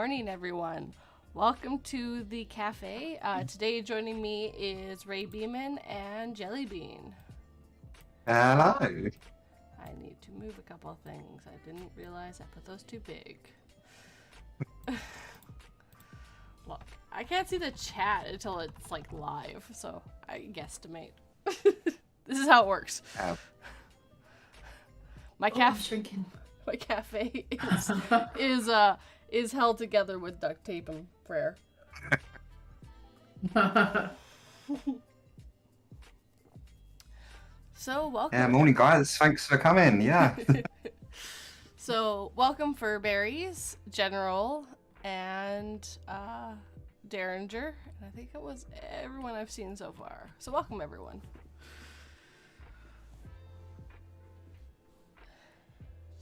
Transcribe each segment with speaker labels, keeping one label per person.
Speaker 1: morning, everyone. Welcome to the Café. Today joining me is Ray Beaman and Jellybean.
Speaker 2: Hello.
Speaker 1: I need to move a couple of things. I didn't realize I put those too big. Look, I can't see the chat until it's like live, so I guesstimate. This is how it works. My cafe is held together with duct tape and prayer. So welcome.
Speaker 2: Yeah, morning guys. Thanks for coming. Yeah.
Speaker 1: So welcome for Berries, General, and Derringer. And I think it was everyone I've seen so far. So welcome everyone.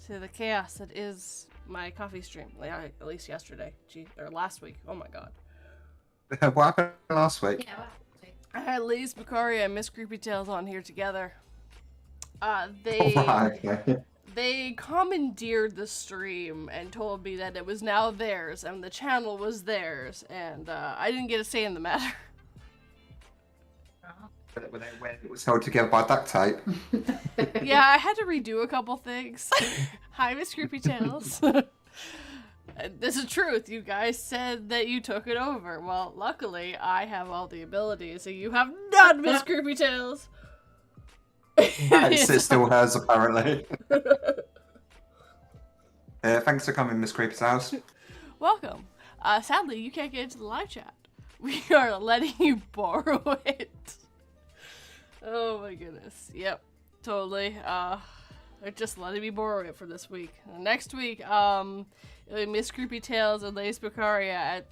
Speaker 1: To the chaos that is my coffee stream, at least yesterday, or last week. Oh my god.
Speaker 2: What happened last week?
Speaker 1: I had Liz Bucaria and Miss Creepy Tales on here together. They commandeered the stream and told me that it was now theirs and the channel was theirs, and I didn't get a say in the matter.
Speaker 2: When it was held together by duct tape.
Speaker 1: Yeah, I had to redo a couple things. Hi, Miss Creepy Tales. This is truth. You guys said that you took it over. Well, luckily, I have all the abilities, so you have none, Miss Creepy Tales.
Speaker 2: It still has, apparently. Thanks for coming, Miss Creepy's house.
Speaker 1: Welcome. Sadly, you can't get into the live chat. We are letting you borrow it. Oh my goodness. Yep, totally. They're just letting me borrow it for this week. Next week, it'll be Miss Creepy Tales and Lace Bucaria at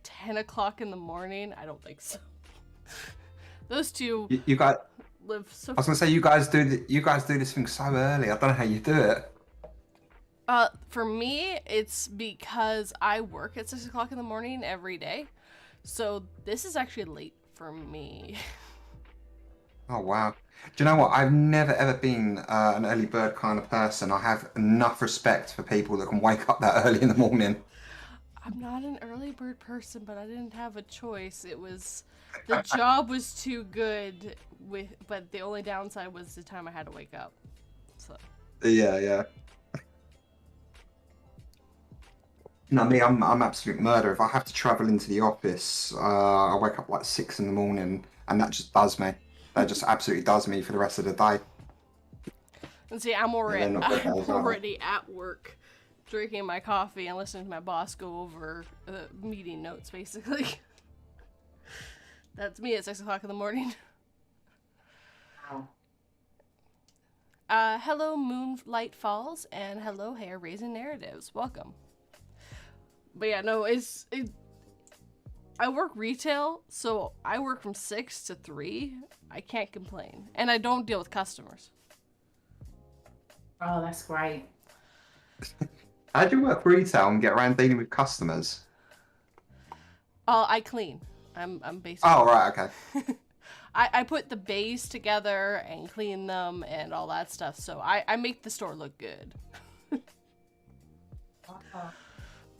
Speaker 1: 10 o'clock in the morning. I don't think so. Those two
Speaker 2: You got.
Speaker 1: live so.
Speaker 2: I was gonna say you guys do this thing so early. I don't know how you do it.
Speaker 1: For me, it's because I work at 6 o'clock in the morning every day, so this is actually late for me.
Speaker 2: Oh wow. Do you know what? I've never ever been an early bird kind of person. I have enough respect for people that can wake up that early in the morning.
Speaker 1: I'm not an early bird person, but I didn't have a choice. It was the job was too good but the only downside was the time I had to wake up. So
Speaker 2: Yeah. No, me, I'm absolute murder. If I have to travel into the office, I wake up like 6 in the morning, and that just does me. That just absolutely does me for the rest of the day.
Speaker 1: And see, I'm already at work, drinking my coffee and listening to my boss go over meeting notes, basically. That's me at 6 o'clock in the morning. Wow. Hello, Moonlight Falls, and hello, Hair Raising Narratives. Welcome. But yeah, no, I work retail, so I work from 6 to 3. I can't complain. And I don't deal with customers.
Speaker 3: Oh, that's great.
Speaker 2: How do you work retail and get around dealing with customers?
Speaker 1: I clean. I'm basically...
Speaker 2: Oh, right, okay.
Speaker 1: I put the bays together and clean them and all that stuff, so I make the store look good.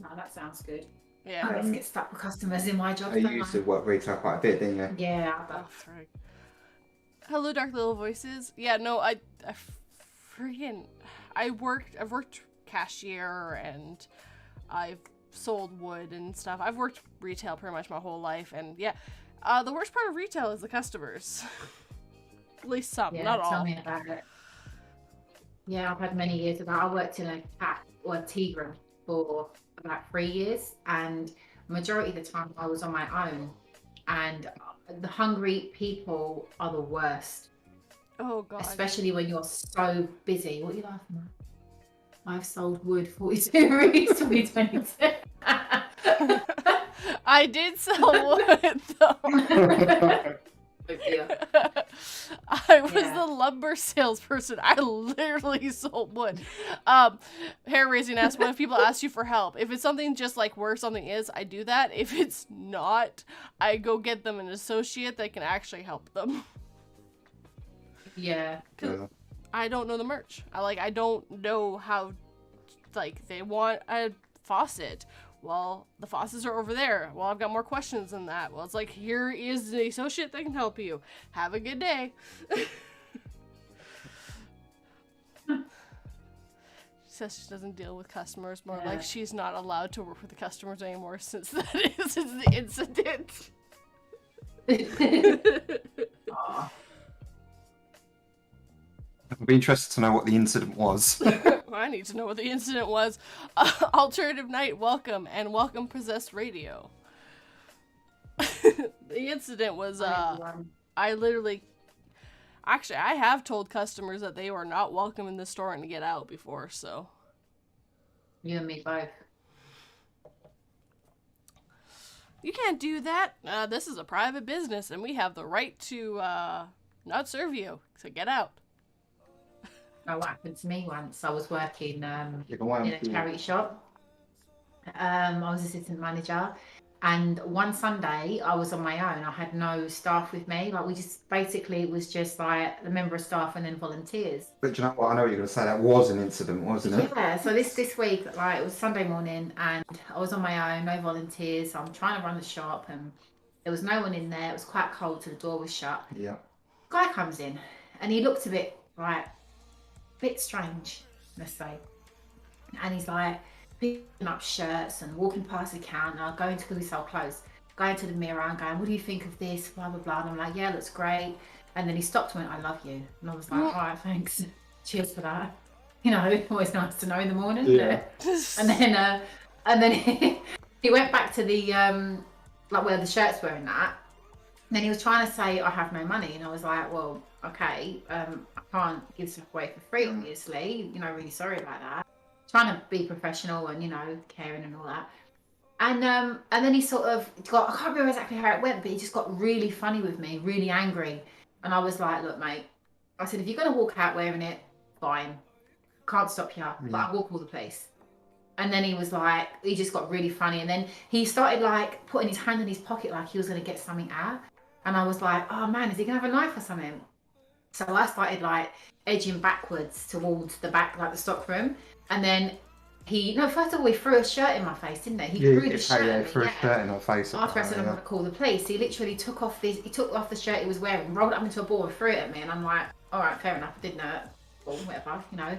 Speaker 3: No, that sounds good.
Speaker 1: Yeah.
Speaker 3: I always get stuck with customers in my job.
Speaker 2: You used to work retail quite a bit, didn't you?
Speaker 3: Yeah.
Speaker 1: That's right. Hello, Dark Little Voices. Yeah, no, I've worked cashier and I've sold wood and stuff. I've worked retail pretty much my whole life, and yeah, the worst part of retail is the customers. At least some, not all.
Speaker 3: Tell me about it. Yeah, I've had many years of that. I worked in a cat or a tea room for about 3 years, and majority of the time I was on my own, and the hungry people are the worst.
Speaker 1: Oh god.
Speaker 3: Especially when you're so busy. What are you laughing at? I've sold wood 42 recently, 22.
Speaker 1: I did sell wood though. I was the lumber salesperson. I literally sold wood. Hair raising asks, what if people ask you for help? If it's something just like where something is, I do that. If it's not, I go get them an associate that can actually help them.
Speaker 3: Yeah.
Speaker 1: I don't know the merch. I don't know how, like, they want a faucet. well, the faucets are over there. Well, I've got more questions than that. Well, it's like, here is the associate that can help you. Have a good day. She says she doesn't deal with customers, more like she's not allowed to work with the customers anymore since the incident.
Speaker 2: I'd be interested to know what the incident was.
Speaker 1: I need to know what the incident was. Alternative Night, welcome, and welcome Possessed Radio. The incident was, I literally... Actually, I have told customers that they were not welcome in the store and to get out before, so...
Speaker 3: You and me both.
Speaker 1: You can't do that. This is a private business, and we have the right to not serve you, so get out.
Speaker 3: Oh, what happened to me once? I was working in a
Speaker 2: Yeah.
Speaker 3: charity shop. I was assistant manager, and one Sunday I was on my own. I had no staff with me. Like, we just basically, it was just like the member of staff and then volunteers.
Speaker 2: But do you know what? I know what you're going to say. That was an incident, wasn't it?
Speaker 3: Yeah. So this week, like, it was Sunday morning, and I was on my own, no volunteers. So I'm trying to run the shop, and there was no one in there. It was quite cold, so the door was shut.
Speaker 2: Yeah.
Speaker 3: Guy comes in, and he looked a bit like, bit strange, let's say. And he's like picking up shirts and walking past the counter, going to, because we sell clothes, going to the mirror and going, what do you think of this? Blah, blah, blah. And I'm like, yeah, looks great. And then he stopped and went, I love you. And I was like, all right, thanks. Cheers for that. You know, always nice to know in the morning.
Speaker 2: Yeah.
Speaker 3: And then he went back to the, like where the shirts were and that. And then he was trying to say, I have no money. And I was like, well, okay, I can't give stuff away for free, obviously. You know, really sorry about that. Trying to be professional and, you know, caring and all that. And then he sort of got, I can't remember exactly how it went, but he just got really funny with me, really angry. And I was like, look, mate, I said, if you're going to walk out wearing it, fine. Can't stop you, but I walk all the place. And then he was like, he just got really funny. And then he started like putting his hand in his pocket like he was going to get something out. And I was like, oh man, is he going to have a knife or something? So I started like edging backwards towards the back, like the stock room. And then first of all, he threw a shirt in my face, didn't he? He threw the shirt.
Speaker 2: Yeah, threw a shirt in her face.
Speaker 3: After I said I'm going to call the police, he literally took off the shirt he was wearing, rolled it up into a ball and threw it at me. And I'm like, all right, fair enough, I didn't know it. Or whatever, you know.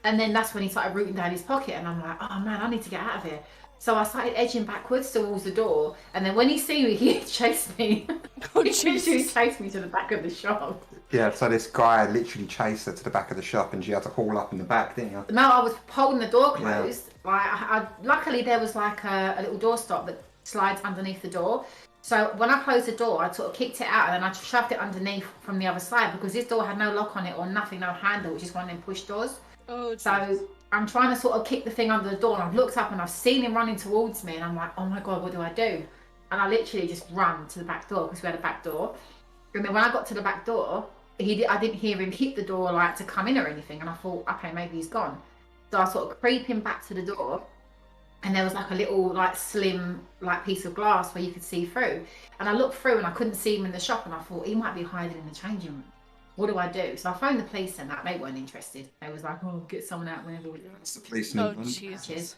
Speaker 3: And then that's when he started rooting down his pocket. And I'm like, oh man, I need to get out of here. So I started edging backwards towards the door. And then when he see me, he chased me.
Speaker 1: Oh,
Speaker 3: he literally chased me to the back of the shop.
Speaker 2: Yeah, so this guy literally chased her to the back of the shop and she had to haul up in the back, didn't you?
Speaker 3: No, I was holding the door closed. Yeah. Like, luckily there was like a little door stop that slides underneath the door. So when I closed the door, I sort of kicked it out and then I shoved it underneath from the other side because this door had no lock on it or nothing, no handle, which is one of them push doors.
Speaker 1: Oh,
Speaker 3: so I'm trying to sort of kick the thing under the door and I've looked up and I've seen him running towards me and I'm like, oh my God, what do I do? And I literally just ran to the back door because we had a back door. And then when I got to the back door, I didn't hear him hit the door like to come in or anything. And I thought, okay, maybe he's gone. So I sort of creep him back to the door and there was like a little like slim like piece of glass where you could see through. And I looked through and I couldn't see him in the shop and I thought he might be hiding in the changing room. What do I do? So I phoned the police and that they weren't interested. They was like, oh, get someone out whenever we do.
Speaker 2: It's the police.
Speaker 1: Oh, Jesus.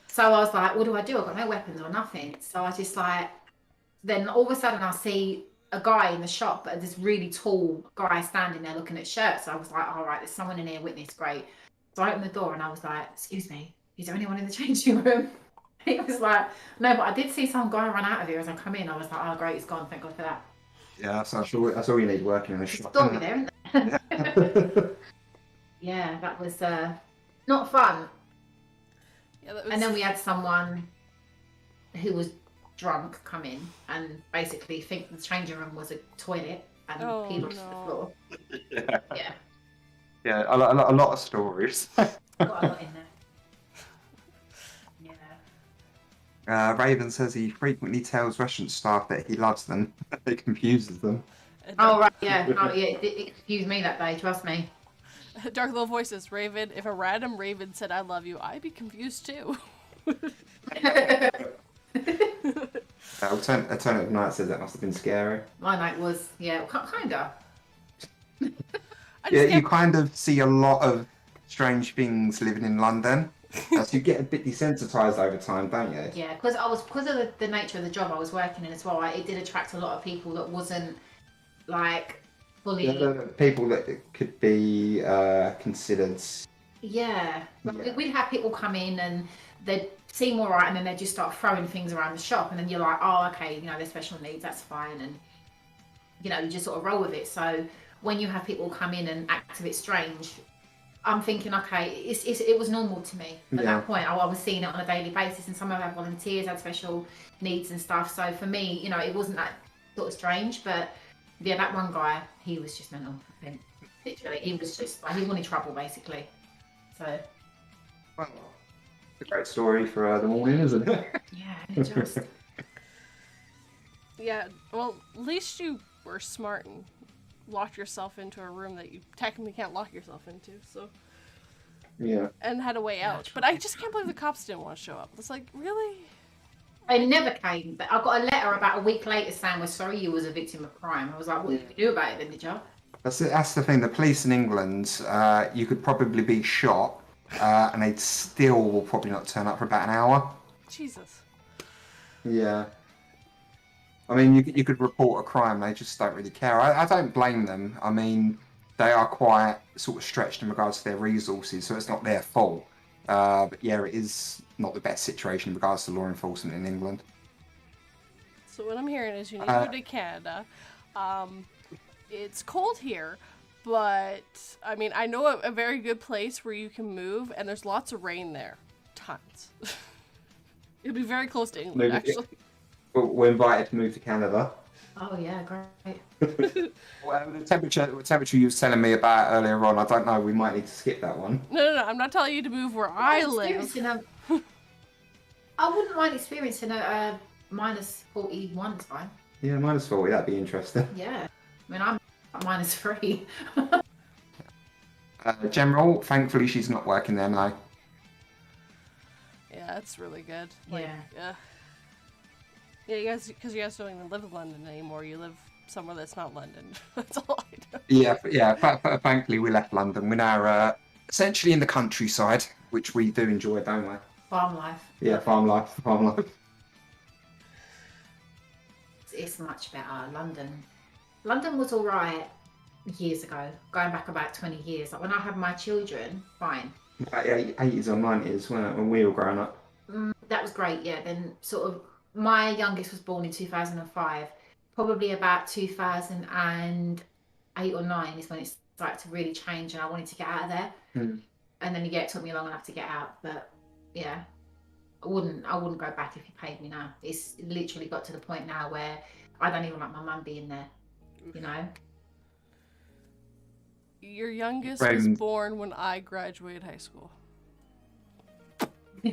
Speaker 3: So I was like, what do I do? I've got no weapons or nothing. So I just like, then all of a sudden I see a guy in the shop, but this really tall guy standing there looking at shirts. So I was like, all right, there's someone in here, witness, great. So I opened the door and I was like, excuse me, is there anyone in the changing room? He was like, no, but I did see some guy run out of here as I come in. I was like, oh, great, he's gone. Thank God for that.
Speaker 2: Yeah, that's all you need working in a shop.
Speaker 3: Story there, isn't there? Yeah, that was not fun.
Speaker 1: Yeah, that was...
Speaker 3: And then we had someone who was drunk come in and basically think the changing room was a toilet and peed onto the floor. Yeah.
Speaker 2: Yeah, a lot of stories.
Speaker 3: Got a lot in there.
Speaker 2: Raven says he frequently tells restaurant staff that he loves them. It confuses them.
Speaker 3: Oh, right, yeah. Oh, yeah. It confused me that day, trust me.
Speaker 1: Dark Little Voices, Raven. If a random Raven said I love you, I'd be confused too.
Speaker 2: Alternative Night says that must have been scary.
Speaker 3: My night was, yeah, kinda.
Speaker 2: Yeah, you kind of see a lot of strange things living in London. As you get a bit desensitized over time, don't you?
Speaker 3: Yeah, because of the nature of the job I was working in as well. It did attract a lot of people that wasn't like fully.
Speaker 2: The people that could be considered.
Speaker 3: Yeah,
Speaker 2: Yeah.
Speaker 3: we'd have people come in and they'd seem all right, and then they'd just start throwing things around the shop, and then you're like, oh, okay, you know, they're special needs, that's fine, and you know, you just sort of roll with it. So when you have people come in and act a bit strange, I'm thinking, okay, it was normal to me at
Speaker 2: Yeah.
Speaker 3: that point. I was seeing it on a daily basis, and some of our volunteers had special needs and stuff. So for me, you know, it wasn't that sort of strange, but yeah, that one guy, he was just mental. I think literally, he was just like, he wanted trouble basically. So
Speaker 2: Well, it's a great story for the morning, isn't it?
Speaker 3: yeah, it just
Speaker 1: Yeah, well, at least you were smart and locked yourself into a room that you technically can't lock yourself into, so.
Speaker 2: Yeah.
Speaker 1: And had a way out. But I just can't believe the cops didn't want to show up. It's like, really?
Speaker 3: They never came. But I got a letter about a week later saying, we're sorry you was a victim of crime. I was like, what did you do about it then, did you?
Speaker 2: That's the thing. The police in England, you could probably be shot, and they'd still will probably not turn up for about an hour.
Speaker 1: Jesus.
Speaker 2: Yeah. I mean, you could report a crime, they just don't really care. I don't blame them. I mean, they are quite sort of stretched in regards to their resources, so it's not their fault. But yeah, it is not the best situation in regards to law enforcement in England.
Speaker 1: So what I'm hearing is you need to go to Canada. It's cold here, but I mean, I know a very good place where you can move, and there's lots of rain there. Tons. It'll be very close to England, actually.
Speaker 2: We're invited to move to Canada.
Speaker 3: Oh yeah, great.
Speaker 2: Well, the temperature you were telling me about earlier on, I don't know, we might need to skip that one.
Speaker 1: No, I'm not telling you to move where I live.
Speaker 3: I wouldn't mind experiencing a minus 41 time.
Speaker 2: Yeah, -40, that'd be interesting.
Speaker 3: Yeah. I mean, I'm at -3.
Speaker 2: General, thankfully she's not working there now.
Speaker 1: Yeah, that's really good.
Speaker 3: Yeah.
Speaker 1: Yeah, you guys, because you guys don't even live in London anymore. You live somewhere that's not London. That's all I know.
Speaker 2: Yeah. Thankfully, we left London. We're now essentially in the countryside, which we do enjoy, don't we?
Speaker 3: Farm life.
Speaker 2: Yeah, farm life.
Speaker 3: It's much better. London was all right years ago, going back about 20 years. Like when I had my children, fine.
Speaker 2: 80s or 90s when we were growing up.
Speaker 3: That was great, yeah. Then sort of my youngest was born in 2005. Probably about 2008 or 9 is when it started to really change, and I wanted to get out of there. And then it took me long enough to get out. But yeah, I wouldn't go back if you paid me now. It's literally got to the point now where I don't even like my mum being there. You know.
Speaker 1: Your youngest was born when I graduated high school. I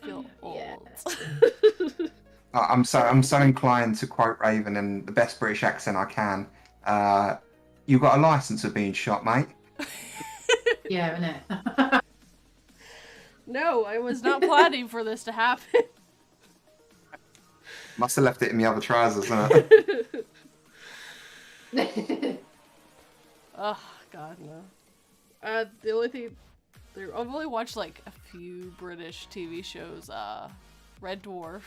Speaker 1: feel old.
Speaker 3: Yeah.
Speaker 2: I'm so inclined to quote Raven in the best British accent I can. You got a license of being shot, mate.
Speaker 3: Yeah, innit?
Speaker 1: No, I was not planning for this to happen.
Speaker 2: Must have left it in the other trousers, hasn't it?
Speaker 1: Oh God, no. The only thing I've only watched like a few British TV shows. Red Dwarf,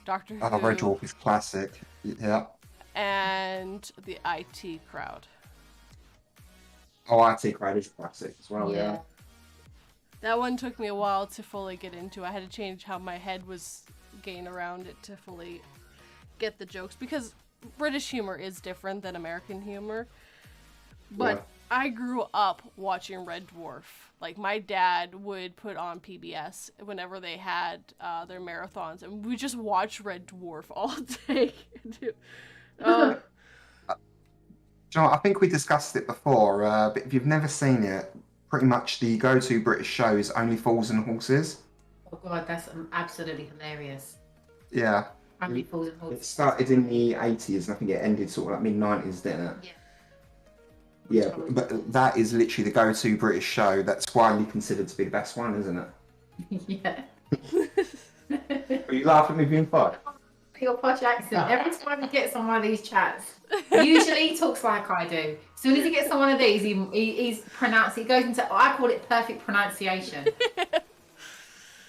Speaker 1: Doctor Who.
Speaker 2: Oh, Red Dwarf is classic. Yeah.
Speaker 1: And the IT Crowd.
Speaker 2: Oh, IT Crowd is classic as well. Yeah.
Speaker 1: That one took me a while to fully get into. I had to change how my head was getting around it to fully get the jokes, because British humor is different than American humor. But yeah. I grew up watching Red Dwarf. Like, my dad would put on PBS whenever they had their marathons, and we just watched Red Dwarf all day.
Speaker 2: John, I think we discussed it before, but if you've never seen it, pretty much the go-to British show is Only Fools and Horses.
Speaker 3: Oh God, that's absolutely hilarious.
Speaker 2: Yeah.
Speaker 3: Only Fools and Horses.
Speaker 2: It started in the 80s, and I think it ended sort of like mid-90s, didn't it?
Speaker 3: Yeah.
Speaker 2: Yeah, but that is literally the go-to British show that's widely considered to be the best one, isn't it?
Speaker 3: Yeah.
Speaker 2: Are you laughing at me being funny?
Speaker 3: your posh accent. Every time he gets on one of these chats, usually he talks like I do. As soon as he gets on one of these, he's pronounced. He goes into, I call it perfect pronunciation.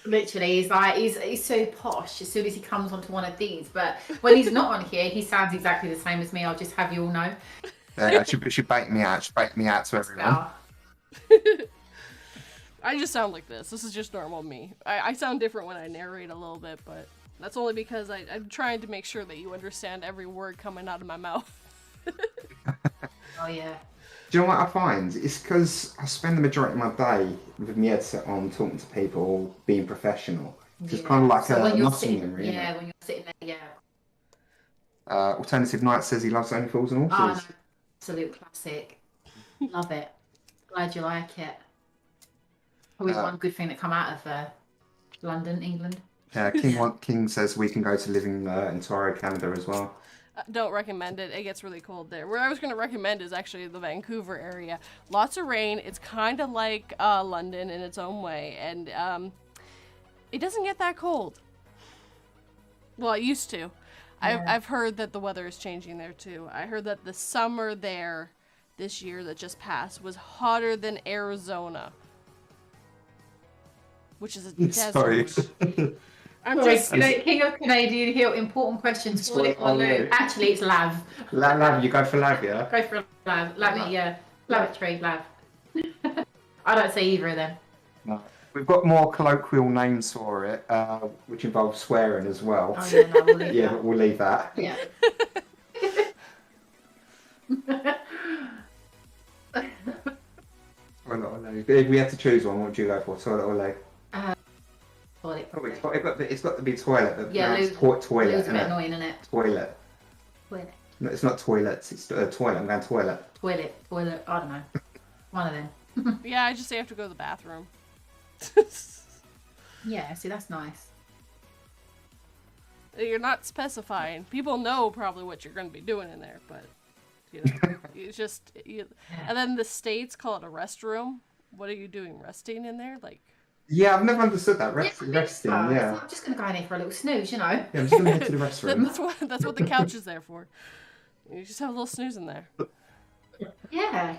Speaker 3: Literally, he's like he's so posh as soon as he comes onto one of these. But when he's not on here, he sounds exactly the same as me. I'll just have you all know.
Speaker 2: Yeah, she bait me out. She bait me out to everyone.
Speaker 1: I just sound like this. This is just normal me. I sound different when I narrate a little bit, but that's only because I'm trying to make sure that you understand every word coming out of my mouth.
Speaker 3: Oh yeah.
Speaker 2: Do you know what I find? It's because I spend the majority of my day with my headset on, talking to people, being professional. It's kind of like a muscle memory.
Speaker 3: Yeah, when you're sitting there, yeah.
Speaker 2: Alternative Night says he loves Only Fools and
Speaker 3: Oh,
Speaker 2: Horses.
Speaker 3: no. Absolute classic. Love it. Glad you like it. Always one good thing that come out of London, England.
Speaker 2: King says we can go to live in Ontario, Canada as well.
Speaker 1: Don't recommend it. It gets really cold there. Where I was going to recommend is actually the Vancouver area. Lots of rain. It's kind of like London in its own way. And it doesn't get that cold. Well, it used to. Yeah. I've heard that the weather is changing there too. I heard that the summer there this year that just passed was hotter than Arizona. Which is a desert.
Speaker 2: Sorry.
Speaker 1: I'm just
Speaker 3: King of Canadian Hill. Important questions. Actually, it's Lav.
Speaker 2: Lav, you go for Lav, yeah?
Speaker 3: Go for Lav. Yeah. Lavatory, Lav. I don't say either of them.
Speaker 2: No. We've got more colloquial names for it, which involve swearing as well.
Speaker 3: Oh, yeah, no, we'll leave that.
Speaker 2: But we'll leave that.
Speaker 3: Yeah.
Speaker 2: If we had to choose one, what would you go for? Toilet or leg?
Speaker 3: Toilet.
Speaker 2: Oh, it's got to be toilet, but
Speaker 3: yeah,
Speaker 2: toilet.
Speaker 3: It's a bit annoying, isn't it?
Speaker 2: Toilet.
Speaker 3: Toilet.
Speaker 2: No, it's not toilets, it's toilet. I'm going toilet.
Speaker 3: Toilet. I don't know. One of them.
Speaker 1: Yeah, I just say I have to go to the bathroom.
Speaker 3: Yeah, see, that's nice.
Speaker 1: You're not specifying. People know probably what you're going to be doing in there, but you know, it's just. And then the States call it a restroom. What are you doing? Resting in there, like?
Speaker 2: Yeah, I've never understood that. Resting, yeah.
Speaker 3: I'm just going to go in here for a little snooze, you know.
Speaker 2: Yeah, I'm just going to head to the restroom.
Speaker 1: That's what the couch is there for. You just have a little snooze in there.
Speaker 3: Yeah.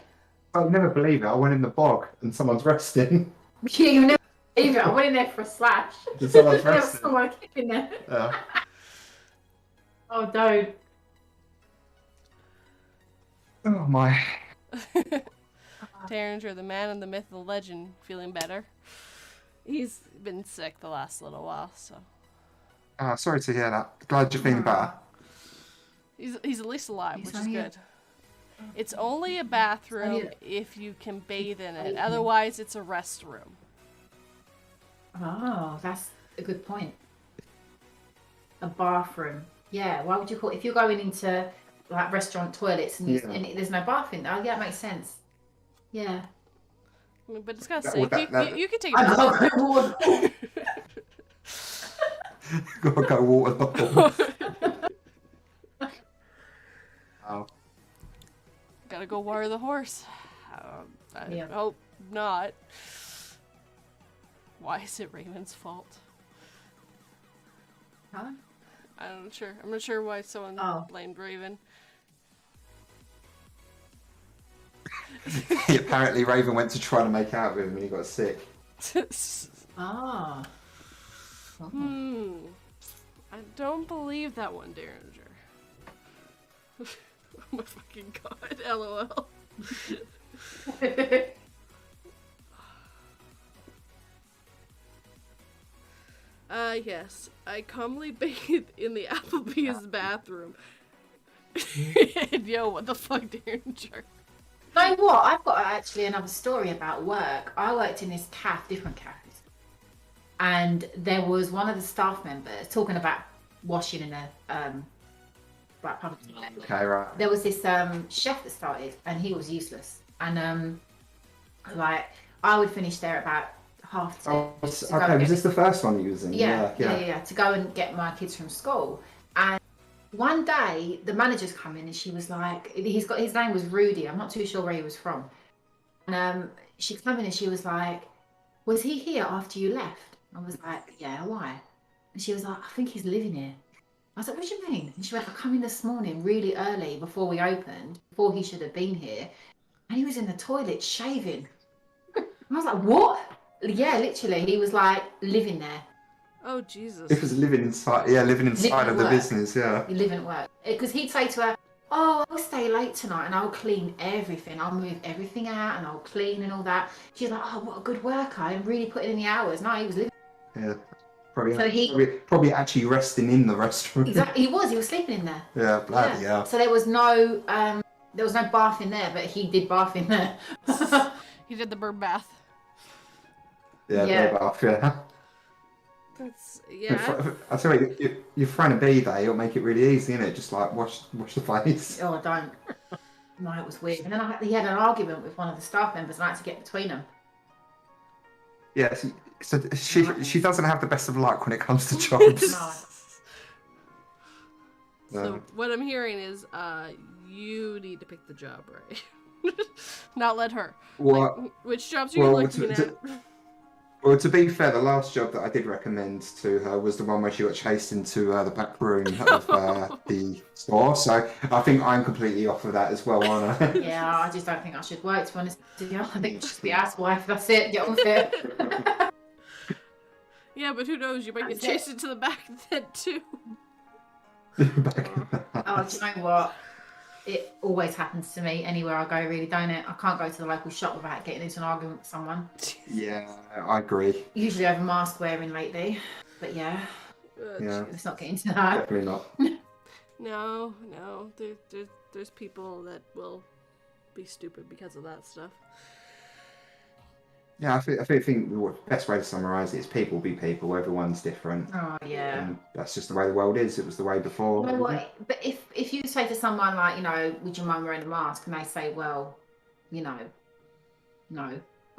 Speaker 2: I'll never believe it. I went in the bog and someone's resting.
Speaker 3: Yeah, you never believe it. I went in there for a slash.
Speaker 2: Someone's
Speaker 3: There was
Speaker 2: resting.
Speaker 3: someone in there.
Speaker 2: Yeah.
Speaker 3: Oh, don't.
Speaker 2: Oh my.
Speaker 1: Tarringer, the man and the myth, the legend, feeling better. He's been sick the last little while, so.
Speaker 2: Sorry to hear that. Glad you're feeling better.
Speaker 1: He's at least alive, which is good. It's only a bathroom if you can bathe in it. Otherwise, it's a restroom.
Speaker 3: Oh, that's a good point. A bathroom. Yeah, why would you call it? If you're going into like restaurant toilets and there's no bathroom, oh yeah, it makes sense. Yeah.
Speaker 1: I mean, but it's got to say, you can take it.
Speaker 3: I gotta go water.
Speaker 2: Gotta go water bottle. Oh.
Speaker 1: Gotta go water the horse. I hope not. Why is it Raymond's fault?
Speaker 3: Huh?
Speaker 1: I'm not sure why someone blamed Raven.
Speaker 2: Apparently Raven went to try to make out with him and he got sick.
Speaker 3: Ah.
Speaker 1: I don't believe that one, Derringer. Oh my fucking god, LOL. Yes. I calmly bathe in the Applebee's bathroom. And yo, what the fuck, Derringer?
Speaker 3: You know what? I've got actually another story about work. I worked in this different cafes, and there was one of the staff members talking about washing in a like public toilet.
Speaker 2: Okay, right.
Speaker 3: There was this chef that started, and he was useless. And like I would finish there about 2:30.
Speaker 2: Oh, okay. Was this the first one you was in?
Speaker 3: Yeah. To go and get my kids from school. And one day the manager's come in and she was like, his name was Rudy. I'm not too sure where he was from. And she came in and she was like, was he here after you left? I was like, yeah, why? And she was like, I think he's living here. I was like, what do you mean? And she went, I come in this morning really early before we opened, before he should have been here. And he was in the toilet shaving. I was like, what? Yeah, literally. He was like living there.
Speaker 1: Oh, Jesus.
Speaker 2: It was living inside of the business, yeah.
Speaker 3: You living at work. Because he'd say to her, oh, I'll stay late tonight and I'll clean everything. I'll move everything out and I'll clean and all that. She's like, oh, what a good worker. I'm really putting in the hours. No, he was living.
Speaker 2: Yeah. Probably actually resting in the restroom.
Speaker 3: Exactly. He was sleeping in there.
Speaker 2: Yeah, bloody hell.
Speaker 3: So there was no bath in there, but he did bath in there.
Speaker 1: He did the bird bath.
Speaker 2: Yeah. Bath, yeah.
Speaker 1: That's, yeah.
Speaker 2: I tell you, you're throwing a bee there, it'll make it really easy, innit? Just like wash the face.
Speaker 3: Oh, don't. No, it was weird. And then he had an argument with one of the staff members, and I had to get between them.
Speaker 2: Yeah, so she doesn't have the best of luck when it comes to jobs.
Speaker 3: No.
Speaker 1: So what I'm hearing is, you need to pick the job, right? Not let her.
Speaker 2: Well,
Speaker 1: like, which jobs are you looking at?
Speaker 2: Well, to be fair, the last job that I did recommend to her was the one where she got chased into the back room of the store. So I think I'm completely off of that as well, aren't I?
Speaker 3: Yeah, I just don't think I should work, to be honest with you. I think just the housewife, that's it, get on with it.
Speaker 1: Yeah, but who knows, you might get chased into the back then too.
Speaker 3: Oh, do you know what? It always happens to me anywhere I go, really, don't it? I can't go to the local shop without getting into an argument with someone.
Speaker 2: Yeah, I agree.
Speaker 3: Usually over mask wearing lately, but yeah. Let's not get into that.
Speaker 2: Definitely not.
Speaker 1: No. There's people that will be stupid because of that stuff.
Speaker 2: Yeah, I think the best way to summarise it is people be people. Everyone's different.
Speaker 3: Oh yeah.
Speaker 2: And that's just the way the world is. It was the way before.
Speaker 3: You know what? But if you say to someone like, would you mind wearing a mask, and they say, well, no.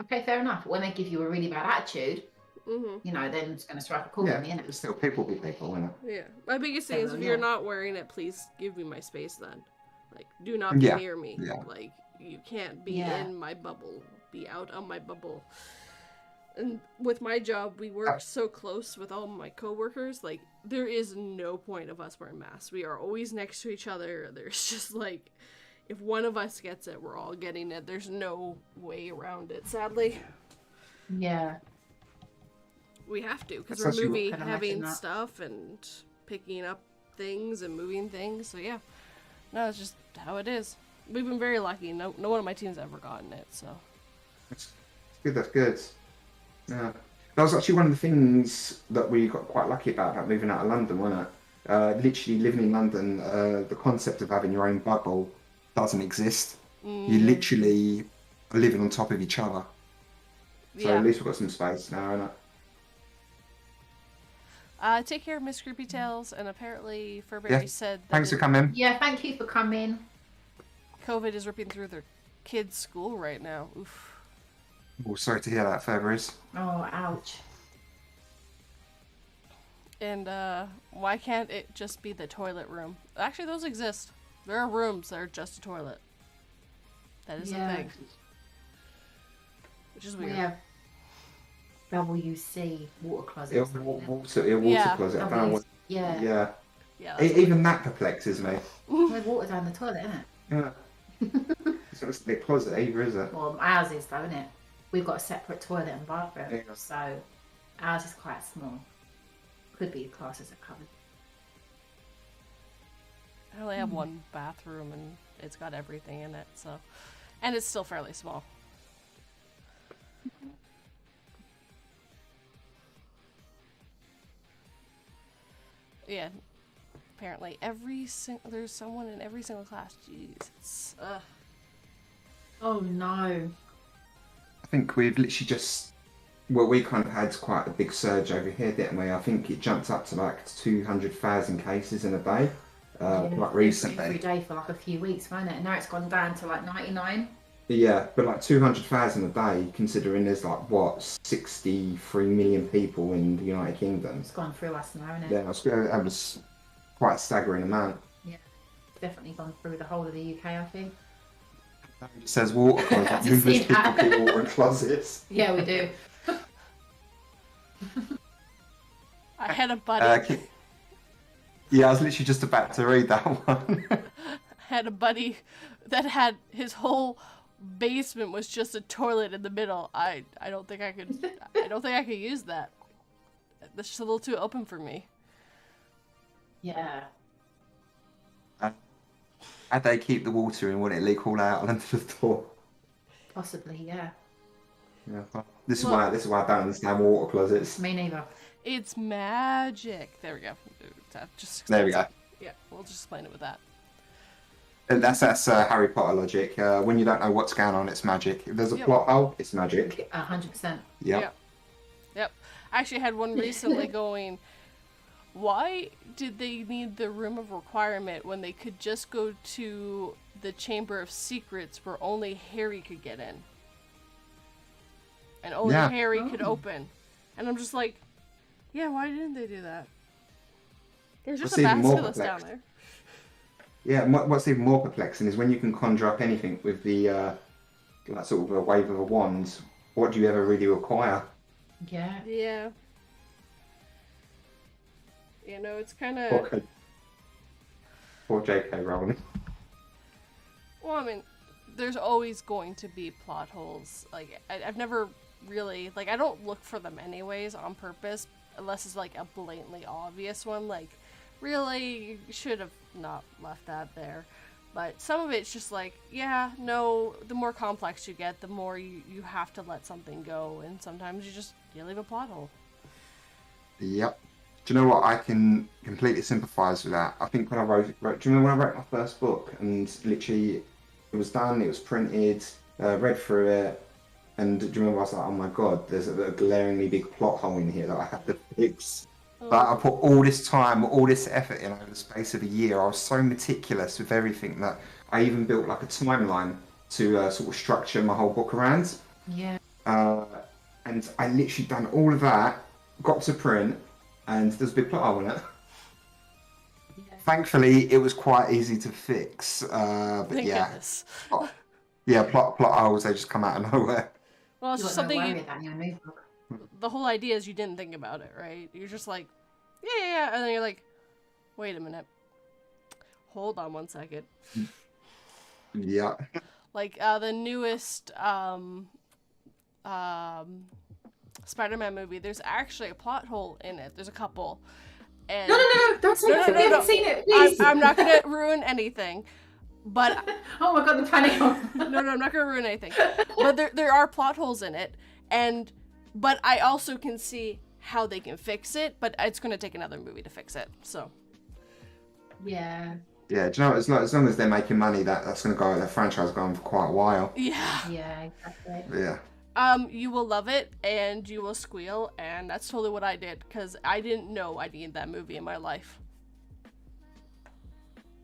Speaker 3: Okay, fair enough. But when they give you a really bad attitude, then it's going to strike a chord with me, innit?
Speaker 2: Still people be people, isn't it?
Speaker 1: Yeah. My biggest thing is if you're not wearing it, please give me my space then. Like, do not be near me.
Speaker 2: Yeah.
Speaker 1: Like, you can't be in my bubble. Be out on my bubble. And with my job, we work so close with all my coworkers. Like, there is no point of us wearing masks. We are always next to each other. There's just like, if one of us gets it, we're all getting it. There's no way around it, sadly.
Speaker 3: Yeah.
Speaker 1: We have to, because we're moving, having stuff and picking up things and moving things. So yeah, no, it's just how it is. We've been very lucky. No one of my team's ever gotten it. So
Speaker 2: that's good. That's good. Yeah, that was actually one of the things that we got quite lucky about moving out of London, wasn't it? Literally living in London, the concept of having your own bubble doesn't exist. You literally are living on top of each other. So at least we've got some space now, innit?
Speaker 1: Take care, Miss Creepy Tales, and apparently Furberry said that
Speaker 2: thanks for coming.
Speaker 3: Yeah, thank you for coming.
Speaker 1: COVID is ripping through their kids' school right now. Oof.
Speaker 2: Oh, sorry to hear that, Furberries.
Speaker 3: Oh, ouch.
Speaker 1: And why can't it just be the toilet room? Actually, those exist. There are rooms that are just a toilet. That is a thing. Which is weird.
Speaker 3: We have WC water closet.
Speaker 2: Water closet. I don't know what. Yeah. Even that perplexes me.
Speaker 3: There's water down the toilet, isn't it?
Speaker 2: Yeah. It's not a closet either, is it?
Speaker 3: Well, ours is though, isn't it? We've got a separate toilet and bathroom, so ours is quite small. Could be classed as a cupboard.
Speaker 1: I only have one bathroom and it's got everything in it, so, and it's still fairly small. Yeah, apparently there's someone in every single class. Jeez,
Speaker 3: Oh no.
Speaker 2: I think we've literally just, we kind of had quite a big surge over here, didn't we? I think it jumped up to like 200,000 cases in a day, like recently.
Speaker 3: Every day for like a few weeks, wasn't it? And now it's gone down to like 99.
Speaker 2: Yeah, but like 200,000 a day, considering there's like, 63 million people in the United Kingdom.
Speaker 3: It's gone through us now, isn't it?
Speaker 2: Yeah, that was quite a staggering amount.
Speaker 3: Yeah, it's definitely gone through the whole of the UK, I think.
Speaker 2: It says water closets. Numerous people keep water in closets.
Speaker 3: Yeah, we do.
Speaker 1: I had a buddy.
Speaker 2: Yeah, I was literally just about to read that one.
Speaker 1: Had a buddy that had his whole basement was just a toilet in the middle. I don't think I could. I don't think I could use that. That's just a little too open for me.
Speaker 3: Yeah.
Speaker 2: Had they keep the water in, wouldn't it leak all out onto the floor?
Speaker 3: Possibly, yeah.
Speaker 2: Yeah. This is why I don't understand water closets.
Speaker 3: Me neither.
Speaker 1: It's magic. There we go. Just
Speaker 2: There we go.
Speaker 1: Yeah, we'll just explain it with that.
Speaker 2: And that's Harry Potter logic. When you don't know what's going on, it's magic. If there's a
Speaker 1: Yep.
Speaker 2: plot hole, it's magic.
Speaker 3: 100%.
Speaker 2: Yep.
Speaker 1: Yep. I actually had one recently going, why did they need the Room of Requirement when they could just go to the Chamber of Secrets where only Harry could get in? And only
Speaker 2: Yeah.
Speaker 1: Harry could open. And I'm just like, yeah, why didn't they do that? There's just
Speaker 2: What's
Speaker 1: a
Speaker 2: even more
Speaker 1: basilisk down
Speaker 2: perplexed?
Speaker 1: there.
Speaker 2: Yeah, and what's even more perplexing is when you can conjure up anything with the like sort of a wave of a wand. What do you ever really require?
Speaker 3: Yeah.
Speaker 1: Yeah. You know, it's kind of...
Speaker 2: Poor J.K. Rowling.
Speaker 1: Well, I mean, there's always going to be plot holes. Like, I've never really... Like, I don't look for them anyways on purpose, unless it's, like, a blatantly obvious one. Like, really, you should have not left that there. But some of it's just like, yeah, no, the more complex you get, the more you have to let something go. And sometimes you leave a plot hole.
Speaker 2: Yep. Do you know what? I can completely sympathise with that. I think when I wrote, do you remember when I wrote my first book and literally it was done, it was printed, read through it, and do you remember I was like, oh my god, there's a glaringly big plot hole in here that I have to fix. But I put all this time, all this effort in over the space of a year. I was so meticulous with everything that I even built like a timeline to sort of structure my whole book around.
Speaker 3: Yeah.
Speaker 2: And I literally done all of that, got to print, and there's a big plot hole in it.
Speaker 3: Yeah.
Speaker 2: Thankfully, it was quite easy to fix. But
Speaker 1: Thank
Speaker 2: yeah,
Speaker 1: goodness.
Speaker 2: plot holes, they just come out of nowhere.
Speaker 1: Well, it's
Speaker 3: You
Speaker 1: just
Speaker 3: got no
Speaker 1: something
Speaker 3: worry about your new book.
Speaker 1: the whole idea is you didn't think about it, right? You're just like, yeah, and then you're like, wait a minute. Hold on one second.
Speaker 2: Yeah.
Speaker 1: Like, the newest, Spider-Man movie, there's actually a plot hole in it. There's a couple. And
Speaker 3: No, don't say it. We haven't seen it, please.
Speaker 1: I'm not gonna ruin anything. But
Speaker 3: Oh my god, the panic.
Speaker 1: no, I'm not gonna ruin anything. But there are plot holes in it, but I also can see how they can fix it. But it's gonna take another movie to fix it. So
Speaker 3: Yeah.
Speaker 2: Yeah, do you know, as long as they're making money, that's going to go, the franchise going for quite a while.
Speaker 1: yeah,
Speaker 3: Yeah, exactly.
Speaker 2: Yeah.
Speaker 1: you will love it and you will squeal, and that's totally what I did because I didn't know I needed that movie in my life.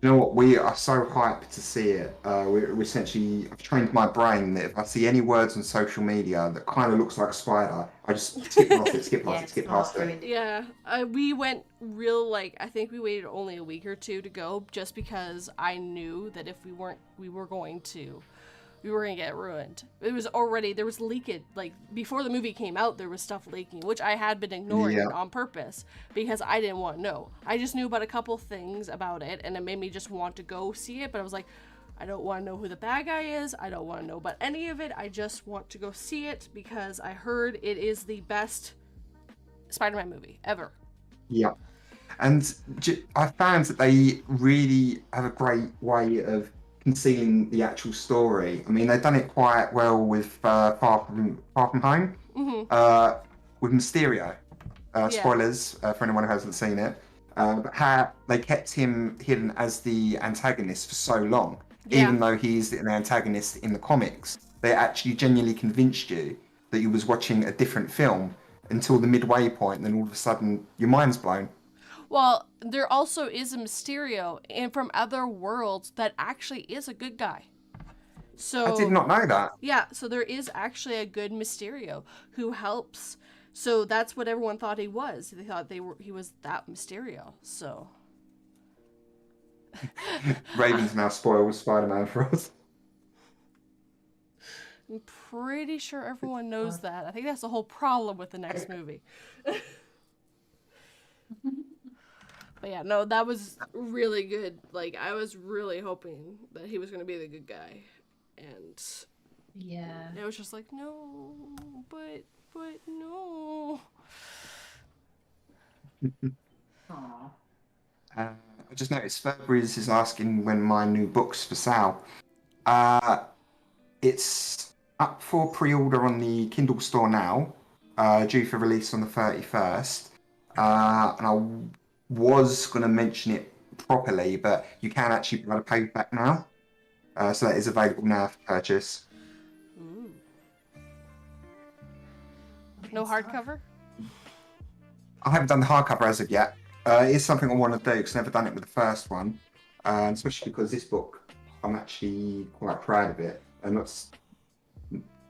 Speaker 2: You know what? We are so hyped to see it. We essentially, I've trained my brain that if I see any words on social media that kind of looks like a spider, I just skip past it, skip past it.
Speaker 1: Yeah, we went I think we waited only a week or two to go just because I knew that if we were going to get ruined. There was leakage, like before the movie came out, there was stuff leaking, which I had been ignoring on purpose because I didn't want to know. I just knew about a couple things about it and it made me just want to go see it, but I was like, I don't want to know who the bad guy is. I don't want to know about any of it. I just want to go see it because I heard it is the best Spider-Man movie ever.
Speaker 2: Yeah. And I found that they really have a great way of concealing the actual story. I mean, they've done it quite well with Far From Home, with Mysterio. Spoilers for anyone who hasn't seen it. But how they kept him hidden as the antagonist for so long, even though he's the antagonist in the comics. They actually genuinely convinced you that you was watching a different film until the midway point, and then all of a sudden your mind's blown.
Speaker 1: Well, there also is a Mysterio and from other worlds that actually is a good guy. So
Speaker 2: I did not know that.
Speaker 1: Yeah, so there is actually a good Mysterio who helps. So that's what everyone thought he was. They thought he was that Mysterio. So
Speaker 2: Raven's now spoiled Spider-Man for us.
Speaker 1: I'm pretty sure everyone knows that. I think that's the whole problem with the next movie. But yeah, no, that was really good. Like, I was really hoping that he was going to be the good guy. And
Speaker 3: Yeah.
Speaker 1: it was just like, no, but no.
Speaker 3: Aw.
Speaker 2: I just noticed Furberry's is asking when my new book's for sale. It's up for pre-order on the Kindle store now, due for release on the 31st. And I was going to mention it properly, but you can actually buy the paperback now. So that is available now for purchase.
Speaker 1: Ooh. No hardcover?
Speaker 2: I haven't done the hardcover as of yet. It is something I want to do because I've never done it with the first one. Especially because this book, I'm actually quite proud of it. I'm not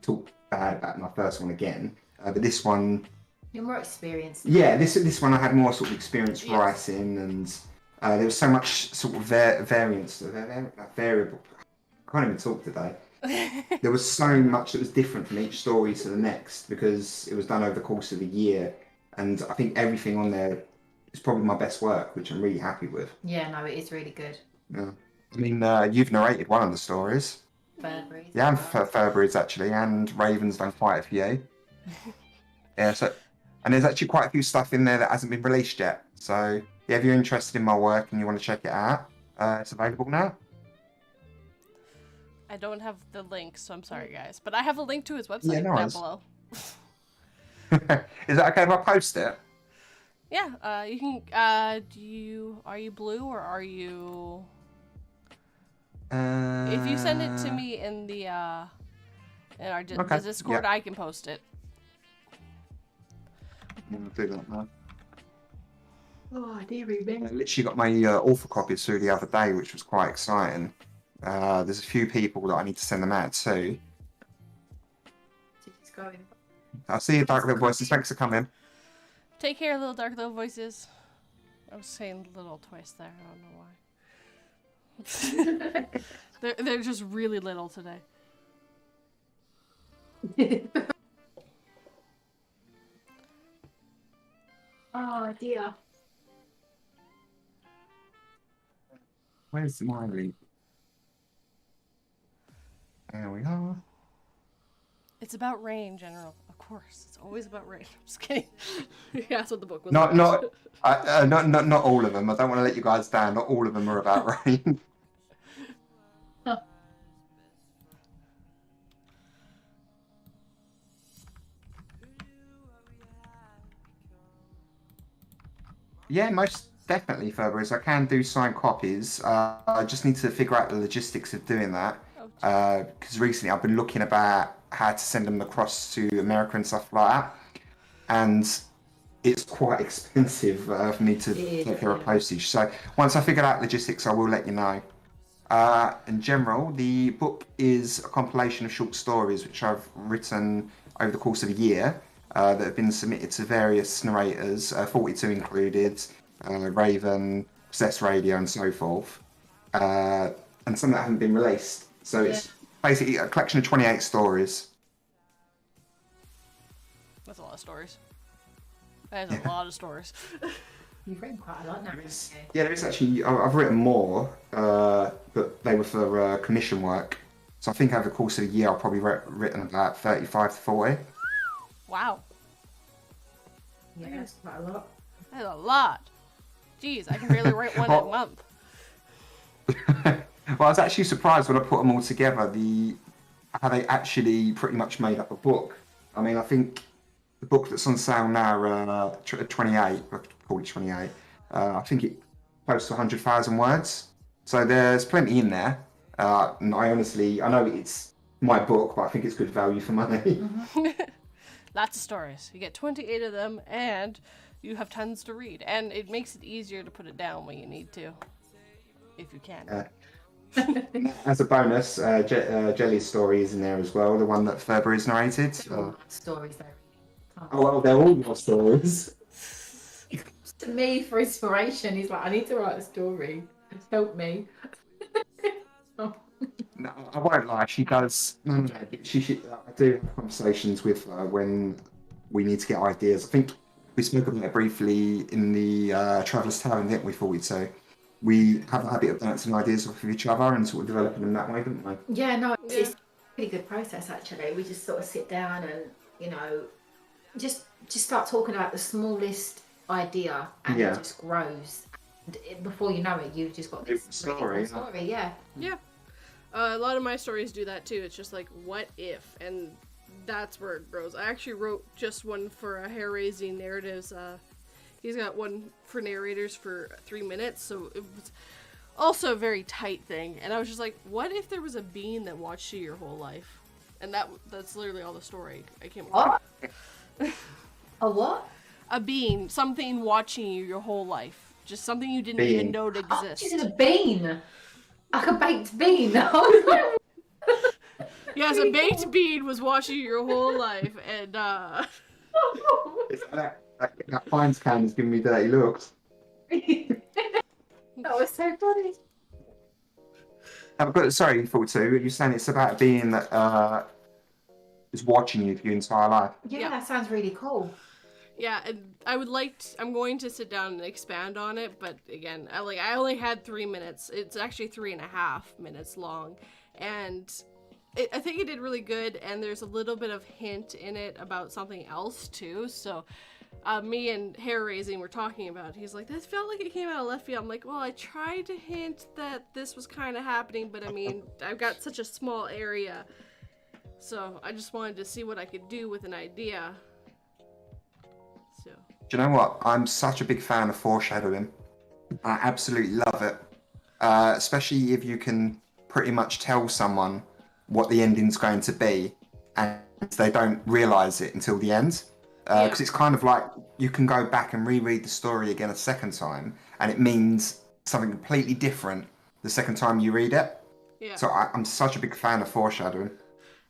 Speaker 2: talk bad about my first one again, but this one,
Speaker 3: You're more experienced.
Speaker 2: yeah, this one I had more sort of experience writing, and there was so much sort of variance, variable. I can't even talk today. There was so much that was different from each story to the next because it was done over the course of a year, and I think everything on there is probably my best work, which I'm really happy with.
Speaker 3: Yeah, no, it is really good.
Speaker 2: Yeah. I mean, you've narrated one of the stories.
Speaker 3: Burberry.
Speaker 2: Yeah, and Furberry's actually, and Raven's done quite a few. Yeah, so, and there's actually quite a few stuff in there that hasn't been released yet. So, yeah, if you're interested in my work and you want to check it out, it's available now.
Speaker 1: I don't have the link, so I'm sorry, guys. But I have a link to his website
Speaker 2: Yeah, no
Speaker 1: down
Speaker 2: worries.
Speaker 1: below.
Speaker 2: Is that okay if I post it?
Speaker 1: Yeah, you can. Are you blue or are you? If you send it to me in the in our
Speaker 2: Okay,
Speaker 1: Discord,
Speaker 2: yeah.
Speaker 1: I can post it.
Speaker 2: I'll do that now.
Speaker 3: Oh, dear me.
Speaker 2: I literally got my author copies through the other day, which was quite exciting. There's a few people that I need to send them out to.
Speaker 3: Just going.
Speaker 2: I'll see you, Dark Little Voices. Thanks for coming.
Speaker 1: Take care, little dark little voices. I was saying little twice there. I don't know why. they're just really little today.
Speaker 3: Oh dear.
Speaker 2: Where's Miley? There we are.
Speaker 1: It's about rain, General. Of course, it's always about rain. I'm just kidding. Yeah, that's what the book was
Speaker 2: Not
Speaker 1: about.
Speaker 2: not all of them. I don't want to let you guys down. Not all of them are about rain. Yeah, most definitely, Furber's. I can do signed copies. I just need to figure out the logistics of doing that. Because recently I've been looking about how to send them across to America and stuff like that. And it's quite expensive for me to take care of postage. So once I figure out logistics, I will let you know. In general, the book is a compilation of short stories which I've written over the course of a year that have been submitted to various narrators, 42 included, Raven, Obsessed Radio, and so forth. And some that haven't been released. So it's basically a collection of 28 stories.
Speaker 1: That's a lot of stories. That is a lot of stories.
Speaker 3: You've written quite a lot now.
Speaker 2: Yeah, there is actually. I've written more, but they were for commission work. So I think over the course of the year, I've probably written about 35 to 40.
Speaker 1: Wow.
Speaker 3: Yeah, that's quite a lot.
Speaker 1: That's a lot. Jeez, I can barely write one a month.
Speaker 2: Well, I was actually surprised when I put them all together, how they actually pretty much made up a book. I mean, I think the book that's on sale now, 28, I call it 28, I think it close to 100,000 words. So there's plenty in there. And I know it's my book, but I think it's good value for money.
Speaker 1: Lots of stories. You get 28 of them, and you have tons to read. And it makes it easier to put it down when you need to, if you can.
Speaker 2: As a bonus, Jelly's story is in there as well, the one that Furberry's narrated.
Speaker 3: Stories though.
Speaker 2: Oh, well, they're all your stories.
Speaker 3: To me, for inspiration, he's like, I need to write a story. Help me.
Speaker 2: No, I won't lie. She does. No, I do have conversations with her when we need to get ideas. I think we spoke about it briefly in the Traveller's Tavern, didn't we, 42? We have a habit of bouncing ideas off of each other and sort of developing them that way, don't we?
Speaker 3: Yeah, no,
Speaker 1: Yeah.
Speaker 3: it's a really good process actually. We just sort of sit down and, you know, just start talking about the smallest idea, and
Speaker 2: Yeah.
Speaker 3: it just grows. And before you know it, you've just got this
Speaker 2: It's
Speaker 3: really
Speaker 2: story,
Speaker 3: cool
Speaker 2: yeah.
Speaker 3: story. Yeah.
Speaker 1: Yeah. A lot of my stories do that too. It's just like, what if? And that's where it grows. I actually wrote just one for hair-raising narratives. He's got one for narrators for 3 minutes, so it was also a very tight thing. And I was just like, what if there was a bean that watched you your whole life? And that's literally all the story I came up with.
Speaker 3: A what?
Speaker 1: A bean, something watching you your whole life. Just something you didn't even know to
Speaker 3: Oh,
Speaker 1: exist.
Speaker 3: she said a bean. Like a baked bean.
Speaker 1: Yes, a baked bean was watching you your whole life, and
Speaker 2: That Pines can is giving me dirty looks.
Speaker 3: That was so funny.
Speaker 2: But sorry, 42, you're saying it's about a being that is watching you for your entire life.
Speaker 3: Yeah,
Speaker 1: Yeah.
Speaker 3: that sounds really cool.
Speaker 1: yeah, and I'm going to sit down and expand on it, but again, I only had 3 minutes. It's actually 3.5 minutes long, and I think it did really good, and there's a little bit of hint in it about something else too, so me and hair raising were talking about it. He's like, that felt like it came out of left field. I'm like, well, I tried to hint that this was kind of happening, but I mean, I've got such a small area, so I just wanted to see what I could do with an idea. So
Speaker 2: Do you know what? I'm such a big fan of foreshadowing. I absolutely love it. Especially if you can pretty much tell someone what the ending's going to be and they don't realise it until the end. Because it's kind of like you can go back and reread the story again a second time and it means something completely different the second time you read it.
Speaker 1: yeah.
Speaker 2: So I'm such a big fan of foreshadowing.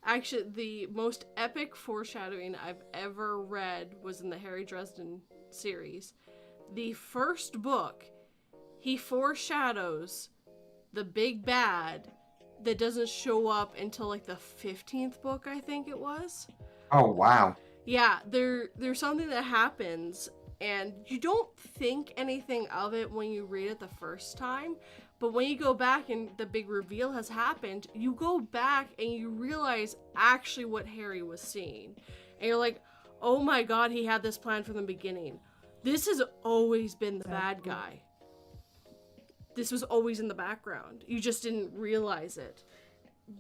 Speaker 1: Actually, the most epic foreshadowing I've ever read was in the Harry Dresden series. The first book, he foreshadows the big bad that doesn't show up until like the 15th book, I think it was.
Speaker 2: Oh, wow.
Speaker 1: Yeah, there's something that happens and you don't think anything of it when you read it the first time, but when you go back and the big reveal has happened, you go back and you realize actually what Harry was seeing. And you're like, oh my god, he had this plan from the beginning. This has always been the bad guy. This was always in the background. You just didn't realize it.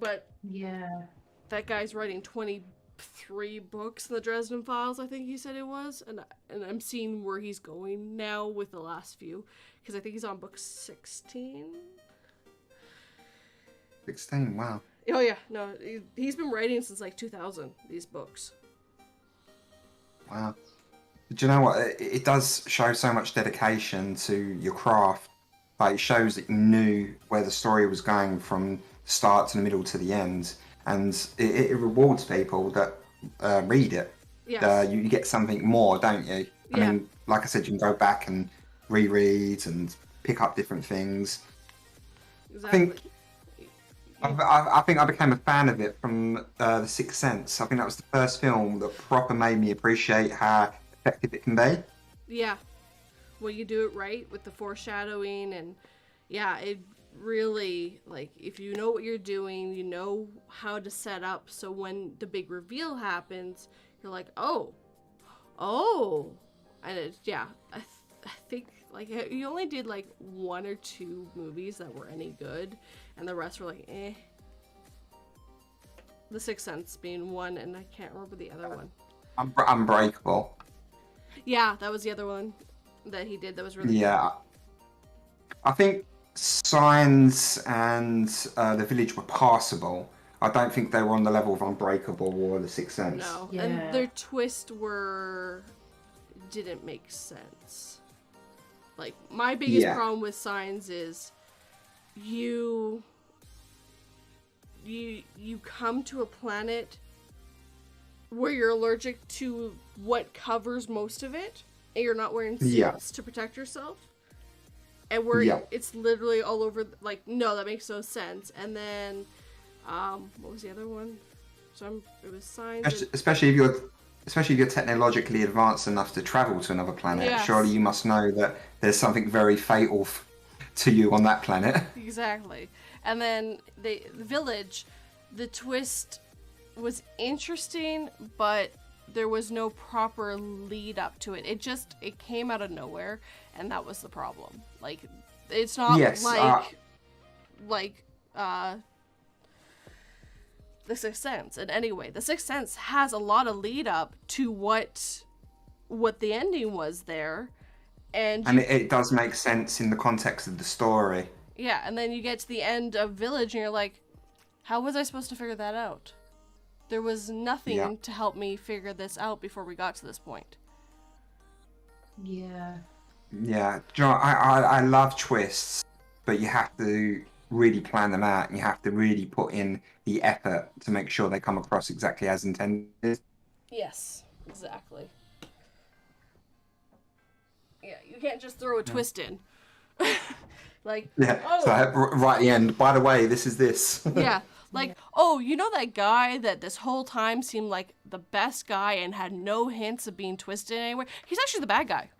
Speaker 1: But
Speaker 3: Yeah.
Speaker 1: that guy's writing 23 books in the Dresden Files, I think he said it was, and I'm seeing where he's going now with the last few, because I think he's on book 16.
Speaker 2: 16, wow.
Speaker 1: Oh yeah, no, he's been writing since like 2000, these books.
Speaker 2: Wow. Do you know what? It does show so much dedication to your craft. Like, it shows that you knew where the story was going from the start to the middle to the end. And it rewards people that read it.
Speaker 1: Yes.
Speaker 2: You get something more, don't you? I
Speaker 1: Yeah.
Speaker 2: mean, like I said, you can go back and reread and pick up different things.
Speaker 1: Exactly.
Speaker 2: I think I became a fan of it from The Sixth Sense. I think that was the first film that proper made me appreciate how effective it can be.
Speaker 1: Yeah. When you do it right with the foreshadowing, and yeah, it really, like, if you know what you're doing, you know how to set up, so when the big reveal happens, you're like, oh, and it's, yeah, I think, like, you only did, like, 1 or 2 movies that were any good, and the rest were, like, eh. The Sixth Sense being one, and I can't remember the other one.
Speaker 2: Unbreakable.
Speaker 1: Yeah, that was the other one that he did that was really
Speaker 2: Yeah. I think Signs and The Village were passable. I don't think they were on the level of Unbreakable or The Sixth
Speaker 1: good.
Speaker 2: Sense.
Speaker 1: No,
Speaker 3: Yeah.
Speaker 1: and their twist didn't make sense. Like, my biggest problem with Signs is you come to a planet where you're allergic to what covers most of it, and you're not wearing suits to protect yourself, and where it's literally all over. Like, no, that makes no sense. And then, what was the other one? It was Signs.
Speaker 2: Especially if you're especially if you're technologically advanced enough to travel to another planet,
Speaker 1: Yes.
Speaker 2: surely you must know that there's something very fatal to you on that planet.
Speaker 1: Exactly. And then the village, the twist was interesting, but there was no proper lead up to it. It came out of nowhere, and that was the problem. Like, it's not
Speaker 2: Yes,
Speaker 1: like The Sixth Sense. And anyway, The Sixth Sense has a lot of lead up to what the ending was there, and
Speaker 2: it does make sense in the context of the story.
Speaker 1: yeah, and then you get to the end of Village, and you're like, how was I supposed to figure that out? There was nothing to help me figure this out before we got to this point.
Speaker 3: Yeah.
Speaker 2: Yeah, do you know, I love twists, but you have to really plan them out, and you have to really put in the effort to make sure they come across exactly as intended.
Speaker 1: Yes, exactly. Yeah, you can't just throw a twist in. Like,
Speaker 2: Yeah,
Speaker 1: oh,
Speaker 2: so right at the end, by the way, this is this.
Speaker 1: yeah, like, oh, you know that guy that this whole time seemed like the best guy and had no hints of being twisted anywhere? He's actually the bad guy.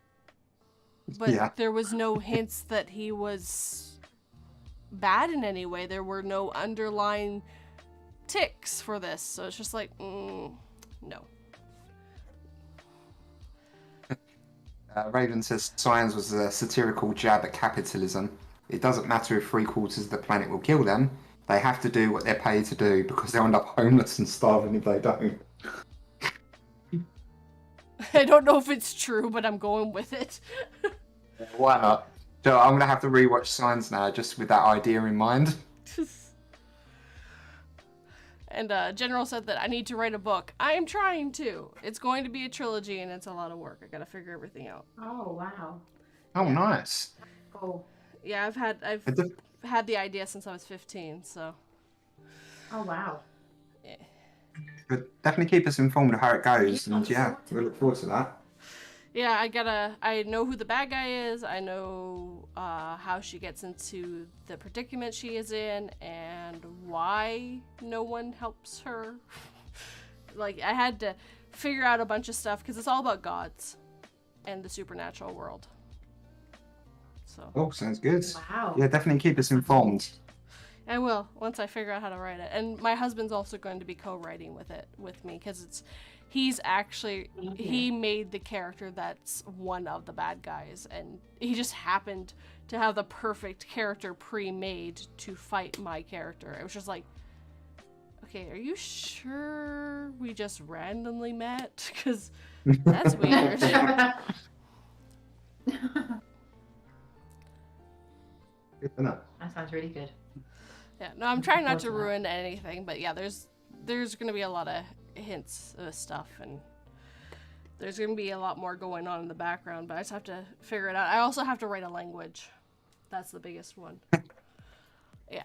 Speaker 1: But
Speaker 2: Yeah.
Speaker 1: there was no hints that he was bad in any way. There were no underlying ticks for this. So it's just like, no.
Speaker 2: Raven says Science was a satirical jab at capitalism. It doesn't matter if 3/4 of the planet will kill them. They have to do what they're paid to do because they'll end up homeless and starving if they don't.
Speaker 1: I don't know if it's true, but I'm going with it.
Speaker 2: Why not? So I'm gonna have to rewatch Signs now, just with that idea in mind.
Speaker 1: And General said that I need to write a book. I am trying to. It's going to be a trilogy, and it's a lot of work. I gotta figure everything out.
Speaker 3: Oh wow.
Speaker 2: Oh, nice.
Speaker 3: Cool.
Speaker 1: Yeah, I've had the idea since I was 15. So.
Speaker 3: Oh wow.
Speaker 1: Yeah.
Speaker 2: But definitely keep us informed of how it goes,
Speaker 3: Yeah,
Speaker 2: and yeah, we'll look forward to that.
Speaker 1: Yeah, I know who the bad guy is. I know how she gets into the predicament she is in and why no one helps her. Like, I had to figure out a bunch of stuff because it's all about gods and the supernatural world. So.
Speaker 2: Oh, sounds good.
Speaker 3: Wow.
Speaker 2: Yeah, definitely keep us informed.
Speaker 1: I will, once I figure out how to write it. And my husband's also going to be co-writing with me because he's actually, he made the character that's one of the bad guys, and he just happened to have the perfect character pre-made to fight my character. It was just like, okay, are you sure we just randomly met? Because that's weird.
Speaker 2: Good enough.
Speaker 3: That sounds really good.
Speaker 1: Yeah, no, I'm trying not to ruin anything, but yeah, there's going to be a lot of hints of stuff, and there's going to be a lot more going on in the background, but I just have to figure it out. I also have to write a language. That's the biggest one. Yeah.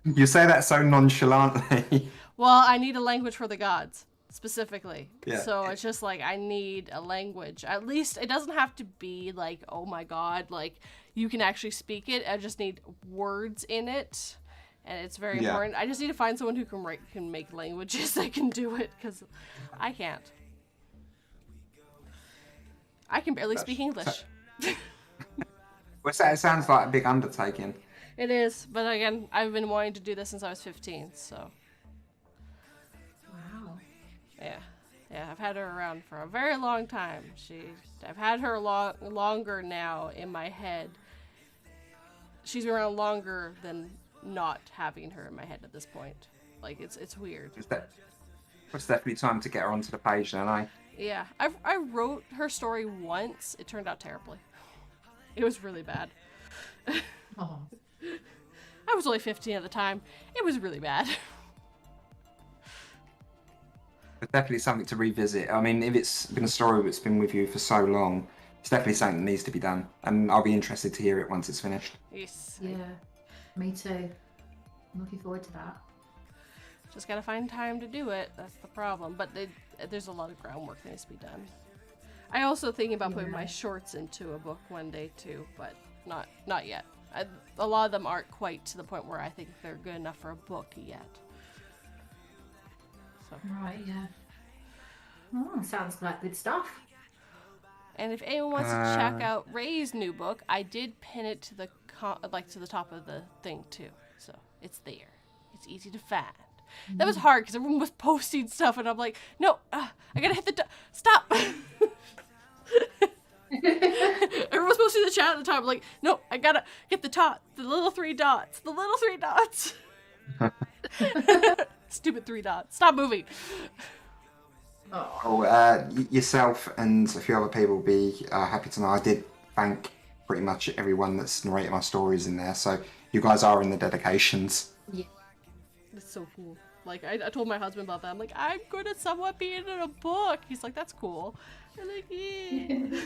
Speaker 2: You say that so nonchalantly.
Speaker 1: Well, I need a language for the gods, specifically.
Speaker 2: Yeah.
Speaker 1: So it's just like, I need a language. At least, it doesn't have to be like, oh my god, like, you can actually speak it. I just need words in it. And it's very important. I just need to find someone who can make languages that can do it, because I can't. I can barely speak English.
Speaker 2: Well, it sounds like a big undertaking.
Speaker 1: It is, but again, I've been wanting to do this since I was 15, so.
Speaker 3: Wow.
Speaker 1: Yeah. Yeah, I've had her around for a very long time. I've had her longer now in my head. She's been around longer than not having her in my head at this point. Like, it's weird.
Speaker 2: It's definitely time to get her onto the page then, eh?
Speaker 1: Yeah, I wrote her story once. It turned out terribly. It was really bad.
Speaker 3: Oh.
Speaker 1: I was only 15 at the time. It was really bad.
Speaker 2: But definitely something to revisit. I mean, if it's been a story that's been with you for so long, it's definitely something that needs to be done. And I'll be interested to hear it once it's finished.
Speaker 1: Yes.
Speaker 3: Yeah. Me too. I'm looking forward to that.
Speaker 1: Just gotta find time to do it. That's the problem. But there's a lot of groundwork that needs to be done. I also thinking about putting my shorts into a book one day too, but not yet. A lot of them aren't quite to the point where I think they're good enough for a book yet. So.
Speaker 3: Right, yeah. Oh, sounds like good stuff.
Speaker 1: And if anyone wants to check out Ray's new book, I did pin it to the to the top of the thing too, so it's there. It's easy to find. That was hard because everyone was posting stuff, and I'm like, no, I gotta hit the stop. Everyone's posting the chat at the time. I'm like, no, I gotta get the little 3 dots, the little 3 dots. Stupid 3 dots. Stop moving.
Speaker 2: Yourself and a few other people will be happy to know I did thank pretty much everyone that's narrated my stories in there, so you guys are in the dedications.
Speaker 3: Yeah.
Speaker 1: It's so cool. Like, I told my husband about that. I'm like, I'm going to somewhat be in a book. He's like, that's cool. I'm like, yeah.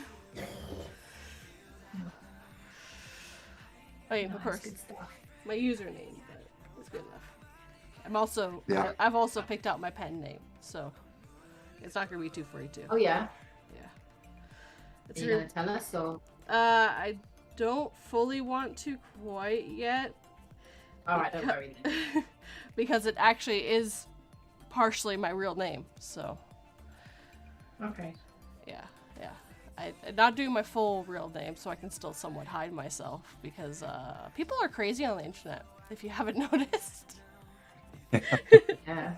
Speaker 1: I mean, of course, my username, but it's good enough. I've also picked out my pen name, so it's not going to be 242.
Speaker 3: Oh, yeah?
Speaker 1: Yeah.
Speaker 3: Are you going to tell us, or?
Speaker 1: I don't fully want to quite yet.
Speaker 3: Alright, don't worry then.
Speaker 1: Because it actually is partially my real name, so.
Speaker 3: Okay.
Speaker 1: Yeah. I'm not doing my full real name, so I can still somewhat hide myself, because people are crazy on the internet, if you haven't noticed.
Speaker 3: Yeah.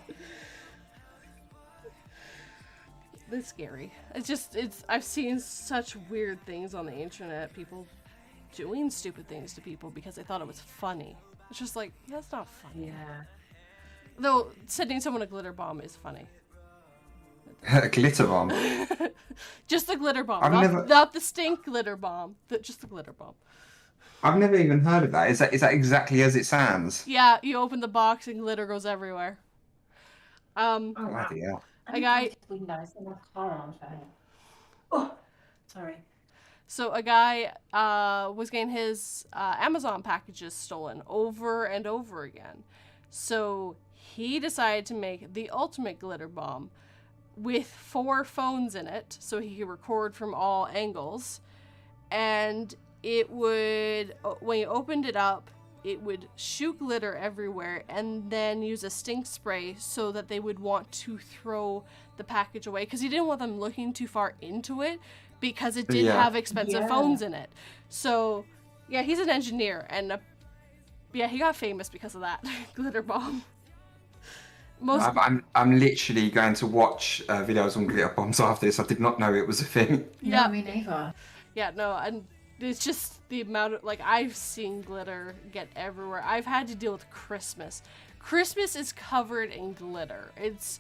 Speaker 1: It's scary. I've seen such weird things on the internet, people doing stupid things to people because they thought it was funny. It's just like, that's not funny.
Speaker 3: Yeah.
Speaker 1: Though, sending someone a glitter bomb is funny.
Speaker 2: A glitter bomb?
Speaker 1: Just the glitter bomb.
Speaker 2: I've
Speaker 1: Not the stink glitter bomb. Just the glitter bomb.
Speaker 2: I've never even heard of that. Is that exactly as it sounds?
Speaker 1: Yeah, you open the box and glitter goes everywhere.
Speaker 2: Bloody hell.
Speaker 1: A guy...
Speaker 3: Windows and my car on fire. Oh, sorry.
Speaker 1: So a guy was getting his Amazon packages stolen over and over again. So he decided to make the ultimate glitter bomb with 4 phones in it, so he could record from all angles. And it would, when you opened it up, it would shoot glitter everywhere and then use a stink spray so that they would want to throw the package away, because he didn't want them looking too far into it, because it did have expensive phones in it. So, yeah, he's an engineer, and he got famous because of that glitter bomb.
Speaker 2: I'm literally going to watch videos on glitter bombs after this. I did not know it was a thing.
Speaker 1: Yeah,
Speaker 3: no, me neither.
Speaker 1: Yeah, no, and it's just the amount of, like, I've seen glitter get everywhere. I've had to deal with Christmas. Christmas is covered in glitter. It's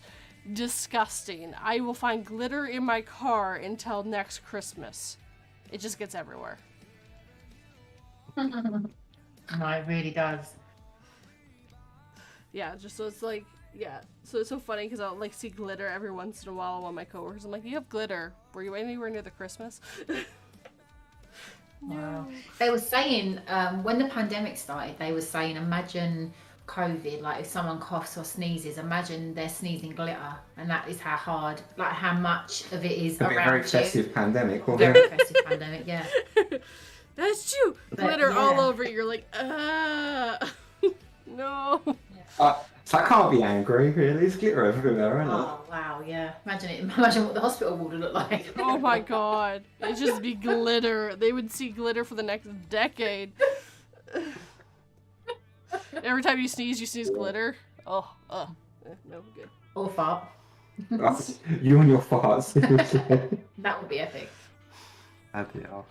Speaker 1: disgusting. I will find glitter in my car until next Christmas. It just gets everywhere.
Speaker 3: No, it really does.
Speaker 1: Yeah, just so it's like, yeah. So it's so funny because I'll like see glitter every once in a while on my coworkers. I'm like, you have glitter. Were you anywhere near the Christmas?
Speaker 3: Wow. They were saying, when the pandemic started, they were saying, imagine COVID, like if someone coughs or sneezes, imagine they're sneezing glitter, and that is how hard, like how much of it is around you.
Speaker 2: Very festive pandemic, wasn't
Speaker 3: Very
Speaker 2: it?
Speaker 3: festive pandemic, yeah.
Speaker 1: That's you. Glitter all over. You're like, no.
Speaker 2: So I can't be angry, really. There's glitter everywhere, isn't it?
Speaker 3: Oh wow, yeah. Imagine what the hospital would look like.
Speaker 1: Oh my god. It'd just be glitter. They would see glitter for the next decade. Every time you sneeze glitter. No good.
Speaker 3: Or fart.
Speaker 2: You and your farts.
Speaker 3: That would be epic.
Speaker 2: That'd be off.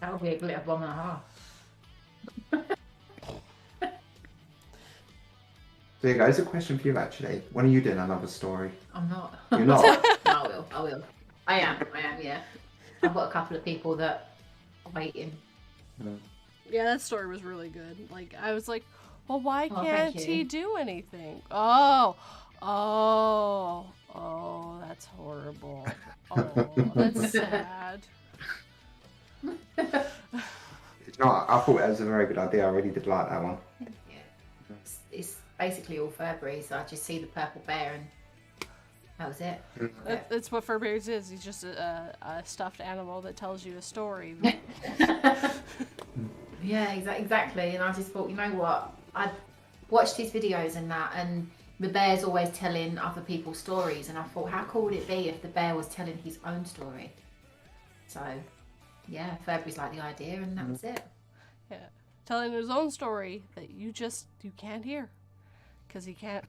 Speaker 3: That would be a glitter bomb and a half.
Speaker 2: There you go. It's a question for you, actually. When are you doing another story?
Speaker 3: I'm not.
Speaker 2: You're not?
Speaker 3: No, I will. I am, yeah. I've got a couple of people that are waiting.
Speaker 1: Yeah, that story was really good. Like, I was like, well, why can't
Speaker 3: thank
Speaker 1: he
Speaker 3: you.
Speaker 1: do anything? Oh, that's horrible. Oh, that's sad.
Speaker 2: You know, I thought that was a very good idea. I really did like that one.
Speaker 3: Yeah. It's basically all Furberry, so I just see the purple bear and that was it.
Speaker 1: That's what Furberries is. He's just a stuffed animal that tells you a story.
Speaker 3: Yeah, exactly. And I just thought, you know what? I watched his videos and that, and the bear's always telling other people's stories, and I thought, how cool would it be if the bear was telling his own story? So, yeah, Furby's like the idea, and that was it.
Speaker 1: Yeah, telling his own story that you can't hear, because he can't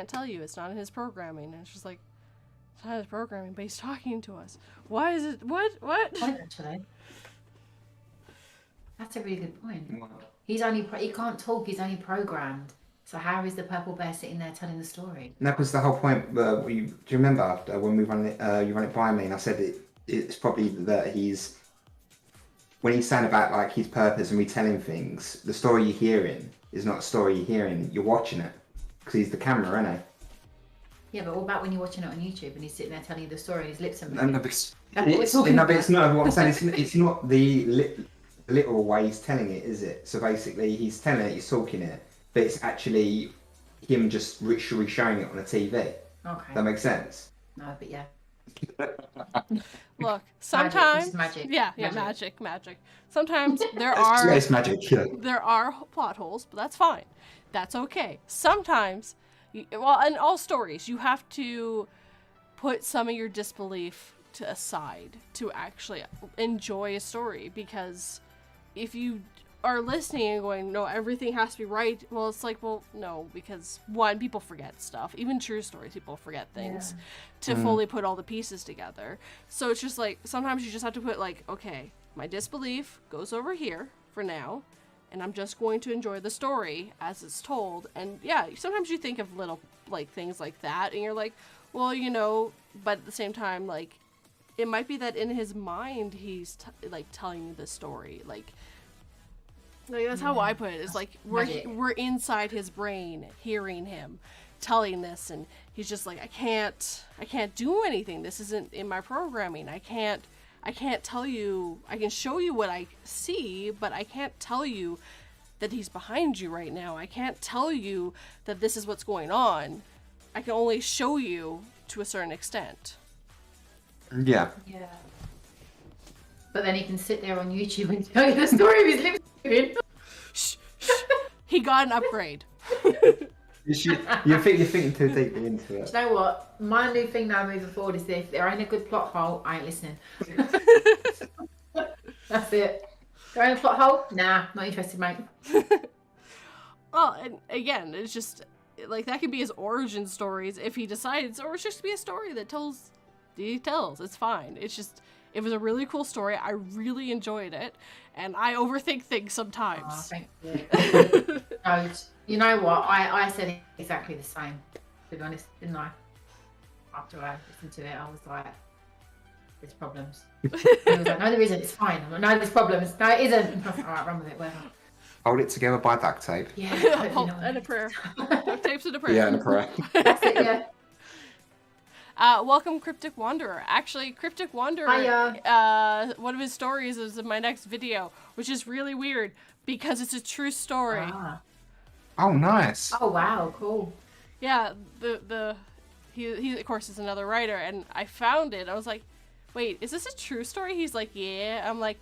Speaker 1: tell you. It's not in his programming. And it's just like, it's not his programming, but he's talking to us. Why is it? What?
Speaker 3: Actually, that's a really good point.
Speaker 2: Wow.
Speaker 3: He can't talk. He's only programmed. So how is the purple bear sitting there telling the story?
Speaker 2: No, because the whole point. Do you remember when we run it? You run it by me, and I said it's probably that when he's saying about like his purpose and retelling things, the story you're hearing is not a story you're hearing. You're watching it because he's the camera, isn't he?
Speaker 3: Yeah, but what about when you're watching it on YouTube and he's sitting there telling you the story and his lips are
Speaker 2: No,
Speaker 3: moving?
Speaker 2: no, but it's
Speaker 3: talking
Speaker 2: no,
Speaker 3: about.
Speaker 2: but it's not. What I'm saying it's not the literal way he's telling it, is it? So basically, he's telling it, he's talking it, but it's actually him just ritually showing it on a TV.
Speaker 3: Okay.
Speaker 2: That makes sense.
Speaker 3: No, but yeah.
Speaker 1: Look, sometimes
Speaker 3: This is magic.
Speaker 1: Yeah, magic. Sometimes there
Speaker 2: Yeah,
Speaker 1: are
Speaker 2: it's magic. Yeah.
Speaker 1: there are plot holes, but that's fine. That's okay. Sometimes, well, in all stories, you have to put some of your disbelief to aside to actually enjoy a story, because if you are listening and going, no, everything has to be right, well, it's like, well, no, because one, people forget stuff. Even true stories, people forget things to fully put all the pieces together. So it's just like, sometimes you just have to put like, okay, my disbelief goes over here for now, and I'm just going to enjoy the story as it's told. And yeah, sometimes you think of little like things like that, and you're like, well, you know, but at the same time, like, it might be that in his mind he's like telling you the story, like that's how I put it. It's like we're inside his brain, hearing him telling this, and he's just like, I can't do anything. This isn't in my programming. I can't tell you. I can show you what I see, but I can't tell you that he's behind you right now. I can't tell you that this is what's going on. I can only show you to a certain extent.
Speaker 2: Yeah.
Speaker 3: Yeah. But then he can sit there on YouTube and tell you the story of his lips moving.
Speaker 1: Shh. He got an upgrade.
Speaker 2: You're thinking too deeply into it.
Speaker 3: Do you know what? My new thing now moving forward is if there ain't a good plot hole, I ain't listening. That's it. There ain't a plot hole? Nah, not interested, mate.
Speaker 1: Well, and again, it's just like that could be his origin stories if he decides, or it's just be a story that tells details. It's fine. It's just, it was a really cool story. I really enjoyed it, and I overthink things sometimes.
Speaker 3: Oh, thank you. No, you know what? I said exactly the same, to be honest, didn't I? After I listened to it, I was like, there's problems. And he was like, no, there isn't. It's fine. I'm like, no, there's problems. No, it isn't. I was like, all right, run with it, whatever.
Speaker 2: Hold it together by duct tape.
Speaker 3: Yeah.
Speaker 1: And a prayer. Duct tapes and a prayer.
Speaker 2: Yeah, and a prayer.
Speaker 3: That's it, yeah.
Speaker 1: Welcome, Cryptic Wanderer. Actually, Cryptic Wanderer,
Speaker 3: Hiya.
Speaker 1: one of his stories is in my next video, which is really weird because it's a true story.
Speaker 3: Ah.
Speaker 2: Oh, nice.
Speaker 3: Oh, wow, cool.
Speaker 1: Yeah, he of course is another writer, and I found it. I was like, wait, is this a true story? He's like, yeah. I'm like,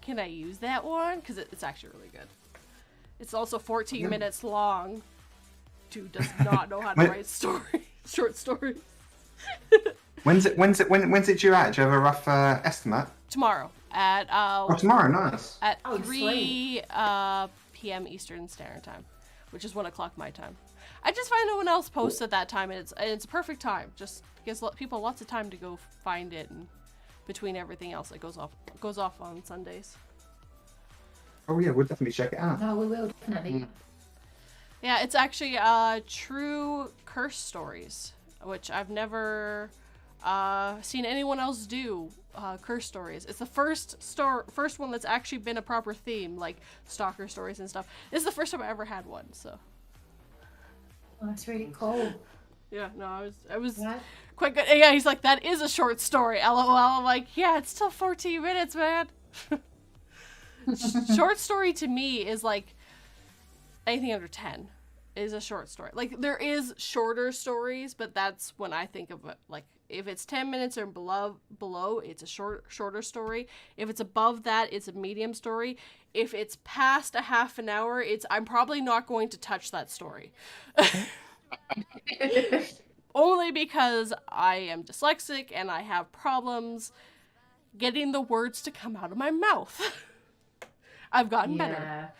Speaker 1: can I use that one? Because it's actually really good. It's also 14 minutes long. Dude does not know how to write short stories.
Speaker 2: When's it due out? Do you have a rough estimate?
Speaker 1: Tomorrow at
Speaker 2: Tomorrow, nice.
Speaker 1: at
Speaker 3: Oh,
Speaker 1: 3 p.m. Eastern Standard Time, which is 1 o'clock my time. I just find no one else posts at that time, and it's a perfect time. Just gives people lots of time to go find it, and between everything else that goes off on Sundays.
Speaker 2: Oh yeah, we'll definitely check it out.
Speaker 3: No, we will, definitely.
Speaker 1: Yeah, it's actually true curse stories, which I've never seen anyone else do. Curse stories. It's the first one that's actually been a proper theme, like stalker stories and stuff. This is the first time I ever had one, so.
Speaker 3: Oh, that's really cool.
Speaker 1: Yeah, no, I was
Speaker 3: What?
Speaker 1: quite good. Yeah, he's like, that is a short story, LOL. I'm like, yeah, it's still 14 minutes, man. Short story to me is like anything under 10 is a short story. Like, there is shorter stories, but that's when I think of it. Like, if it's 10 minutes or below, it's a shorter story. If it's above that, it's a medium story. If it's past a half an hour, I'm probably not going to touch that story. Only because I am dyslexic and I have problems getting the words to come out of my mouth. I've gotten better.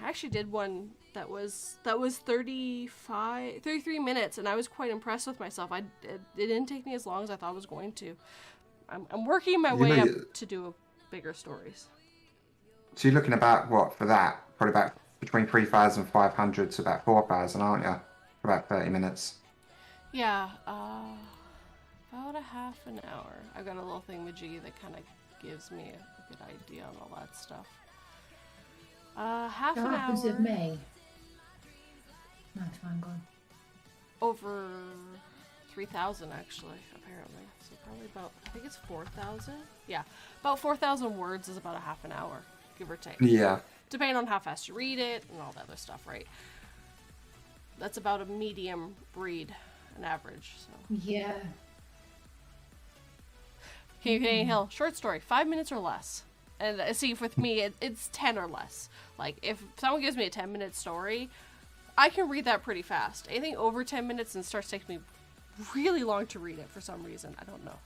Speaker 1: I actually did one that was 33 minutes, and I was quite impressed with myself. It didn't take me as long as I thought it was going to. I'm working my way up to do bigger stories.
Speaker 2: So you're looking about what for that? Probably about between 3,500 to about 4,000, aren't you? For about 30 minutes.
Speaker 1: Yeah, about a half an hour. I've got a little thingamajiggy that kind of gives me a good idea on all that stuff. Half an hour.
Speaker 3: What happens with me? No, it's fine, go on.
Speaker 1: Over 3,000 actually, apparently. So probably about, I think it's 4,000. Yeah, about 4,000 words is about a half an hour, give or take.
Speaker 2: Yeah.
Speaker 1: Depending on how fast you read it and all that other stuff, right? That's about a medium read, an average. So.
Speaker 3: Yeah.
Speaker 1: Canadian Hill, short story, 5 minutes or less. And see, with me, it's 10 or less. Like, if someone gives me a 10-minute story, I can read that pretty fast. Anything over 10 minutes and starts taking me really long to read it for some reason. I don't know.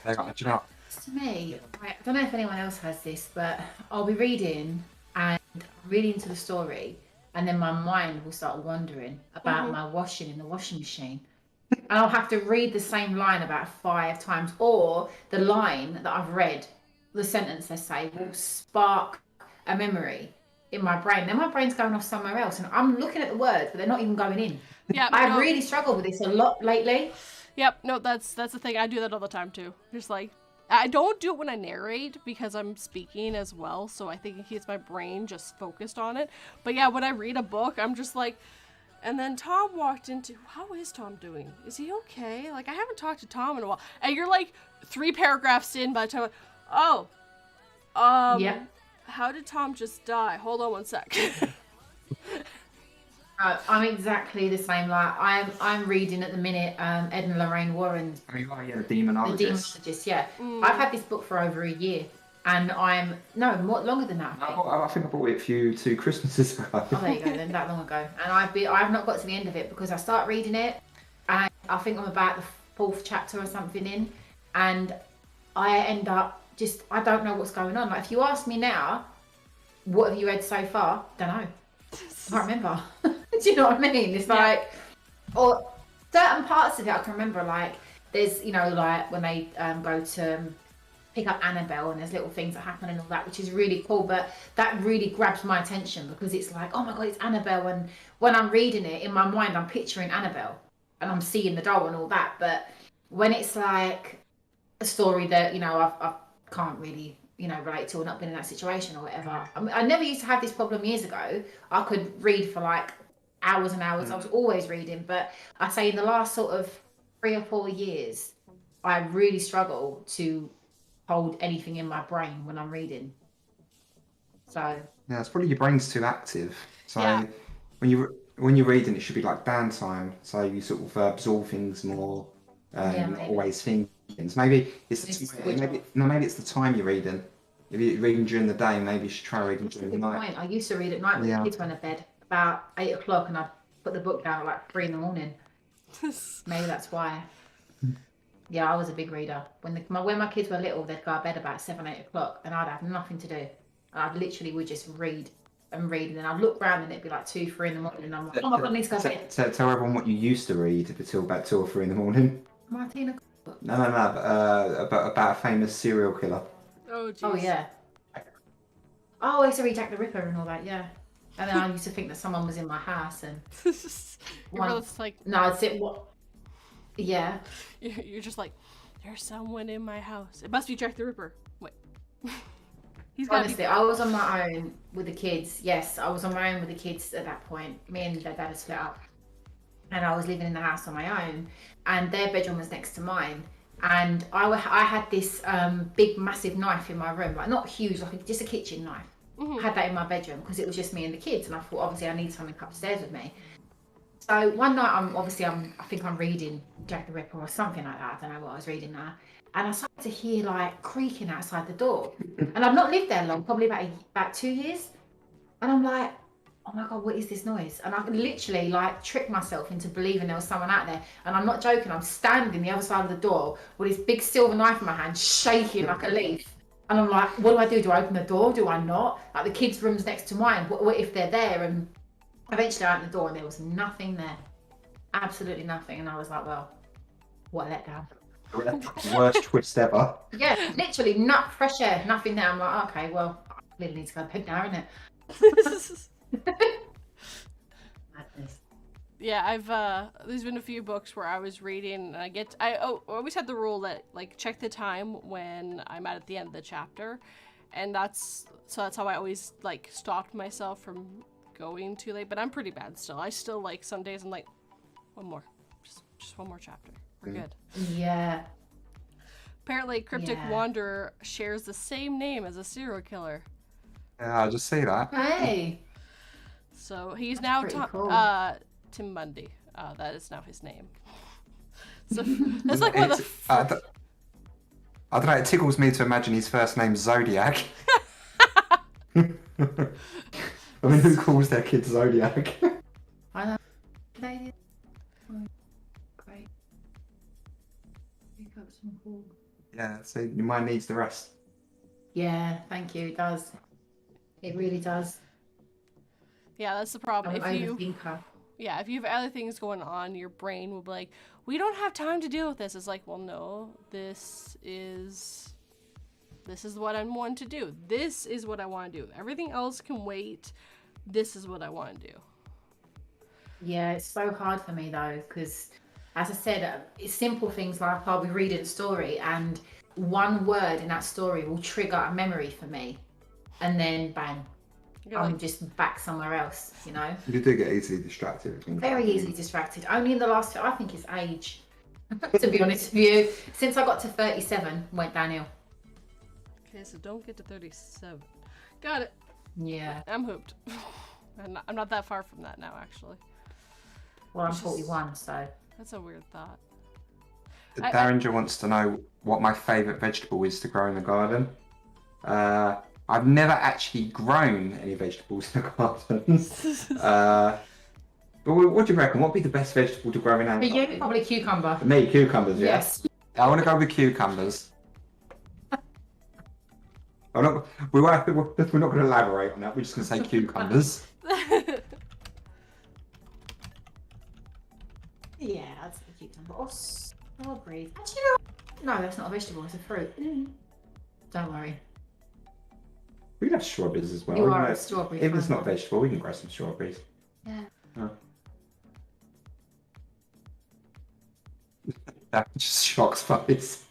Speaker 2: Do you know?
Speaker 3: To me, I don't know if anyone else has this, but I'll be reading and reading into the story, and then my mind will start wandering about my washing in the washing machine. And I'll have to read the same line about 5 times, or the line that I've read, the sentence they say, will spark a memory in my brain. Then my brain's going off somewhere else, and I'm looking at the words, but they're not even going in.
Speaker 1: Yeah,
Speaker 3: I've really struggled with this a lot lately.
Speaker 1: Yep, no, that's the thing. I do that all the time too. Just like, I don't do it when I narrate because I'm speaking as well, so I think it keeps my brain just focused on it. But yeah, when I read a book, I'm just like, and then Tom walked into, how is Tom doing? Is he okay? Like, I haven't talked to Tom in a while. And you're like 3 paragraphs in by the time,
Speaker 3: Yeah.
Speaker 1: How did Tom just die? Hold on one sec.
Speaker 3: I'm exactly the same. Like I'm reading at the minute Ed and Lorraine Warren's
Speaker 2: The Demonologist.
Speaker 3: The Demonologist. Yeah, I've had this book for over a year, and I'm more longer than that.
Speaker 2: I think I bought it for you 2 Christmases ago.
Speaker 3: Oh, there you go. Then that long ago, and I've not got to the end of it because I start reading it, and I think I'm about the 4th chapter or something in, and I end up I don't know what's going on. Like if you ask me now, what have you read so far? Don't know. I can't remember. Do you know what I mean? It's like, or certain parts of it I can remember. Like there's, like when they go to pick up Annabelle, and there's little things that happen and all that, which is really cool. But that really grabs my attention because it's like, oh my god, it's Annabelle. And when I'm reading it in my mind, I'm picturing Annabelle and I'm seeing the doll and all that. But when it's like a story that I can't really relate to or not been in that situation or whatever. I never used to have this problem years ago. I could read for like hours and hours. I was always reading, but I say in the last sort of 3 or 4 years, I really struggle to hold anything in my brain when I'm reading. So
Speaker 2: yeah, it's probably your brain's too active. So
Speaker 1: Yeah.
Speaker 2: when you're reading, it should be like downtime. So you sort of absorb things more. You're not always thinking. So maybe maybe it's the time you're reading. If you're reading during the day, maybe you should try reading during the night.
Speaker 3: I used to read at night when the kids went to bed about 8 o'clock, and I'd put the book down at like 3 in the morning. Maybe that's why. Yeah, I was a big reader. When my kids were little, they'd go to bed about 7, 8 o'clock, and I'd have nothing to do. And I literally would just read and read, and then I'd look round and it'd be like 2, 3 in the morning, and I'm like, oh my god, I need to go to bed.
Speaker 2: Tell everyone what you used to read until about 2 or 3 in the morning.
Speaker 3: Martina.
Speaker 2: No, about a famous serial killer.
Speaker 1: Oh, geez.
Speaker 3: Oh yeah. Oh, I used to read Jack the Ripper and all that, yeah. And then I used to think that someone was in my house, and
Speaker 1: Your brother's like,
Speaker 3: no, I'd sit Yeah.
Speaker 1: You're just like, there's someone in my house. It must be Jack the Ripper. Wait. He's got
Speaker 3: Honestly, I was on my own with the kids. Yes, I was on my own with the kids at that point. Me and their dad had split up. And I was living in the house on my own. And their bedroom was next to mine. And I had this big, massive knife in my room. Like, not huge, like just a kitchen knife. I had that in my bedroom because it was just me and the kids. And I thought, obviously, I need something upstairs with me. So one night, I think I'm reading Jack the Ripper or something like that. I don't know what I was reading now. And I started to hear like creaking outside the door. And I've not lived there long, probably about 2 years. And I'm like, oh my God, what is this noise? And I can literally like trick myself into believing there was someone out there. And I'm not joking, I'm standing the other side of the door with this big silver knife in my hand, shaking like a leaf. And I'm like, what do I do? Do I open the door? Do I not? Like the kids' room's next to mine. What if they're there? And eventually I opened the door and there was nothing there. Absolutely nothing. And I was like, well, what a letdown.
Speaker 2: Worst twist ever.
Speaker 3: Yeah, literally not fresh air, nothing there. I'm like, okay, well, I really need to go to bed now, innit? Madness.
Speaker 1: Yeah, I've there's been a few books where I was reading and I always had the rule that like check the time when I'm at the end of the chapter, and that's how I always like stopped myself from going too late. But I'm pretty bad still. I still like some days I'm like one more, just one more chapter. We're good.
Speaker 3: Yeah.
Speaker 1: Apparently, Cryptic Wanderer shares the same name as a serial killer.
Speaker 2: Yeah, I just see that.
Speaker 3: Hey.
Speaker 1: So he's
Speaker 3: That's
Speaker 1: now
Speaker 3: cool.
Speaker 1: Tim Bundy. That is now his name. So that's like one of the.
Speaker 2: I don't know. It tickles me to imagine his first name's Zodiac. I mean, who calls their kid Zodiac?
Speaker 3: I know. They great. Pick up some cool.
Speaker 2: Yeah, so your mind needs the rest.
Speaker 3: Yeah, thank you. It does. It really does.
Speaker 1: Yeah, that's the problem.
Speaker 3: I'm an overthinker.
Speaker 1: If you have other things going on, your brain will be like, we don't have time to deal with this. It's like, well, no, this is what I'm wanting to do. This is what I want to do. Everything else can wait. This is what I want to do.
Speaker 3: Yeah, it's so hard for me though, because as I said, it's simple things like I'll be reading a story and one word in that story will trigger a memory for me, and then bang, I'm just back somewhere else, you know?
Speaker 2: You do get easily distracted.
Speaker 3: Very easily distracted. Only in the last, I think it's age, to be honest with you. Since I got to 37, went downhill.
Speaker 1: Okay, so don't get to 37. Got it.
Speaker 3: Yeah.
Speaker 1: I'm hooped. I'm not that far from that now, actually.
Speaker 3: Well, I'm 41, so.
Speaker 1: That's a weird thought.
Speaker 2: Darringer wants to know what my favourite vegetable is to grow in the garden. I've never actually grown any vegetables in the garden. But what do you reckon? What would be the best vegetable to grow in our
Speaker 3: For
Speaker 2: garden?
Speaker 3: you, probably cucumber.
Speaker 2: For me, cucumbers, yeah.
Speaker 3: Yes.
Speaker 2: I want to go with cucumbers. We're not going to elaborate on that. We're just going to say cucumbers.
Speaker 3: Yeah, I'd say cucumber. Or strawberries. Actually, no, that's not a vegetable, it's a fruit. Don't worry.
Speaker 2: We can have strawberries as well.
Speaker 3: You are a strawberry
Speaker 2: If it's
Speaker 3: fan.
Speaker 2: not a vegetable, we can grow some strawberries.
Speaker 3: Yeah.
Speaker 2: Oh. That just shocks face.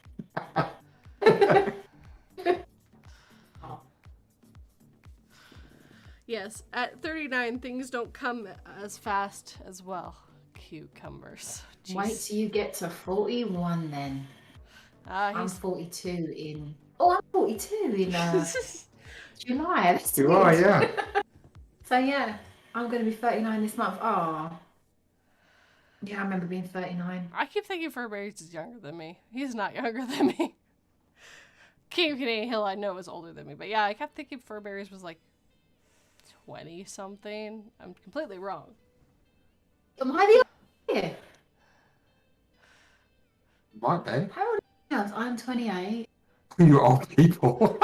Speaker 1: Yes, at 39, things don't come as fast as well. Cucumbers. Jeez.
Speaker 3: Wait till you get to 41 then. I'm 42 in... Oh, I'm 42 in July. That's
Speaker 2: You
Speaker 3: weird.
Speaker 2: are, yeah.
Speaker 3: So yeah, I'm going to be 39 this month. Oh. Yeah, I remember being 39.
Speaker 1: I keep thinking Furberry's is younger than me. He's not younger than me. King of Canadian Hill, I know, is older than me. But yeah, I kept thinking Furberry's was like 20-something. I'm completely wrong.
Speaker 3: Am I the yeah.
Speaker 2: Might be.
Speaker 3: How old are you? I'm 28.
Speaker 2: You're old people.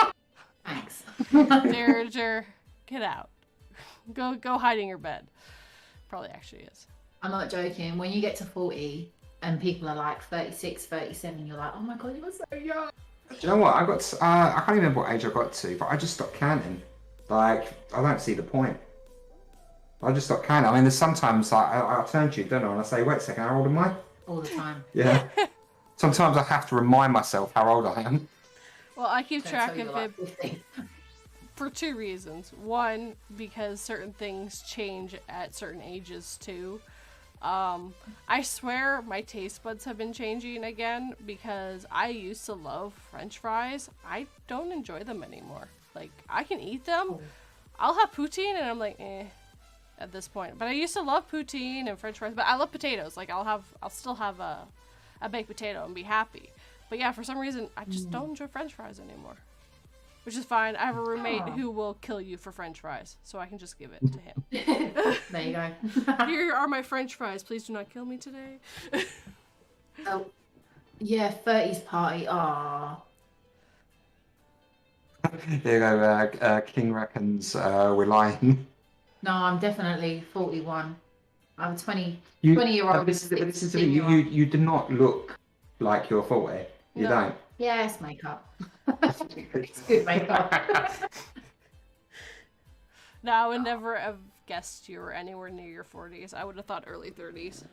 Speaker 3: Thanks.
Speaker 1: Derringer, get out. Go hide in your bed. Probably actually is.
Speaker 3: I'm not joking. When you get to 40 and people are like 36, 37, you're like, oh my God, you're so young.
Speaker 2: Do you know what? I can't remember what age I got to, but I just stopped counting. Like, I don't see the point. I just stopped counting. I mean, there's sometimes like, I turn to you, don't I? And I say, wait a second, how old am I?
Speaker 3: All the time.
Speaker 2: Yeah. Sometimes I have to remind myself how old I am.
Speaker 1: Well, I keep
Speaker 3: Don't
Speaker 1: track
Speaker 3: tell you
Speaker 1: of
Speaker 3: you're
Speaker 1: it
Speaker 3: like 50.
Speaker 1: for two reasons. One, because certain things change at certain ages too. I swear my taste buds have been changing again because I used to love French fries. I don't enjoy them anymore. Like, I can eat them. I'll have poutine and I'm like, at this point. But I used to love poutine and French fries, but I love potatoes. Like, I'll still have a baked potato and be happy. But yeah, for some reason, I just don't enjoy French fries anymore. which is fine. I have a roommate
Speaker 3: Oh.
Speaker 1: who will kill you for French fries, so I can just give it to him.
Speaker 3: There you go.
Speaker 1: Here are my French fries. Please do not kill me today.
Speaker 3: Oh, yeah, 30s party. Ah,
Speaker 2: There you go. King reckons we're lying.
Speaker 3: no, I'm definitely 41. I'm 20,
Speaker 2: You,
Speaker 3: 20-year-old.
Speaker 2: this is the thing, you do not look like you're 40. You
Speaker 1: No.
Speaker 2: don't.
Speaker 3: Yeah, it's makeup. It's good makeup.
Speaker 1: No, I would never have guessed you were anywhere near your 40s. I would have thought early 30s.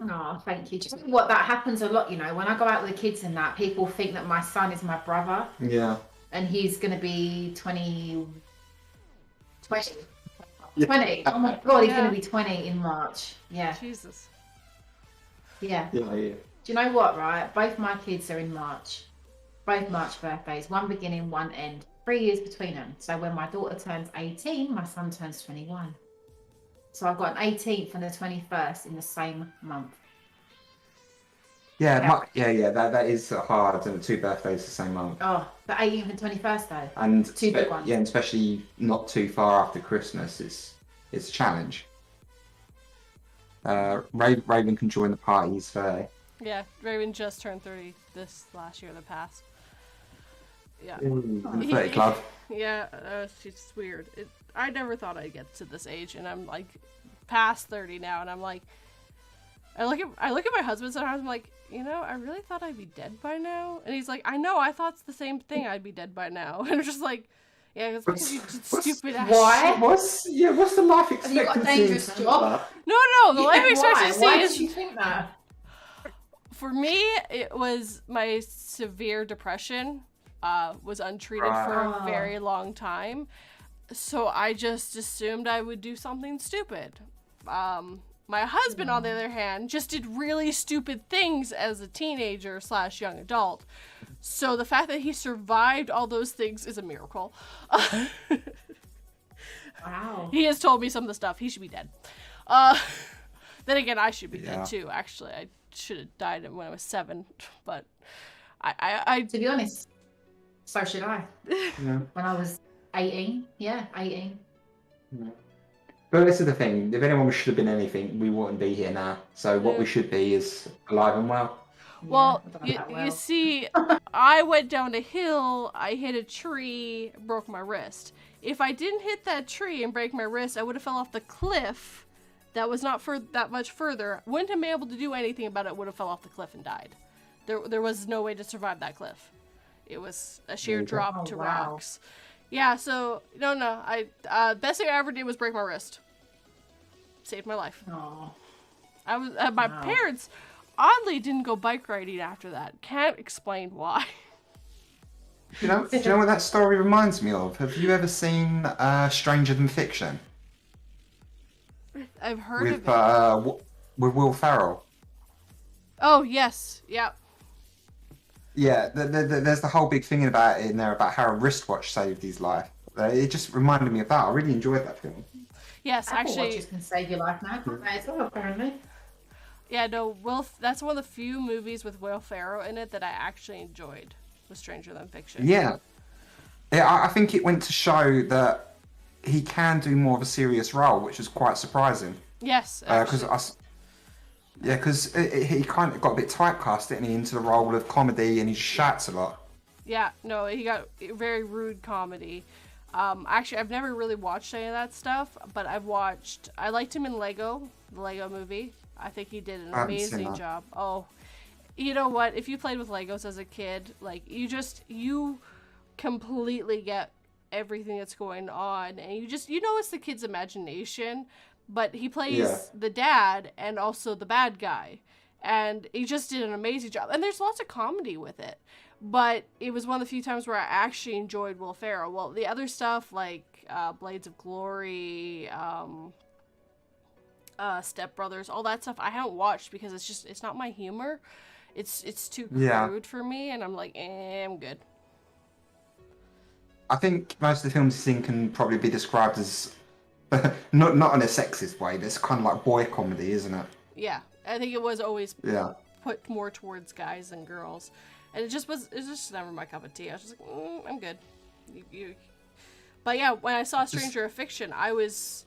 Speaker 3: Oh, thank you. Just what that happens a lot, you know. When I go out with the kids and that, people think that my son is my brother,
Speaker 2: Yeah.
Speaker 3: and he's gonna be 20.
Speaker 2: Yeah.
Speaker 3: 20. Oh my god, he's
Speaker 1: Yeah.
Speaker 3: gonna be 20 in March. Yeah,
Speaker 1: Jesus.
Speaker 3: yeah.
Speaker 2: Yeah.
Speaker 3: Do you know what? Right, both my kids are in March. Both March birthdays. One beginning, one end. 3 years between them. So when my daughter turns 18, my son turns 21. So I've got an 18th and a 21st in the same month.
Speaker 2: Yeah. That is hard, and 2 birthdays the same month.
Speaker 3: Oh, the 18th and 21st though.
Speaker 2: And
Speaker 3: 2 big ones.
Speaker 2: yeah, and especially not too far after Christmas, it's a challenge. Raven can join the party. He's 30.
Speaker 1: Yeah, Raven just turned 30 this last year that passed. Yeah.
Speaker 2: In the 30 club.
Speaker 1: Yeah, it's weird. I never thought I'd get to this age, and I'm like past 30 now, and I'm like, I look at my husband sometimes. I'm like, you know, I really thought I'd be dead by now, and he's like, I know, I thought it's the same thing. I'd be dead by now, and I'm just like, yeah, it's because you did stupid ass
Speaker 3: Why?
Speaker 1: shit.
Speaker 2: What's the life
Speaker 3: Have you got a
Speaker 2: expectancy?
Speaker 3: dangerous job?
Speaker 1: No, the life
Speaker 3: Yeah,
Speaker 1: expectancy
Speaker 3: why
Speaker 1: is
Speaker 3: did you think that?
Speaker 1: for me. It was my severe depression. Was untreated
Speaker 2: Right.
Speaker 1: for a very long time. So I just assumed I would do something stupid. My husband, on the other hand, just did really stupid things as a teenager / young adult. So the fact that he survived all those things is a miracle.
Speaker 3: Wow.
Speaker 1: He has told me some of the stuff. He should be dead. Then again, I should be dead too. Actually, I should have died when I was 7. But I
Speaker 3: To be honest, so should I.
Speaker 2: Yeah.
Speaker 3: When I was 18. Yeah, 18.
Speaker 2: But this is the thing. If anyone should have been anything, we wouldn't be here now. So what we should be is alive and well.
Speaker 1: Well,
Speaker 3: Yeah, I don't know that well.
Speaker 1: you see, I went down a hill, I hit a tree, broke my wrist. If I didn't hit that tree and break my wrist, I would have fell off the cliff that was not that much further. Wouldn't have been able to do anything about it, would have fell off the cliff and died. There was no way to survive that cliff. It was a sheer drop
Speaker 3: Oh,
Speaker 1: to
Speaker 3: wow.
Speaker 1: rocks. Yeah, so, no, I, best thing I ever did was break my wrist. Saved my life.
Speaker 3: Oh,
Speaker 1: My
Speaker 3: Wow.
Speaker 1: parents oddly didn't go bike riding after that. Can't explain why.
Speaker 2: Do you know what that story reminds me of? Have you ever seen Stranger Than Fiction
Speaker 1: I've heard
Speaker 2: with
Speaker 1: of it.
Speaker 2: with Will Ferrell?
Speaker 1: Oh, yes. Yep.
Speaker 2: Yeah, there's the whole big thing about it in there about how a wristwatch saved his life. It just reminded me of that. I really enjoyed that film.
Speaker 1: Yes,
Speaker 3: Apple
Speaker 1: actually.
Speaker 3: Watches can save your life now. Can't they, as well, apparently.
Speaker 1: Yeah, no, that's one of the few movies with Will Ferrell in it that I actually enjoyed, was Stranger Than Fiction.
Speaker 2: Yeah, I think it went to show that he can do more of a serious role, which was quite surprising.
Speaker 1: Yes,
Speaker 2: Because
Speaker 1: actually.
Speaker 2: he kind of got a bit typecast, didn't he, into the role of comedy, and he shats a lot.
Speaker 1: Yeah, no, he got very rude comedy. Actually, I've never really watched any of that stuff, but I liked him in Lego, the Lego movie. I think he did an
Speaker 2: I haven't seen
Speaker 1: amazing
Speaker 2: that.
Speaker 1: job. Oh, you know what? If you played with Legos as a kid, like, you completely get everything that's going on, and you know it's the kid's imagination, but he plays the dad and also the bad guy, and he just did an amazing job. And there's lots of comedy with it, but it was one of the few times where I actually enjoyed Will Ferrell. Well, the other stuff like Blades of Glory, Step Brothers, all that stuff I haven't watched because it's not my humor. It's too crude for me, and I'm like, I'm good.
Speaker 2: I think most of the films he's in can probably be described as not in a sexist way, but it's kind of like boy comedy, isn't it?
Speaker 1: Yeah, I think it was always
Speaker 2: Yeah.
Speaker 1: put more towards guys than girls, and it's just never my cup of tea. I was just like, I'm good. But yeah, when I saw Stranger of Fiction, I was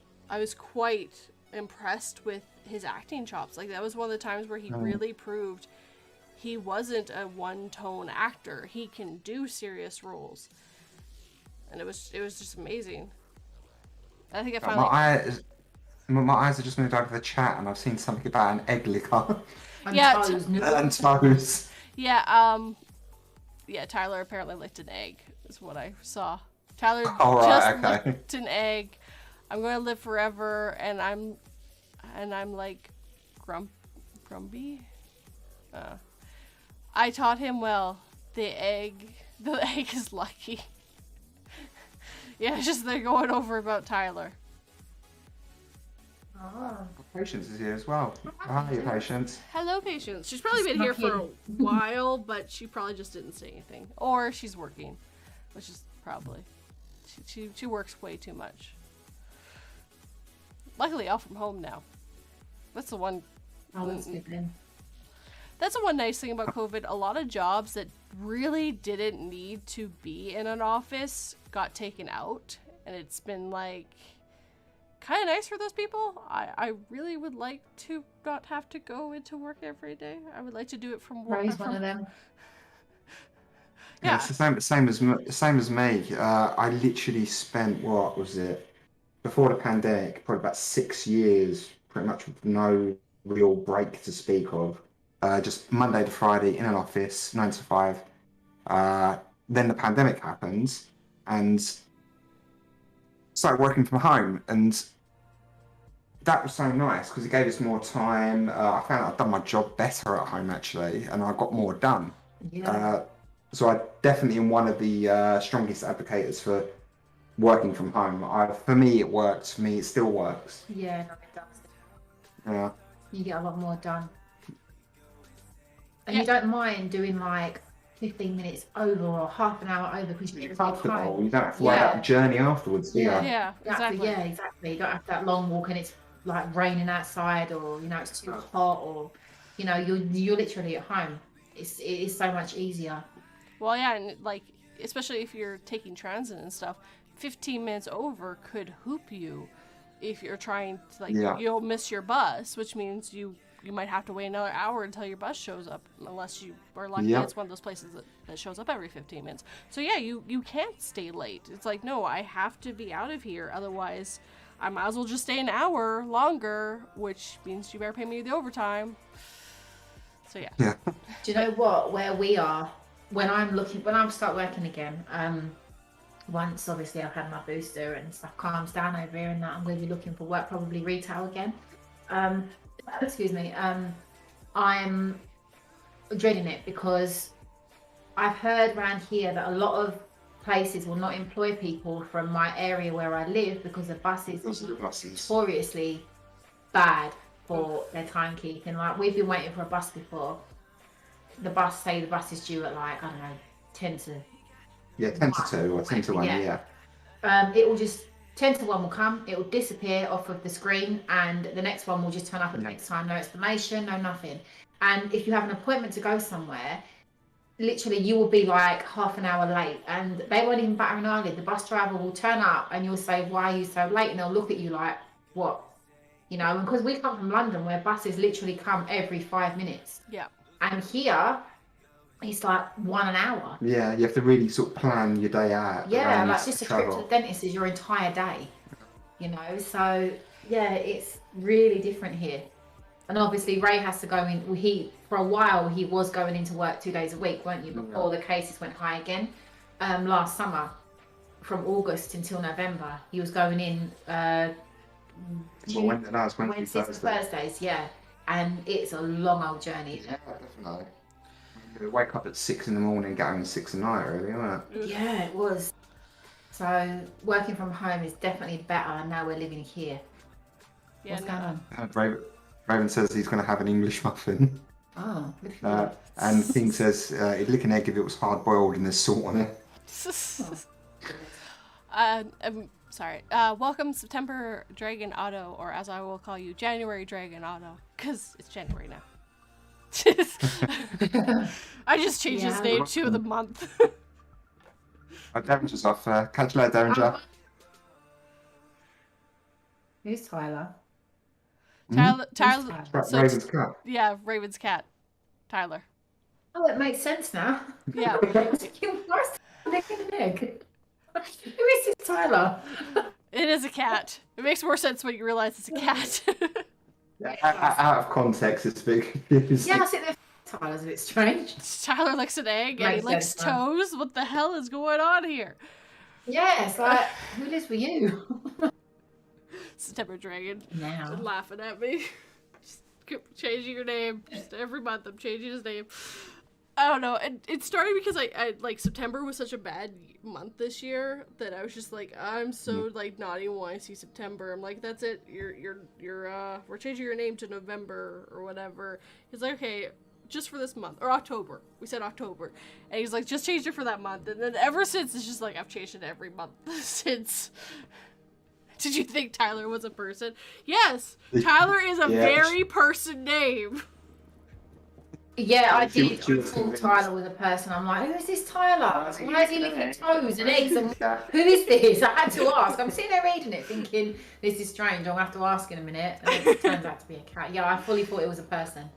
Speaker 1: quite impressed with his acting chops. Like, that was one of the times where he really proved he wasn't a one-tone actor. He can do serious roles. And it was just amazing. I think I finally...
Speaker 2: My eyes have just moved over the chat, and I've seen something about an egg licker.
Speaker 1: Yeah,
Speaker 2: and toes.
Speaker 1: Yeah, yeah, Tyler apparently licked an egg, is what I saw. Tyler licked an egg. I'm going to live forever, and I'm like grumpy. I taught him well. The egg is lucky. Yeah, it's just they're going over about Tyler.
Speaker 3: Oh.
Speaker 2: Patience is here as well. Hi, Patience.
Speaker 1: Hello, Patience. She's probably been here for a while, but she probably just didn't say anything. Or she's working, which is probably... She works way too much. Luckily, all from home now. That's the one...
Speaker 3: Oh, that's good then.
Speaker 1: That's the one nice thing about COVID. A lot of jobs that really didn't need to be in an office got taken out. And it's been like... kind of nice for those people. I really would like to not have to go into work every day. I would like to do it from work.
Speaker 3: Ray's one of them.
Speaker 2: Yeah, it's the same as me. I literally spent, what was it, before the pandemic, probably about 6 years, pretty much with no real break to speak of. Just Monday to Friday in an office, 9 to 5. Then the pandemic happens, and started working from home, and that was so nice because it gave us more time. I found I'd done my job better at home actually, and I got more done.
Speaker 3: Yeah.
Speaker 2: So I definitely am one of the strongest advocates for working from home. For me, it works. For me, it still works.
Speaker 3: Yeah, no, it does.
Speaker 2: Yeah.
Speaker 3: You get a lot more done. And you don't mind doing like 15 minutes over or half an hour over because you're
Speaker 2: comfortable. You don't have to worry about the journey afterwards, do you?
Speaker 1: Yeah, exactly.
Speaker 3: Yeah, exactly. You don't have that long walk and it's like raining outside, or it's too hot, or you're literally at home. It is so much easier.
Speaker 1: Well, yeah, and like especially if you're taking transit and stuff, 15 minutes over could hoop you if you're trying to you'll miss your bus, which means you might have to wait another hour until your bus shows up, unless you are lucky it's one of those places that shows up every 15 minutes. So yeah, you can't stay late. It's like, no, I have to be out of here, otherwise I might as well just stay an hour longer, which means you better pay me the overtime. So yeah.
Speaker 2: Yeah.
Speaker 3: Do you know what? Where we are, when I start working again, once obviously I've had my booster and stuff calms down over here and that, I'm going to be looking for work, probably retail again. Excuse me. I'm dreading it because I've heard around here that a lot of places will not employ people from my area where I live because the buses are notoriously bad for their timekeeping. Like, we've been waiting for a bus before. The bus is due at like, I don't know, 10 to
Speaker 2: 2 or 10 to 1, yeah.
Speaker 3: It will just 10 to 1 will come, it will disappear off of the screen, and the next one will just turn up at the next time. No explanation, no nothing. And if you have an appointment to go somewhere, literally you will be like half an hour late, and they won't even batter an eyelid. The bus driver will turn up and you'll say, why are you so late? And they'll look at you like, what? And because we come from London where buses literally come every 5 minutes.
Speaker 1: Yeah. And
Speaker 3: here, it's like 1 an hour.
Speaker 2: Yeah, you have to really sort of plan your day out.
Speaker 3: Yeah, like just a trip to the dentist is your entire day. So yeah, it's really different here. And obviously Ray has to go in. For a while he was going into work 2 days a week, weren't you? Before the cases went high again. Last summer, from August until November, he was going in. Wednesdays and Thursdays, yeah. And it's a long old journey.
Speaker 2: Yeah, definitely. You wake up at 6 in the morning, get home at 6 at night, really, wasn't it?
Speaker 3: Yeah, it was. So working from home is definitely better, and now we're living here. Yeah, what's going on?
Speaker 2: Raven says he's going to have an English muffin.
Speaker 3: Oh,
Speaker 2: and King says he'd lick an egg if it was hard boiled and there's salt on it.
Speaker 1: I'm sorry. Welcome September Dragon Auto, or as I will call you, January Dragon Auto, because it's January now. I just changed his name to the month.
Speaker 2: Derringer's off. Catch you later, Derringer.
Speaker 3: Who's Tyler?
Speaker 1: Tyler.
Speaker 3: Tyler?
Speaker 1: So
Speaker 2: Raven's cat.
Speaker 1: yeah, Raven's cat, Tyler.
Speaker 3: Oh, it makes sense now.
Speaker 1: Yeah.
Speaker 3: I was thinking, where's the egg? Who is this Tyler?
Speaker 1: It is a cat. It makes more sense when you realize it's a cat.
Speaker 2: Out of context, it's a bit confusing.
Speaker 3: Yeah, I think Tyler's a bit strange.
Speaker 1: Tyler likes an egg and he
Speaker 3: Makes
Speaker 1: likes
Speaker 3: sense,
Speaker 1: toes. What the hell is going on here?
Speaker 3: Yeah, it's like, who lives with you?
Speaker 1: September Dragon.
Speaker 3: Now.
Speaker 1: Laughing at me. Just keep changing your name. Just every month I'm changing his name. I don't know. It started because I like September was such a bad month this year that I was just like, I'm so like not even wanting to see September. I'm like, that's it. We're changing your name to November or whatever. He's like, okay, just for this month or October. We said October, and he's like, just change it for that month. And then ever since, it's just like I've changed it every month since. Did you think Tyler was a person? Yes, Tyler is a very person name.
Speaker 3: Yeah, I did. I thought Tyler was a person. I'm like, who is this Tyler? Why is he licking toes and eggs? And who is this? I had to ask. I'm sitting there reading it thinking, this is strange. I'll have to ask in a minute. And it turns out to be a cat. Yeah, I fully thought it was a person.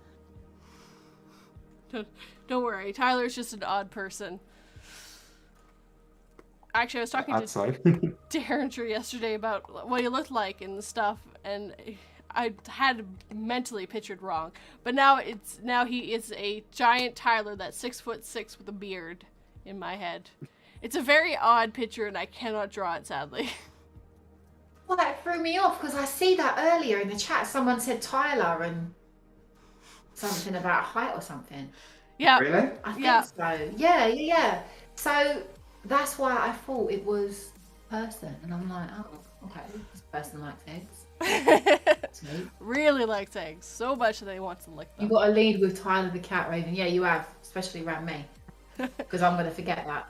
Speaker 1: Don't worry. Tyler's just an odd person. Actually, I was talking to Derringer yesterday about what he looked like and stuff, and I had mentally pictured wrong. But now he is a giant Tyler that's 6'6" with a beard in my head. It's a very odd picture, and I cannot draw it, sadly.
Speaker 3: Well, that threw me off because I see that earlier in the chat. Someone said Tyler and something about height or something.
Speaker 1: Yeah.
Speaker 2: Really?
Speaker 3: I think so. Yeah. So that's why I thought it was person, and I'm like, oh, okay, this person likes eggs. Sweet.
Speaker 1: Really likes eggs so much that he wants to lick them.
Speaker 3: You got to lead with Tyler the cat, Raven. Yeah, you have, especially around me, because I'm going to forget that.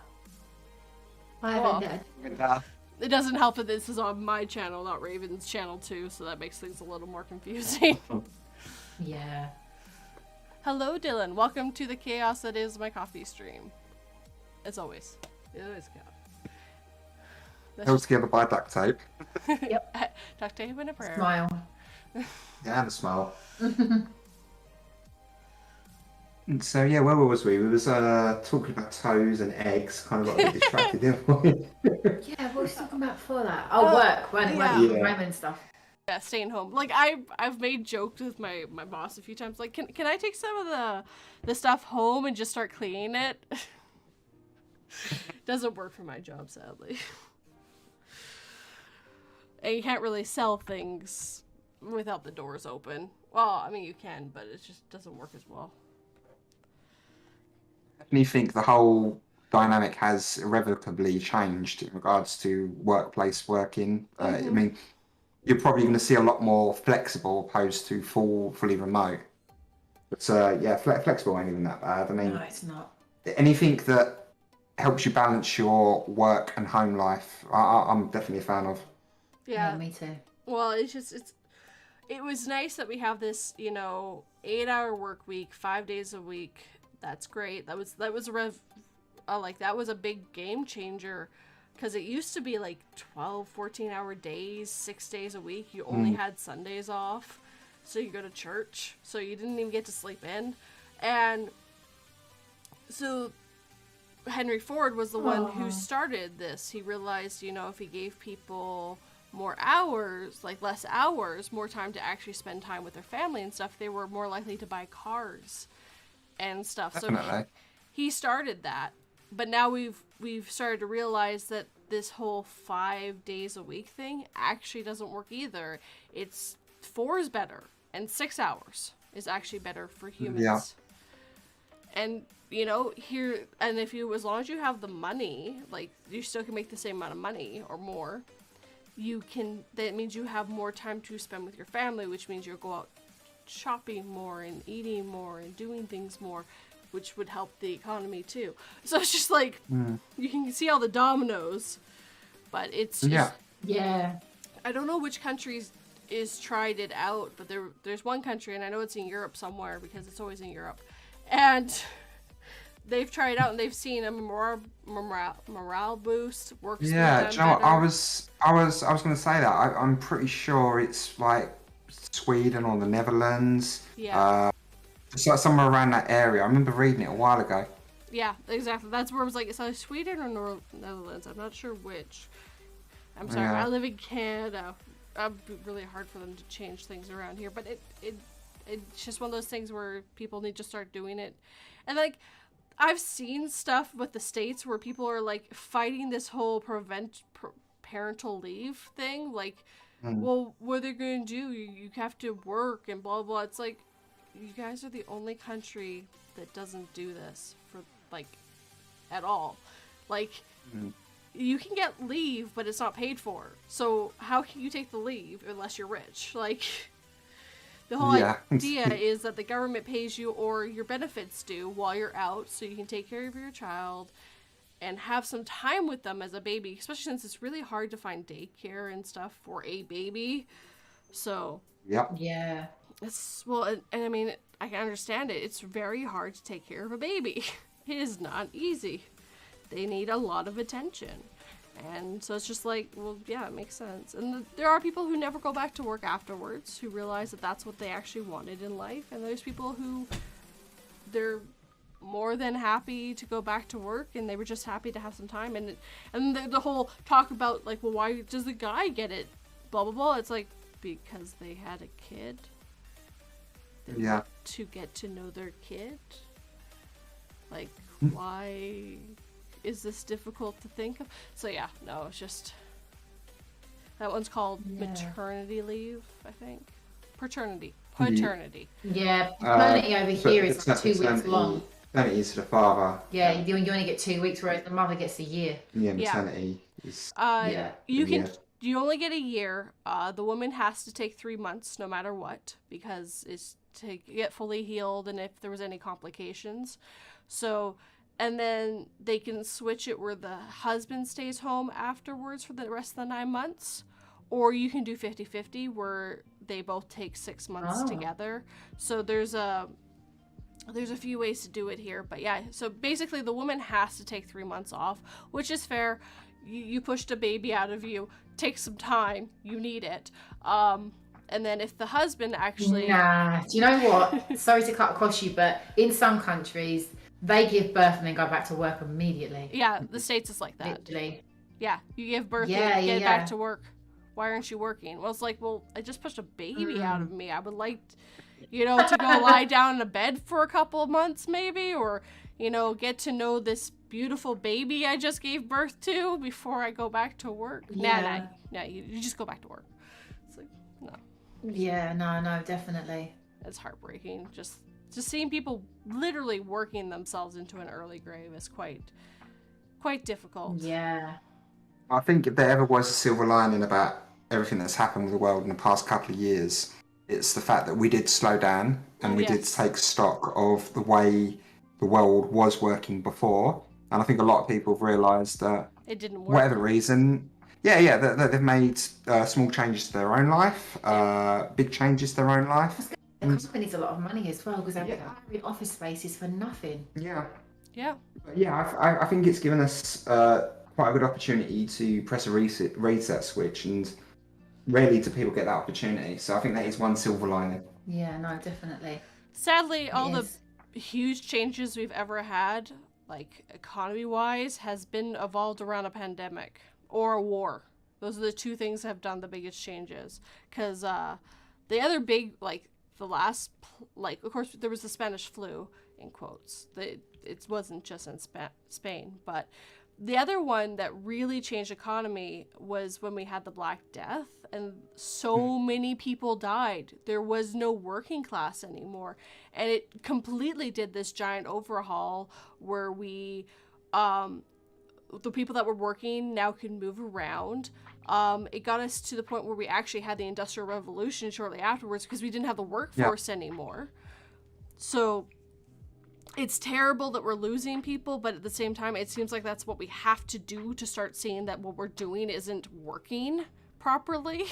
Speaker 1: It doesn't help that this is on my channel, not Raven's channel too, so that makes things a little more confusing.
Speaker 3: Yeah.
Speaker 1: Hello, Dylan. Welcome to the chaos that is my coffee stream. As always. It always
Speaker 2: Held together by duct tape.
Speaker 3: Yep.
Speaker 1: Duct tape and a prayer.
Speaker 3: Smile.
Speaker 2: Yeah, and a smile. And so yeah, where was we? We was talking about toes and eggs. Kind of got a bit distracted, didn't we?
Speaker 3: Yeah, what was we talking about before that? Oh, work. When Raymond stuff.
Speaker 1: Yeah, staying home. Like I've made jokes with my boss a few times. Like, can I take some of the stuff home and just start cleaning it? Doesn't work for my job, sadly. And you can't really sell things without the doors open. Well, I mean you can, but it just doesn't work as well.
Speaker 2: I think the whole dynamic has irrevocably changed in regards to workplace working. I mean, you're probably going to see a lot more flexible opposed to fully remote. But yeah, flexible ain't even that bad. I mean,
Speaker 3: No, it's not.
Speaker 2: Anything that helps you balance your work and home life, I'm definitely a fan of.
Speaker 1: Yeah,
Speaker 3: me too.
Speaker 1: Well, it was nice that we have this, 8-hour work week, 5 days a week. That's great. That was a big game changer, because it used to be like 12, 14-hour days, 6 days a week. You only had Sundays off, so you go to church, so you didn't even get to sleep in. And so Henry Ford was the one who started this. He realized, if he gave people more hours, like less hours, more time to actually spend time with their family and stuff, they were more likely to buy cars and stuff.
Speaker 2: Definitely.
Speaker 1: So he started that. But now we've started to realize that this whole 5 days a week thing actually doesn't work either. 4 is better, and 6 hours is actually better for humans.
Speaker 2: Yeah.
Speaker 1: And as long as you have the money, like you still can make the same amount of money or more. That means you have more time to spend with your family, which means you'll go out shopping more and eating more and doing things more, which would help the economy too. So it's just like, you can see all the dominoes, but it's just,
Speaker 3: yeah.
Speaker 1: I don't know which countries is tried it out, but there's one country, and I know it's in Europe somewhere because it's always in Europe, and they've tried out and they've seen a morale boost, works for
Speaker 2: Yeah,
Speaker 1: them
Speaker 2: do you know what?
Speaker 1: better.
Speaker 2: I was going to say that. I'm pretty sure it's like Sweden or the Netherlands.
Speaker 1: Yeah.
Speaker 2: It's like somewhere around that area. I remember reading it a while ago.
Speaker 1: Yeah, exactly. That's where it was like, it's either Sweden or Netherlands. I'm not sure which. I'm sorry.
Speaker 2: Yeah.
Speaker 1: I live in Canada. It'd be really hard for them to change things around here, but it's just one of those things where people need to start doing it. And like, I've seen stuff with the States where people are like fighting this whole parental leave thing. Like, well, what are they going to do? You have to work and blah, blah. It's like, you guys are the only country that doesn't do this for like at all. Like, you can get leave, but it's not paid for. So how can you take the leave unless you're rich? Like, the whole idea is that the government pays you or your benefits do while you're out, so you can take care of your child and have some time with them as a baby, especially since it's really hard to find daycare and stuff for a baby. So
Speaker 2: Yep.
Speaker 3: Yeah.
Speaker 1: it's, well, and I mean, I can understand it. It's very hard to take care of a baby. It is not easy. They need a lot of attention. And so it's just like, well, yeah, it makes sense. And there are people who never go back to work afterwards, who realize that that's what they actually wanted in life. And there's people who, they're more than happy to go back to work, and they were just happy to have some time. And the whole talk about, like, well, why does the guy get it? Blah, blah, blah. It's like, because they had a kid.
Speaker 2: Yeah.
Speaker 1: To get to know their kid. Like, why is this difficult to think of? So yeah, no, it's just, that one's called maternity leave, I think. Paternity.
Speaker 3: Yeah, paternity over here is like 2 weeks long.
Speaker 2: Maternity is to the father.
Speaker 3: Yeah, you only get 2 weeks, whereas the mother gets a year.
Speaker 2: Yeah, maternity is.
Speaker 1: You only get a year. The woman has to take 3 months no matter what, because it's to get fully healed and if there was any complications. So, and then they can switch it where the husband stays home afterwards for the rest of the 9 months, or you can do 50-50 where they both take 6 months together. So there's a few ways to do it here, but yeah, so basically the woman has to take 3 months off, which is fair. You pushed a baby out of you, take some time, you need it. And then if the husband actually...
Speaker 3: Nah, do you know what? Sorry to cut across you, but in some countries, they give birth and then go back to work immediately.
Speaker 1: Yeah, the States is like that.
Speaker 3: Literally.
Speaker 1: Yeah, you give birth and get back to work. Why aren't you working? Well, it's like, well, I just pushed a baby out of me. I would like, to go lie down in a bed for a couple of months maybe, or, get to know this beautiful baby I just gave birth to before I go back to work.
Speaker 3: Yeah.
Speaker 1: Nah, you just go back to work. It's like, no.
Speaker 3: Yeah, no, definitely.
Speaker 1: It's heartbreaking. Just seeing people literally working themselves into an early grave is quite difficult.
Speaker 3: Yeah.
Speaker 2: I think if there ever was a silver lining about everything that's happened with the world in the past couple of years, it's the fact that we did slow down and we did take stock of the way the world was working before. And I think a lot of people have realised that
Speaker 1: it didn't work.
Speaker 2: Whatever reason, that they've made small changes to their own life, big changes to their own life.
Speaker 3: The company needs a lot of money as well, because they're hiring office spaces for nothing.
Speaker 2: Yeah.
Speaker 1: Yeah.
Speaker 2: But yeah, I think it's given us quite a good opportunity to press a reset switch, and rarely do people get that opportunity. So I think that is one silver lining.
Speaker 3: Yeah, no, definitely.
Speaker 1: Sadly, all the huge changes we've ever had, like economy-wise, has been evolved around a pandemic or a war. Those are the two things that have done the biggest changes. Because the other big, the last, of course, there was the Spanish flu, in quotes. It wasn't just in Spain, but the other one that really changed economy was when we had the Black Death, and so many people died. There was no working class anymore, and it completely did this giant overhaul where we, the people that were working now can move around. It got us to the point where we actually had the Industrial Revolution shortly afterwards because we didn't have the workforce anymore. So it's terrible that we're losing people, but at the same time, it seems like that's what we have to do to start seeing that what we're doing isn't working properly.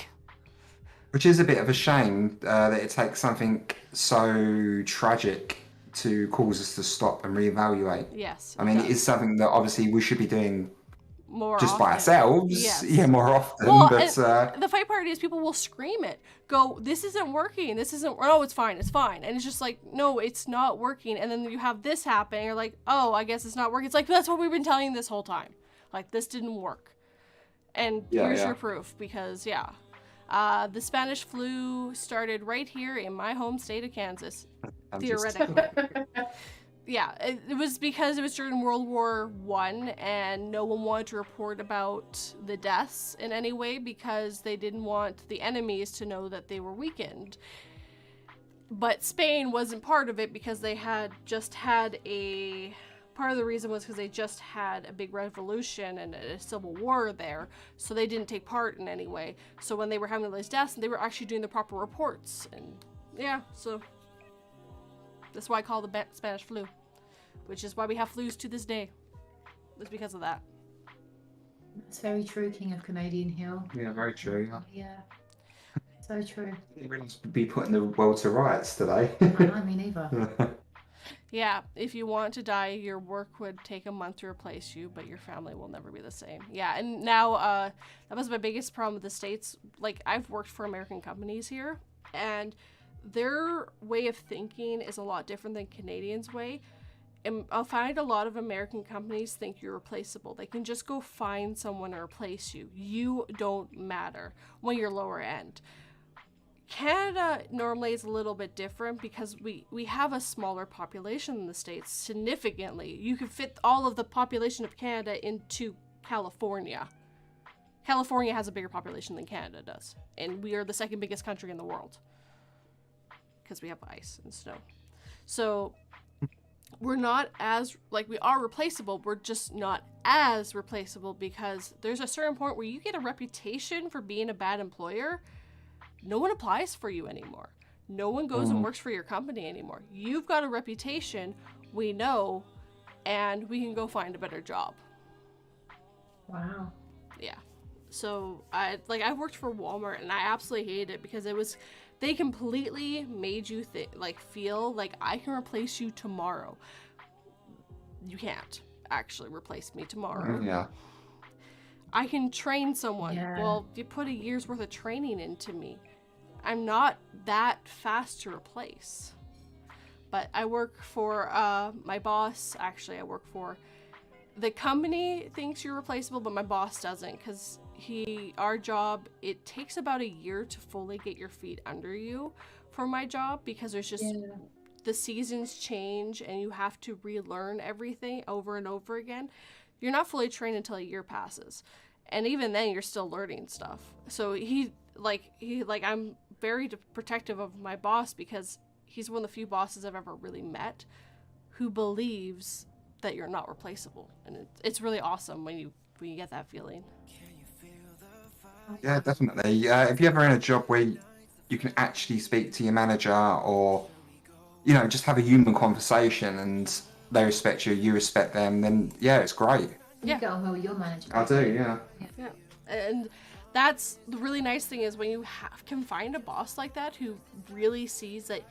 Speaker 2: Which is a bit of a shame that it takes something so tragic to cause us to stop and reevaluate.
Speaker 1: Yes.
Speaker 2: I mean,
Speaker 1: does.
Speaker 2: it is something that obviously we should be doing
Speaker 1: more
Speaker 2: just
Speaker 1: often.
Speaker 2: by ourselves.
Speaker 1: Yes.
Speaker 2: Yeah, more often.
Speaker 1: Well,
Speaker 2: but
Speaker 1: and the fight part is people will scream it. Go, this isn't working. This isn't. Oh, it's fine. It's fine. And it's just like, no, it's not working. And then you have this happen. And you're like, oh, I guess it's not working. It's like, that's what we've been telling you this whole time. Like, this didn't work. And here's your proof. Because, the Spanish flu started right here in my home state of Kansas. Theoretically. Yeah, it was because it was during World War I, and no one wanted to report about the deaths in any way because they didn't want the enemies to know that they were weakened. But Spain wasn't part of it because they had just had a... Part of the reason was because they just had a big revolution and a civil war there, so they didn't take part in any way. So when they were having those deaths, they were actually doing the proper reports. And yeah, so... That's why I call the Spanish flu, which is why we have flus to this day. It's because of that.
Speaker 3: That's very true, King of Canadian Hill.
Speaker 2: Yeah, very true.
Speaker 3: Yeah, so true.
Speaker 2: You really must be putting the world to rights today.
Speaker 3: I mean, either.
Speaker 1: Yeah, if you want to die, your work would take a month to replace you, but your family will never be the same. Yeah, and now that was my biggest problem with the States. Like, I've worked for American companies here, and their way of thinking is a lot different than Canadians' way. And I'll find a lot of American companies think you're replaceable. They can just go find someone to replace you. You don't matter when you're lower end. Canada normally is a little bit different because we have a smaller population than the States, significantly. You could fit all of the population of Canada into California. California has a bigger population than Canada does. And we are the second biggest country in the world. Because we have ice and snow. So we're not as, like, we are replaceable, we're just not as replaceable because there's a certain point where you get a reputation for being a bad employer, no one applies for you anymore. No one goes and works for your company anymore. You've got a reputation, we know, and we can go find a better job.
Speaker 3: Wow.
Speaker 1: Yeah. So I worked for Walmart and I absolutely hated it because they completely made you feel like I can replace you tomorrow. You can't actually replace me tomorrow.
Speaker 2: Yeah.
Speaker 1: I can train someone.
Speaker 3: Yeah.
Speaker 1: Well, you put a year's worth of training into me. I'm not that fast to replace. But I work for my boss. Actually, I work for the company thinks you're replaceable, but my boss doesn't because our job, it takes about a year to fully get your feet under you for my job because there's just the seasons change and you have to relearn everything over and over again. You're not fully trained until a year passes. And even then you're still learning stuff. So I'm very protective of my boss because he's one of the few bosses I've ever really met who believes that you're not replaceable. And it's really awesome when you get that feeling.
Speaker 2: Yeah, definitely. If you're ever in a job where you can actually speak to your manager or, just have a human conversation and they respect you, you respect them, then yeah, it's great.
Speaker 3: You get on well with your manager.
Speaker 2: I do, yeah.
Speaker 1: Yeah. And that's the really nice thing is when you can find a boss like that who really sees that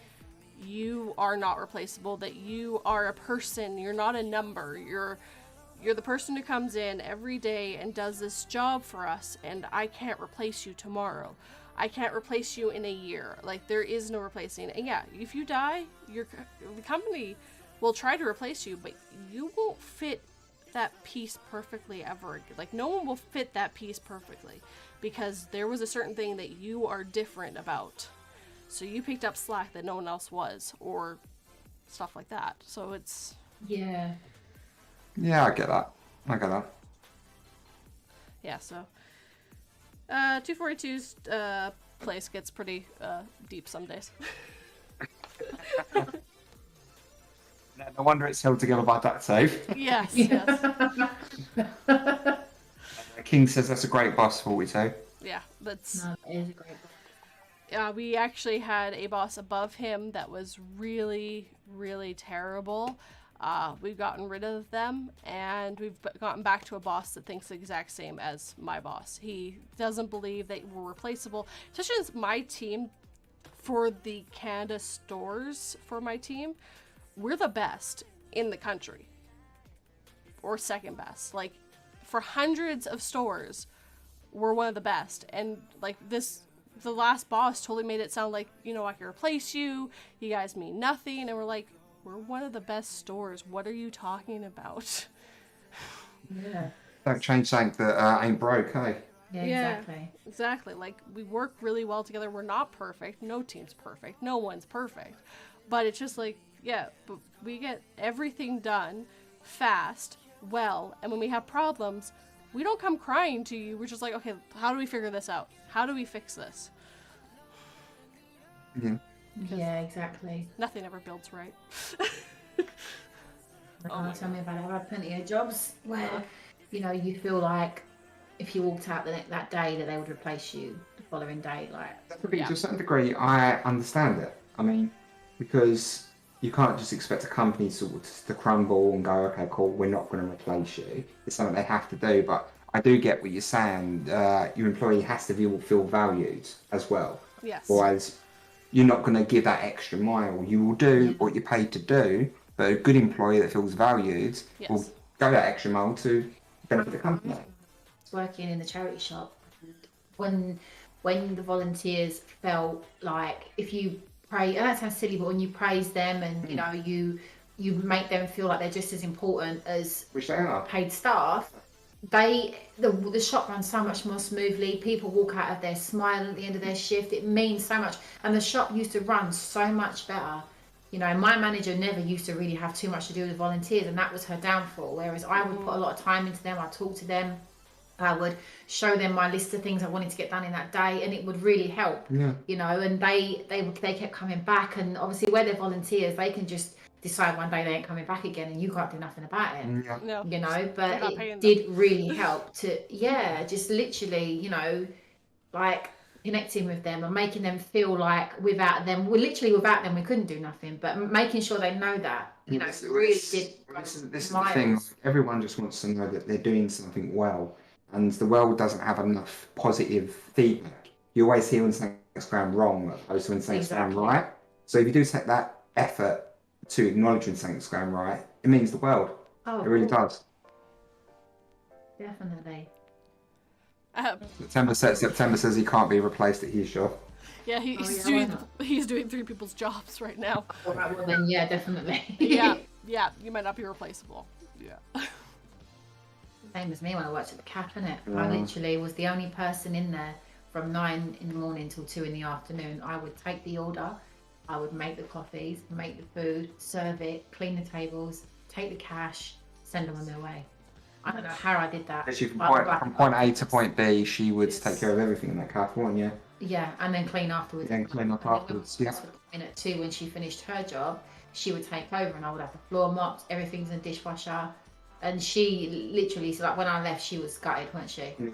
Speaker 1: you are not replaceable, that you are a person, you're not a number, you're the person who comes in every day and does this job for us, and I can't replace you tomorrow. I can't replace you in a year. Like, there is no replacing. And yeah, if you die, the company will try to replace you, but you won't fit that piece perfectly ever. Like, no one will fit that piece perfectly because there was a certain thing that you are different about. So you picked up slack that no one else was, or stuff like that. So it's...
Speaker 3: Yeah.
Speaker 2: Yeah, I get that.
Speaker 1: Yeah, so... 242's place gets pretty deep some days.
Speaker 2: No wonder it's held together by duct tape.
Speaker 1: Yes.
Speaker 2: King says that's a great boss, 42.
Speaker 1: Yeah, that's...
Speaker 3: No, it is a great boss.
Speaker 1: We actually had a boss above him that was really, really terrible. We've gotten rid of them, and we've gotten back to a boss that thinks the exact same as my boss. He doesn't believe that we're replaceable. Especially as my team, for the Canada stores for my team, we're the best in the country, or second best. Like, for hundreds of stores, we're one of the best. And like the last boss totally made it sound like, you know, I can replace you. You guys mean nothing. And we're like, we're one of the best stores. What are you talking about?
Speaker 3: Yeah.
Speaker 2: Don't change something that ain't broke, hey?
Speaker 3: Yeah, exactly.
Speaker 1: Exactly. Like, we work really well together. We're not perfect. No team's perfect. No one's perfect. But it's just like, yeah, but we get everything done fast, well, and when we have problems, we don't come crying to you. We're just like, okay, how do we figure this out? How do we fix this?
Speaker 3: Yeah, exactly.
Speaker 1: Nothing ever builds right.
Speaker 3: Tell me about it. I've had plenty of jobs where, you know, you feel like if you walked out that day that they would replace you the following day. Like,
Speaker 2: To a certain degree, I understand it. I mean, because you can't just expect a company to crumble and go, okay, cool, we're not going to replace you. It's something they have to do. But I do get what you're saying. Your employee has to feel valued as well.
Speaker 1: Yes.
Speaker 2: Otherwise, you're not going to give that extra mile. You will do what you're paid to do, but a good employee that feels valued will go that extra mile to benefit the company.
Speaker 3: Working in the charity shop, when the volunteers felt like if you praise, and that sounds silly, but when you praise them and you know you make them feel like they're just as important as
Speaker 2: Which they are.
Speaker 3: paid staff, the shop runs so much more smoothly. People walk out of there smiling at the end of their shift. It means so much, and the shop used to run so much better. You know, my manager never used to really have too much to do with volunteers, and that was her downfall. Whereas I would put a lot of time into them. I talk to them. I would show them my list of things I wanted to get done in that day, and it would really help.
Speaker 2: Yeah.
Speaker 3: You know, and they kept coming back, and obviously where they're volunteers, they can just decide one day they ain't coming back again, and you can't do nothing about it.
Speaker 2: Yeah.
Speaker 1: No.
Speaker 3: You know, but it
Speaker 1: them.
Speaker 3: did really help to just literally, you know, like connecting with them and making them feel like without them we couldn't do nothing, but making sure they know that, you know, really did.
Speaker 2: This is the thing. Everyone just wants to know that they're doing something well, and the world doesn't have enough positive feedback. You always hear when something's going wrong opposed to when something's going right. So if you do take that effort to acknowledge when something's going right, it means the world. It really does.
Speaker 3: Definitely.
Speaker 2: September says he can't be replaced at his job.
Speaker 1: Yeah, he's doing 3 people's jobs right now.
Speaker 3: All right, well then, yeah, definitely.
Speaker 1: yeah, you might not be replaceable. Yeah.
Speaker 3: Same as me when I worked at the Café, innit? I literally was the only person in there from 9 in the morning till 2 in the afternoon. I would take the order, I would make the coffees, make the food, serve it, clean the tables, take the cash, send them on their way. I don't know how I did that.
Speaker 2: Actually, from point A to point B, she would take care of everything in that cafe, wouldn't you?
Speaker 3: Yeah, and then clean afterwards.
Speaker 2: Then clean up afterwards, yeah.
Speaker 3: And at 2, when she finished her job, she would take over and I would have the floor mopped, everything's in the dishwasher. And she literally, so like when I left, she was gutted, wasn't she?
Speaker 2: Yeah.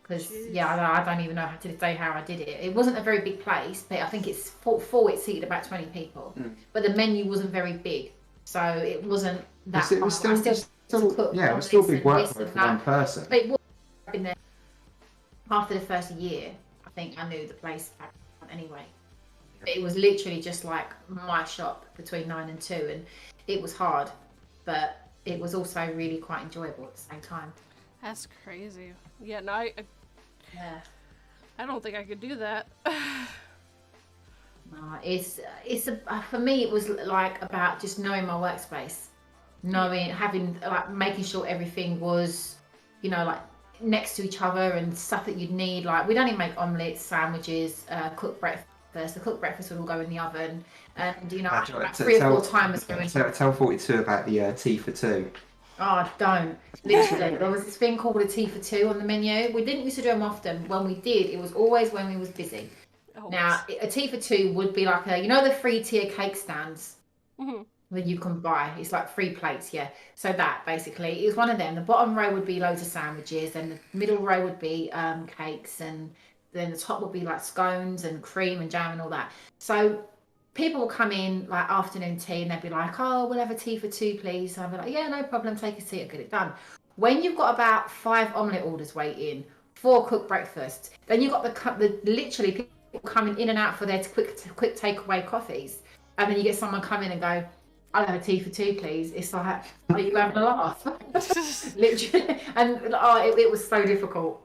Speaker 3: Because, I don't even know how to say how I did it. It wasn't a very big place, but I think it's full, it seated about 20 people. But the menu wasn't very big, so it wasn't that
Speaker 2: It was still big workload for one person.
Speaker 3: But it was in there. After the first year, I think I knew the place anyway. But it was literally just like my shop between 9 and 2, and it was hard, but it was also really quite enjoyable at the same time.
Speaker 1: That's crazy. Yeah, no, I don't think I could do that.
Speaker 3: For me, it was like about just knowing my workspace, making sure everything was, you know, like next to each other and stuff that you'd need. Like, we'd only make omelets, sandwiches, cook breakfast. The cooked breakfast would all go in the oven, and you know, like 3 or 4 times going.
Speaker 2: Tell 42 about the tea for 2.
Speaker 3: Oh, don't. Literally, there was this thing called a tea for 2 on the menu. We didn't used to do them often. When we did, it was always when we was busy. Oh, now, a tea for 2 would be like the 3-tier cake stands that you can buy. It's like 3 plates, yeah. So that, basically, it was one of them. The bottom row would be loads of sandwiches, and the middle row would be cakes, and then the top would be like scones and cream and jam and all that. So people will come in like afternoon tea and they'd be like, oh, we'll have a tea for 2, please. So I'd be like, yeah, no problem, take a seat and get it done. When you've got about 5 omelette orders waiting, 4 cooked breakfasts, then you've got the literally people coming in and out for their quick takeaway coffees. And then you get someone come in and go, I'll have a tea for two, please. It's like, are you having a laugh? Literally. And it was so difficult.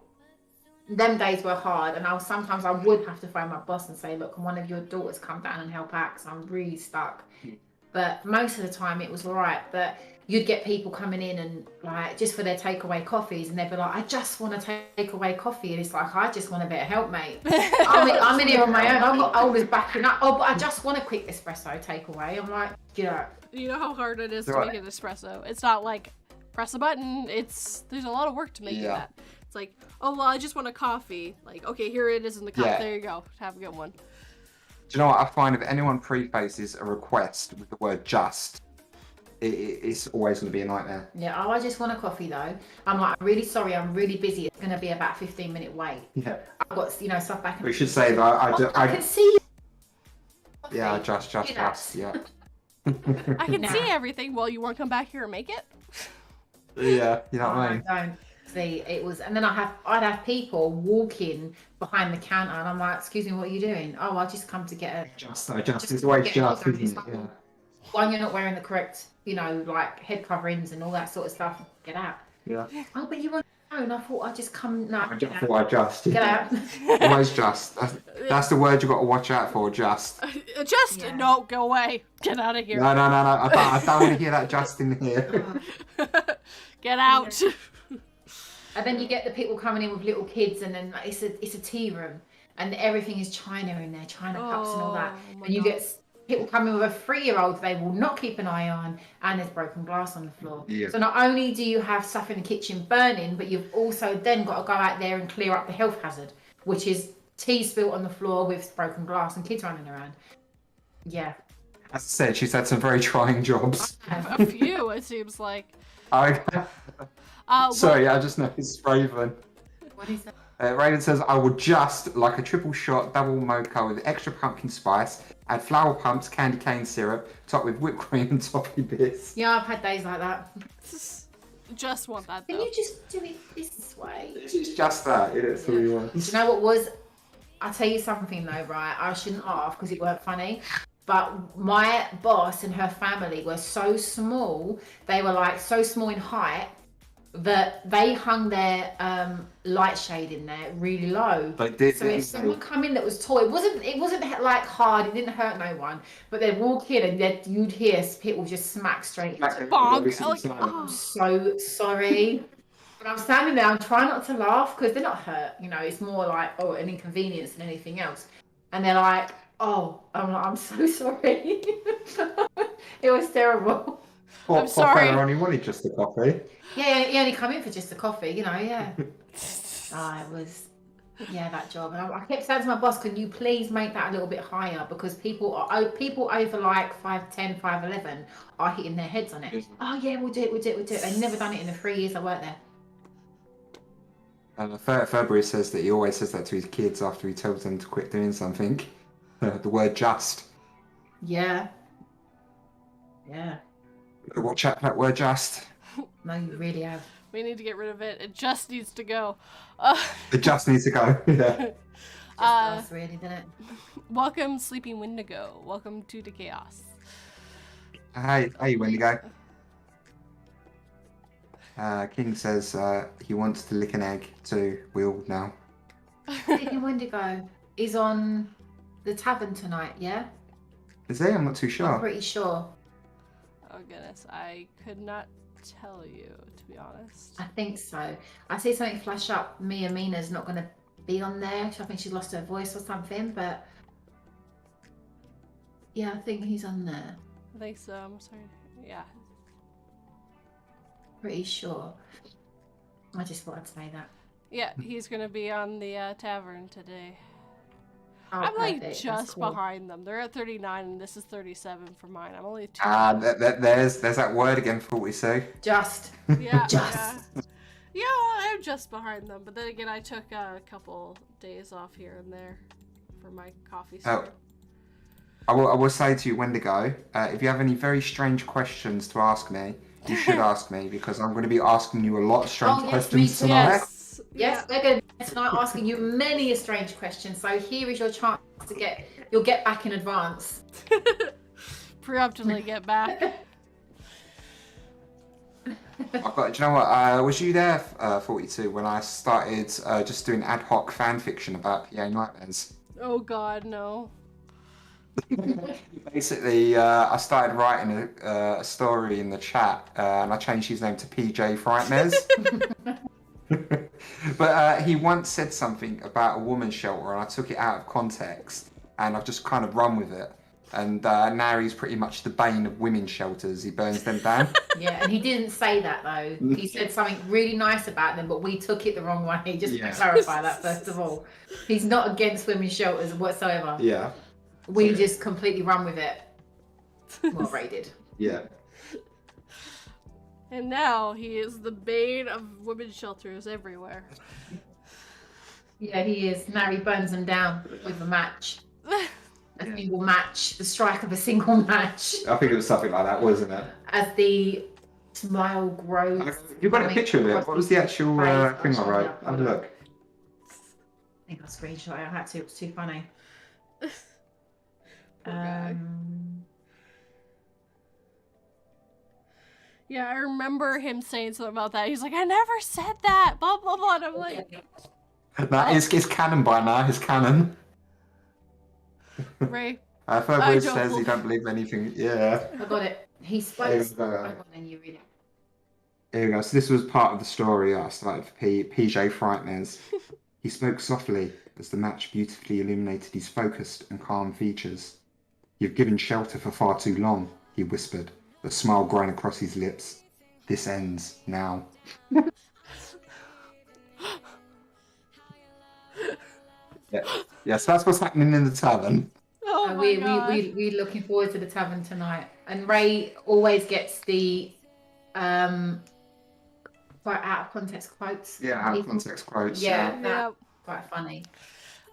Speaker 3: Them days were hard, and sometimes I would have to phone my boss and say, look, can one of your daughters come down and help out, because I'm really stuck. But most of the time it was all right. But you'd get people coming in and like just for their takeaway coffees, and they'd be like, I just want to take away coffee, and it's like, I just want a bit of help, mate. I'm in here on my own. I've got olders backing up. Oh, but I just want a quick espresso takeaway. I'm like,
Speaker 1: you know how hard it is to make an espresso. It's not like press a button. There's a lot of work to making that. It's like, oh well, I just want a coffee. Like, okay, here it is in the cup.
Speaker 2: Yeah.
Speaker 1: There you go. Have a good one.
Speaker 2: Do you know what I find? If anyone prefaces a request with the word "just," it's always going to be a nightmare.
Speaker 3: Yeah. Oh, I just want a coffee though. I'm like, I'm really sorry. I'm really busy. It's going to be about 15-minute wait.
Speaker 2: Yeah.
Speaker 3: I've got stuff back.
Speaker 2: We should say that
Speaker 3: I can see you.
Speaker 2: Yeah, just. Yeah.
Speaker 1: I can see everything. Well, you want to come back here and make it?
Speaker 2: Yeah, you know what I mean.
Speaker 3: Don't see it was, and then I'd have people walking behind the counter, and I'm like, "Excuse me, what are you doing?" Oh, I just come to get a
Speaker 2: Just. It's always just, isn't it? Yeah.
Speaker 3: One, you're not wearing the correct, like head coverings and all that sort of stuff. Get out.
Speaker 2: Yeah.
Speaker 3: Oh, but you want to know, and I thought I'd just come. No,
Speaker 2: I just thought I just.
Speaker 3: Get out.
Speaker 2: Always just. That's the word you got to watch out for. Just.
Speaker 1: No, go away. Get out of here.
Speaker 2: No. I don't want to hear that just in here.
Speaker 1: Get out.
Speaker 3: And then you get the people coming in with little kids, and then like, it's a tea room, and everything is china in there, china cups and all that. And you get people coming with a 3-year-old they will not keep an eye on, and there's broken glass on the floor.
Speaker 2: Yeah.
Speaker 3: So not only do you have stuff in the kitchen burning, but you've also then got to go out there and clear up the health hazard, which is tea spilt on the floor with broken glass and kids running around. Yeah.
Speaker 2: As I said, she's had some very trying jobs.
Speaker 1: A few, it seems like.
Speaker 2: Sorry, I just noticed Raven.
Speaker 3: What is that?
Speaker 2: Raven says, I would just like a triple shot double mocha with extra pumpkin spice, add flower pumps, candy cane syrup, topped with whipped cream and toffee bits.
Speaker 3: Yeah, I've had days like that.
Speaker 1: Just want that, though.
Speaker 3: Can you just do it this way?
Speaker 2: It's just that. It's all you want.
Speaker 3: Do you know what was? I'll tell you something though, right? I shouldn't laugh because it weren't funny. But my boss and her family were so small. They were like so small in height that they hung their light shade in there really low.
Speaker 2: They did.
Speaker 3: So if someone come in that was tall, it wasn't like hard. It didn't hurt no one. But they'd walk in and you'd hear people just smack straight.
Speaker 1: Bonk.
Speaker 3: I'm so sorry. But I'm standing there. I'm trying not to laugh because they're not hurt. It's more like an inconvenience than anything else. And they're like, oh, I'm so sorry. It was terrible.
Speaker 1: I'm sorry.
Speaker 2: I only wanted just a coffee.
Speaker 3: Yeah, he only come in for just a coffee, yeah. It was, that job. And I kept saying to my boss, can you please make that a little bit higher? Because people over like 5'10", 5'11" are hitting their heads on it. Oh yeah, we'll do it. They've never done it in the 3 years I worked there.
Speaker 2: And February says that he always says that to his kids after he tells them to quit doing something. The word just.
Speaker 3: Yeah.
Speaker 2: Watch out for that word just.
Speaker 3: No, you really have.
Speaker 1: We need to get rid of it. It just needs to go.
Speaker 2: It just needs to go. Yeah.
Speaker 3: Us, really, didn't it?
Speaker 1: Welcome, Sleeping Wendigo. Welcome to the chaos.
Speaker 2: Hey, Wendigo. King says he wants to lick an egg too. We all know.
Speaker 3: Sleeping Wendigo is on the tavern tonight, yeah?
Speaker 2: Is he? I'm not too sure.
Speaker 3: I'm pretty sure.
Speaker 1: Oh goodness, I could not tell you, to be honest.
Speaker 3: I think so. I see something flash up. Mina's not going to be on there. I think she lost her voice or something, but yeah, I think he's on there.
Speaker 1: I think so. I'm sorry. Yeah.
Speaker 3: Pretty sure. I just thought I'd say that.
Speaker 1: Yeah, he's going to be on the tavern today.
Speaker 3: Oh,
Speaker 1: I'm like
Speaker 3: perfect.
Speaker 1: just
Speaker 3: cool.
Speaker 1: behind them. They're at 39 and this is 37 for mine. I'm only 2.
Speaker 2: There's that word again, 42.
Speaker 3: Just.
Speaker 1: Yeah.
Speaker 3: Just.
Speaker 1: Yeah, I'm just behind them. But then again, I took a couple days off here and there for my coffee store.
Speaker 2: I will say to you, Wendigo, if you have any very strange questions to ask me, you should ask me because I'm going to be asking you a lot of strange questions tonight.
Speaker 3: Yes, we're going to be tonight asking you many strange questions. So here is your chance to you'll get back in advance.
Speaker 1: preemptively get back.
Speaker 2: Do you know what? Was you there, 42, when I started just doing ad hoc fan fiction about PA Nightmares?
Speaker 1: Oh God, no.
Speaker 2: Basically, I started writing a story in the chat, and I changed his name to PJ Frightmares. But he once said something about a woman's shelter, and I took it out of context, and I've just kind of run with it. And now he's pretty much the bane of women's shelters. He burns them down.
Speaker 3: Yeah, and he didn't say that though. He said something really nice about them, but we took it the wrong way. Just to clarify that first of all, he's not against women's shelters whatsoever.
Speaker 2: Yeah.
Speaker 3: We just completely run with it. Well, Ray did.
Speaker 2: Yeah.
Speaker 1: And now he is the bane of women's shelters everywhere.
Speaker 3: Yeah, he is. Now he burns them down with a match. A single match. The strike of a single match.
Speaker 2: I think it was something like that, wasn't it?
Speaker 3: As the smile grows.
Speaker 2: You got a picture of it. What was the actual thing I wrote? Have a look.
Speaker 3: I think I screenshot it. I had to. It was too funny.
Speaker 1: Yeah, I remember him saying something about that. He's like, I never said that, blah, blah, blah. And I'm like...
Speaker 2: That is canon by now. It's canon.
Speaker 1: Ray.
Speaker 2: Further says he don't believe anything. Yeah.
Speaker 3: I got it. He spoke. Then you read it.
Speaker 2: Here we go. So this was part of the story I started for PJ Frightmares. He spoke softly as the match beautifully illuminated his focused and calm features. You've given shelter for far too long, he whispered, a smile growing across his lips. This ends now. Yeah, so that's what's happening in the tavern.
Speaker 1: Oh
Speaker 3: we're looking forward to the tavern tonight. And Ray always gets the quite out of context quotes.
Speaker 2: Yeah, out of context quotes.
Speaker 3: Yeah, that's quite funny.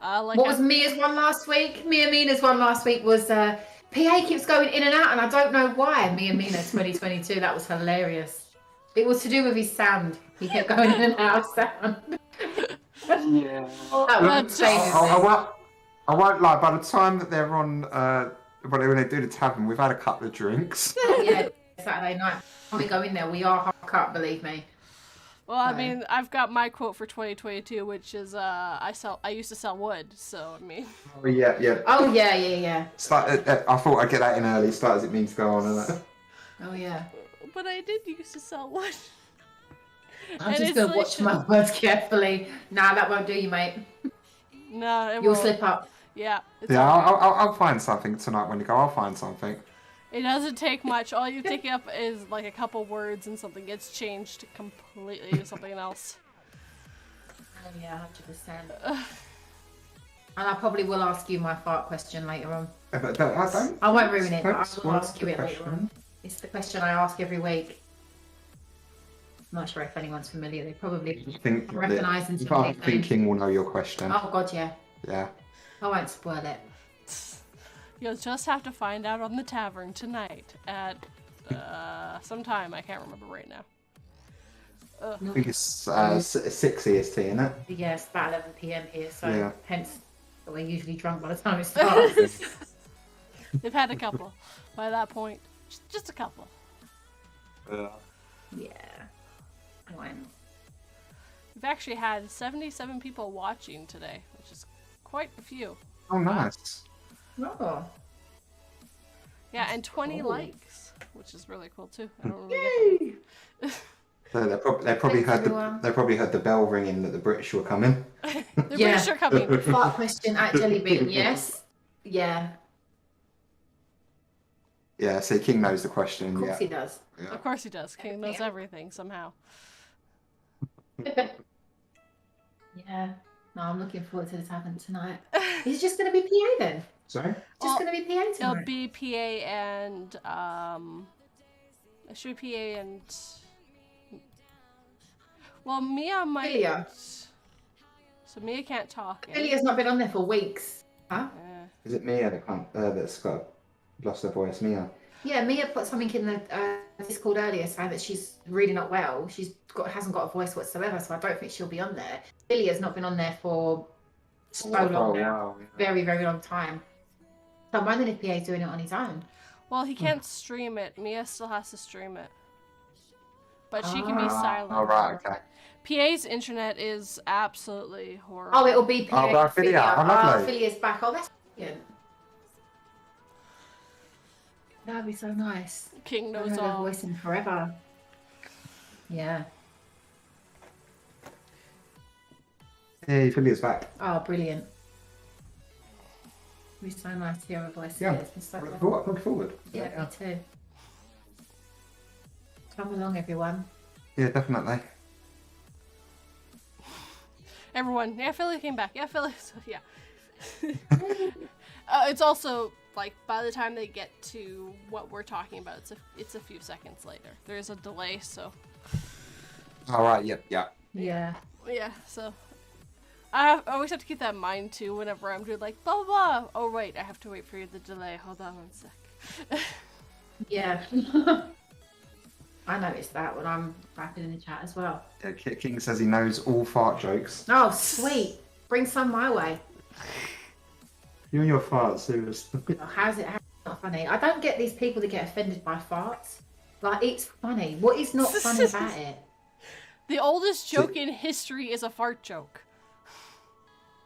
Speaker 1: Like
Speaker 3: what was Mia's one last week? Mina's one last week was PA keeps going in and out, and I don't know why. Mina 2022. That was hilarious. It was to do with his sound. He kept going in and out of sound.
Speaker 2: Yeah. I won't lie. By the time that they're on, when they do the tavern, we've had a couple of drinks.
Speaker 3: Yeah, Saturday night. When we go in there, we are half cut. Believe me.
Speaker 1: Well, I mean, I've got my quote for 2022, which is I used to sell wood, so I mean.
Speaker 2: Oh yeah.
Speaker 3: Oh yeah.
Speaker 2: I thought I'd get that in early. Start as it means go on, isn't it?
Speaker 3: Oh yeah.
Speaker 1: But I did used to sell wood.
Speaker 3: I'm just gonna watch my words carefully. Nah, that won't do you, mate.
Speaker 1: No,
Speaker 3: you'll slip up.
Speaker 1: Yeah.
Speaker 2: I'll find something tonight when you go. I'll find something.
Speaker 1: It doesn't take much. All you pick up is like a couple words and something gets changed completely to something else.
Speaker 3: Oh yeah, 100%. And I probably will ask you my fart question later on. I won't ruin it, but I will ask you it later on. It's the question I ask every week. I'm not sure if anyone's familiar. They probably recognise and
Speaker 2: I'm thinking we'll know your question.
Speaker 3: Oh god, yeah.
Speaker 2: Yeah.
Speaker 3: I won't spoil it.
Speaker 1: You'll just have to find out on the tavern tonight at some time. I can't remember right now.
Speaker 2: I think it's 6 EST, isn't it?
Speaker 3: Yeah, it's about 11 PM here, so hence we're usually drunk by the time it starts.
Speaker 1: They've had a couple by that point. Just a couple.
Speaker 3: Yeah. Fine.
Speaker 1: We've actually had 77 people watching today, which is quite a few.
Speaker 2: Oh, nice.
Speaker 3: Oh.
Speaker 1: Yeah, and 20 likes, which is really cool too. I don't
Speaker 3: Yay!
Speaker 2: So they probably heard the bell ringing that the British were coming.
Speaker 1: The British are coming.
Speaker 3: Fart question at Jellybean, yes. Yeah.
Speaker 2: Yeah, so King knows the question.
Speaker 3: Of course he does.
Speaker 2: Yeah.
Speaker 1: Of course he does. King knows everything somehow.
Speaker 3: Yeah. No, I'm looking forward to the tavern tonight. Is it just going to be PA then?
Speaker 2: Sorry?
Speaker 3: Just going to be PA tonight?
Speaker 1: It'll be PA and it should be PA and well, Mia might.
Speaker 3: Philia.
Speaker 1: So Mia can't talk.
Speaker 3: Philia's not been on there for weeks. Huh?
Speaker 2: Is it Mia that's lost her voice? Mia.
Speaker 3: Yeah, Mia put something in the Discord earlier saying that she's really not well. Hasn't got a voice whatsoever, so I don't think she'll be on there. Philia's not been on there for so long now.
Speaker 2: Wow.
Speaker 3: Very, very long time. So I'm wondering if PA's doing it on his own.
Speaker 1: Well, he can't stream it. Mia still has to stream it. But she can be silent.
Speaker 2: Oh, right, okay.
Speaker 1: PA's internet is absolutely horrible.
Speaker 3: Oh, it'll be PA.
Speaker 2: Oh, but Philia. Oh, lovely.
Speaker 3: Philia's back. Oh, that's brilliant. That'd be so nice.
Speaker 1: King
Speaker 3: I've
Speaker 1: knows
Speaker 3: heard her
Speaker 1: all.
Speaker 3: voice in forever. Yeah.
Speaker 2: Hey, Philia's back.
Speaker 3: Oh, brilliant. It'd be so nice to hear her voice.
Speaker 2: Yeah.
Speaker 3: It's been so
Speaker 2: Look forward.
Speaker 3: Yeah, me too. Come along, everyone.
Speaker 2: Yeah, definitely.
Speaker 1: Everyone, yeah, Philly came back. Yeah, Philly, so yeah. It's also, like, by the time they get to what we're talking about, it's a few seconds later. There's a delay, so.
Speaker 2: All right, yep, yeah.
Speaker 3: Yeah.
Speaker 1: Yeah, so. I always have to keep that in mind, too, whenever I'm doing, like, blah, blah, blah. Oh, wait, I have to wait for the delay. Hold on one sec.
Speaker 3: Yeah. I noticed that when I'm typing in the chat as well.
Speaker 2: Yeah, King says he knows all fart jokes.
Speaker 3: Oh, sweet. Bring some my way.
Speaker 2: You and your farts, seriously.
Speaker 3: Oh, how's it not funny? I don't get these people that get offended by farts. Like, it's funny. What is not funny about it?
Speaker 1: The oldest joke in history is a fart joke.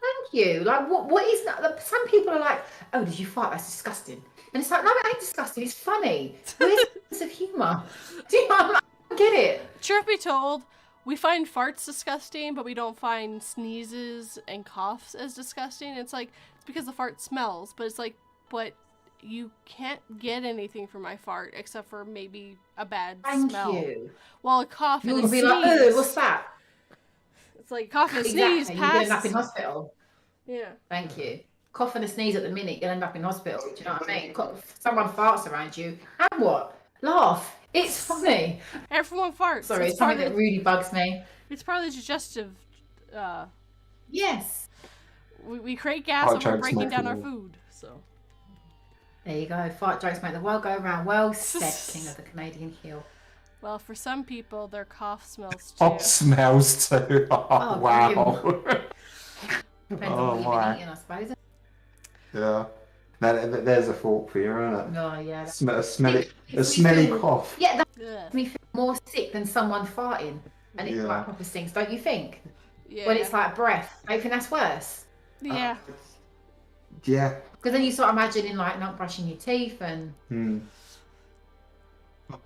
Speaker 3: Thank you. Like, what is that? Like, some people are like, oh, did you fart? That's disgusting. And it's like, no, it ain't disgusting. It's funny. Where's the sense of humour? Do you know what I mean? I don't get it.
Speaker 1: Truth be told, we find farts disgusting, but we don't find sneezes and coughs as disgusting. It's like, it's because the fart smells, but it's like, but you can't get anything from my fart except for maybe a bad smell.
Speaker 3: Thank you.
Speaker 1: Well, a cough and a
Speaker 3: You'll be
Speaker 1: sneeze.
Speaker 3: like, oh, what's that?
Speaker 1: It's like cough and sneeze
Speaker 3: Exactly. You're going to end up
Speaker 1: pass.
Speaker 3: in hospital.
Speaker 1: Yeah.
Speaker 3: Thank you. Cough and a sneeze at the minute, you'll end up in hospital. Do you know what I mean? Someone farts around you, and what? Laugh. It's funny.
Speaker 1: Everyone farts.
Speaker 3: Sorry, it's something that really bugs me.
Speaker 1: It's part of the digestive.
Speaker 3: Yes.
Speaker 1: We create gas
Speaker 2: Fart
Speaker 1: and we're
Speaker 2: jokes
Speaker 1: breaking
Speaker 2: make
Speaker 1: down
Speaker 2: the
Speaker 1: our
Speaker 2: world.
Speaker 1: food. So.
Speaker 3: There you go. Fart jokes make the world go round. Well said, King of the Canadian Hill.
Speaker 1: Well, for some people, their cough smells too.
Speaker 2: Hot smells too. Oh, wow.
Speaker 3: Depends
Speaker 2: Oh,
Speaker 3: on what
Speaker 2: my.
Speaker 3: you've been eating, I suppose.
Speaker 2: Yeah. There's a fork for you, isn't it?
Speaker 3: Oh, yeah.
Speaker 2: A smelly
Speaker 3: feel-
Speaker 2: cough.
Speaker 3: Yeah, that
Speaker 1: Ugh.
Speaker 3: makes me feel more sick than someone farting. And it's
Speaker 2: Yeah.
Speaker 3: like proper stinks, don't you think?
Speaker 1: Yeah.
Speaker 3: When it's like breath. I think that's worse.
Speaker 1: Yeah.
Speaker 2: Yeah.
Speaker 3: Because then you start imagining like not brushing your teeth and...
Speaker 2: Hmm.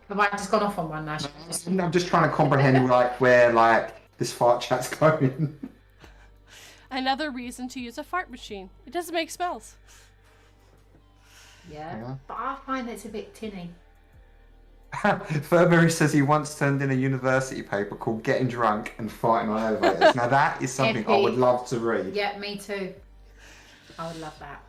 Speaker 3: Have I just gone off on one now?
Speaker 2: I'm just trying to comprehend like where like this fart chat's going.
Speaker 1: Another reason to use a fart machine. It doesn't make smells.
Speaker 3: Yeah. But I find it's a bit tinny.
Speaker 2: Furbury says he once turned in a university paper called Getting Drunk and Farting on Elevators. Now that is something I would love to read.
Speaker 3: Yeah, me too. I would love that.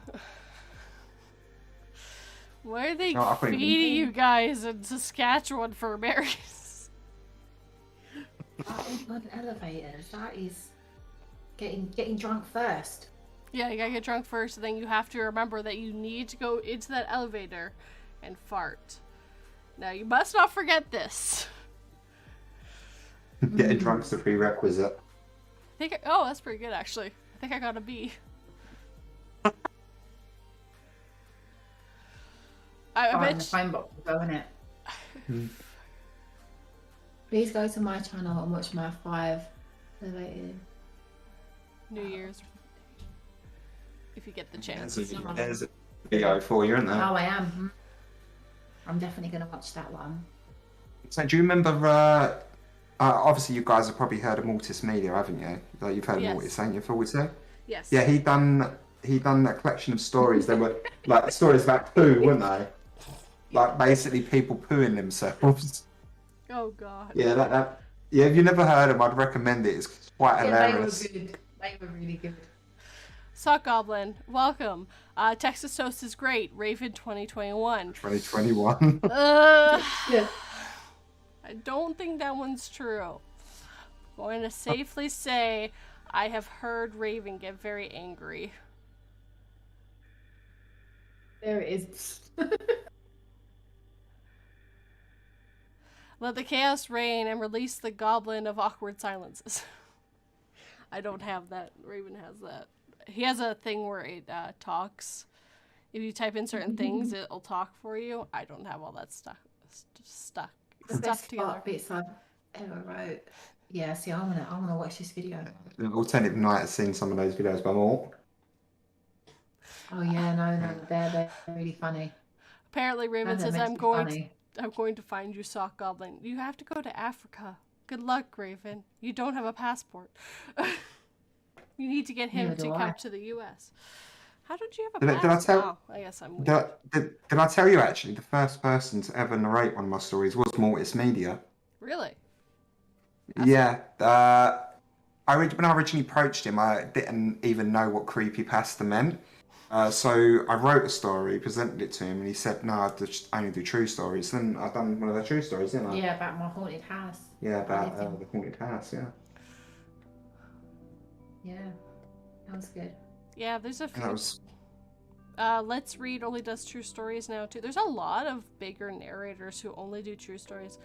Speaker 1: Why are they
Speaker 2: No, I couldn't even-
Speaker 1: feeding you guys in Saskatchewan for berries?
Speaker 3: Oh, blood elevators. That is getting drunk first.
Speaker 1: Yeah, you gotta get drunk first, and then you have to remember that you need to go into that elevator and fart. Now, you must not forget this.
Speaker 2: Getting drunk's a prerequisite.
Speaker 1: Oh, that's pretty good, actually. I think I got a B. I
Speaker 3: Oh,
Speaker 1: bet
Speaker 3: and the phone box will go in it. Please go to my channel and watch my 5 elevated.
Speaker 1: New Year's. If you get the chance.
Speaker 2: There's a video for you, isn't there?
Speaker 3: Oh, I am. I'm definitely going to watch that one.
Speaker 2: So do you remember, obviously you guys have probably heard of Mortis Media, haven't you? Like you've heard
Speaker 1: Yes.
Speaker 2: of Mortis, haven't you, Forty?
Speaker 1: Yes.
Speaker 2: Yeah, he done a collection of stories. They were like stories about poo, weren't they? Like basically people pooing themselves.
Speaker 1: Oh, God.
Speaker 2: Yeah, yeah, if you've never heard them, I'd recommend it. It's quite hilarious.
Speaker 3: They were good. They were really good.
Speaker 1: Sock Goblin, welcome. Texas Toast is great. Raven 2021.
Speaker 2: 2021.
Speaker 3: Yeah.
Speaker 1: I don't think that one's true. Going to safely say I have heard Raven get very angry.
Speaker 3: There it is.
Speaker 1: Let the chaos reign and release the goblin of awkward silences. I don't have that. Raven has that. He has a thing where it talks. if you type in certain things, it'll talk for you. I don't have all that stuff
Speaker 3: The best
Speaker 1: together.
Speaker 3: part bits I ever wrote. Yeah, see, I wanna watch this video.
Speaker 2: Alternative Night has seen some of those videos by Mort.
Speaker 3: Oh yeah, no, they're really funny.
Speaker 1: Apparently, Raymond
Speaker 3: And they're
Speaker 1: says
Speaker 3: meant to be funny.
Speaker 1: I'm going to find you, Sock Goblin. You have to go to Africa. Good luck, Raven. You don't have a passport. You need to get him
Speaker 3: Neither
Speaker 1: to
Speaker 3: do
Speaker 1: come
Speaker 3: I.
Speaker 1: to the U.S. How did you have a
Speaker 2: Did I
Speaker 1: passport?
Speaker 2: tell-
Speaker 1: Oh, I guess I'm weird.
Speaker 2: Did I tell you actually, the first person to ever narrate one of my stories was Mortis Media?
Speaker 1: Really?
Speaker 2: Yeah. When I originally approached him, I didn't even know what creepypasta meant. So I wrote a story, presented it to him, and he said, "No, I only do true stories." Then I've done one of the true stories, didn't I?
Speaker 3: Yeah, about my haunted house.
Speaker 2: Yeah, about
Speaker 3: I lived in.
Speaker 2: the haunted house. Yeah.
Speaker 3: Yeah, that was good.
Speaker 1: Yeah, there's a
Speaker 2: And that
Speaker 1: few.
Speaker 2: was
Speaker 1: Let's Read only does true stories now too. There's a lot of bigger narrators who only do true stories,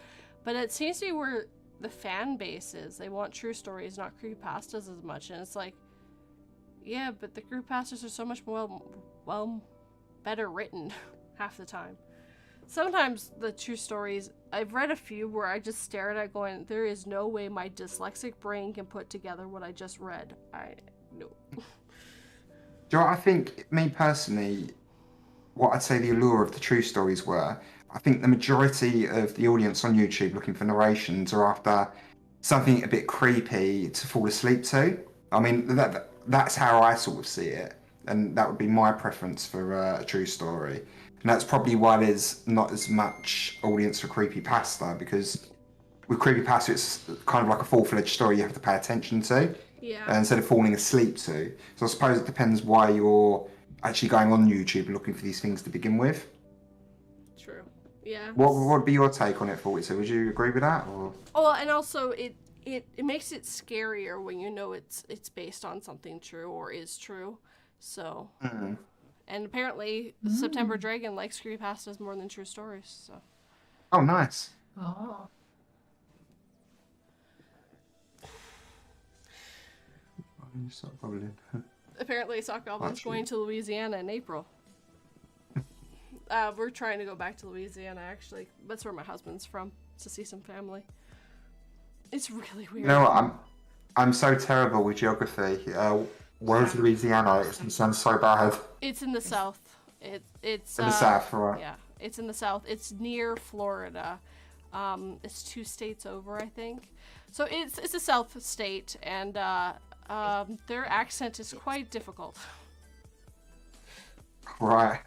Speaker 1: but it seems to be where the fan base is. They want true stories, not creepypastas as much. And it's like, yeah, but the creepypastas are so much more better written half the time. Sometimes the true stories, I've read a few where I just stared at going, there is no way my dyslexic brain can put together what I just read. No.
Speaker 2: Do you know what I think, me personally, what I'd say the allure of the true stories were, I think the majority of the audience on YouTube looking for narrations are after something a bit creepy to fall asleep to. I mean, that's how I sort of see it. And that would be my preference for a true story. And that's probably why there's not as much audience for creepypasta, because with creepypasta, it's kind of like a full-fledged story you have to pay attention to.
Speaker 1: Yeah.
Speaker 2: Instead of falling asleep to. So I suppose it depends why you're actually going on YouTube looking for these things to begin with.
Speaker 1: True. Yeah.
Speaker 2: What would be your take on it, 42? Would you agree with that? Or?
Speaker 1: Oh, and also it makes it scarier when you know it's based on something true or is true. So.
Speaker 2: Mm.
Speaker 1: And apparently, September Dragon likes creepypastas more than true stories. So.
Speaker 2: Oh, nice.
Speaker 3: Oh.
Speaker 2: Stop bubbling.
Speaker 1: Apparently, Sock Goblin's
Speaker 2: Actually.
Speaker 1: going to Louisiana in April. We're trying to go back to Louisiana, actually. That's where my husband's from, to see some family. It's really weird.
Speaker 2: You know what? I'm so terrible with geography. Where's Louisiana? It sounds so bad.
Speaker 1: It's in the south. It's
Speaker 2: In the south, right?
Speaker 1: Yeah, it's in the south. It's near Florida. It's 2 states over, I think. So it's a south state, and their accent is quite difficult.
Speaker 2: Right.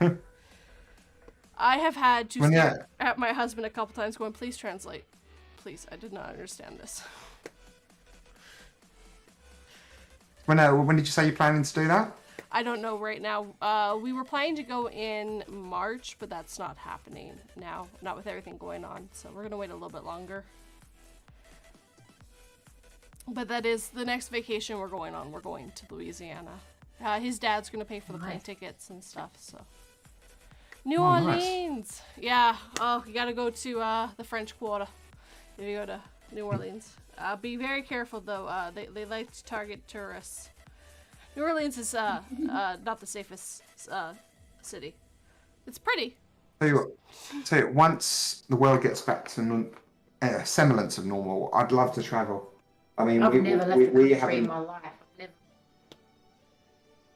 Speaker 1: I have had to
Speaker 2: Well,
Speaker 1: stare at my husband a couple times going, please translate. Please, I did not understand this.
Speaker 2: When did you say you're planning to do that?
Speaker 1: I don't know right now. We were planning to go in March, but that's not happening now. Not with everything going on. So we're going to wait a little bit longer. But that is the next vacation we're going on. We're going to Louisiana. His dad's going to pay for the plane tickets and stuff, so. New
Speaker 2: nice.
Speaker 1: Orleans! Yeah. Oh, you got to go to the French Quarter if you go to New Orleans. Be very careful, though. They like to target tourists. New Orleans is not the safest city. It's pretty.
Speaker 2: So once the world gets back to a semblance of normal, I'd love to travel. I mean,
Speaker 3: I've never left the
Speaker 2: we
Speaker 3: country
Speaker 2: haven't.
Speaker 3: in my life. Never.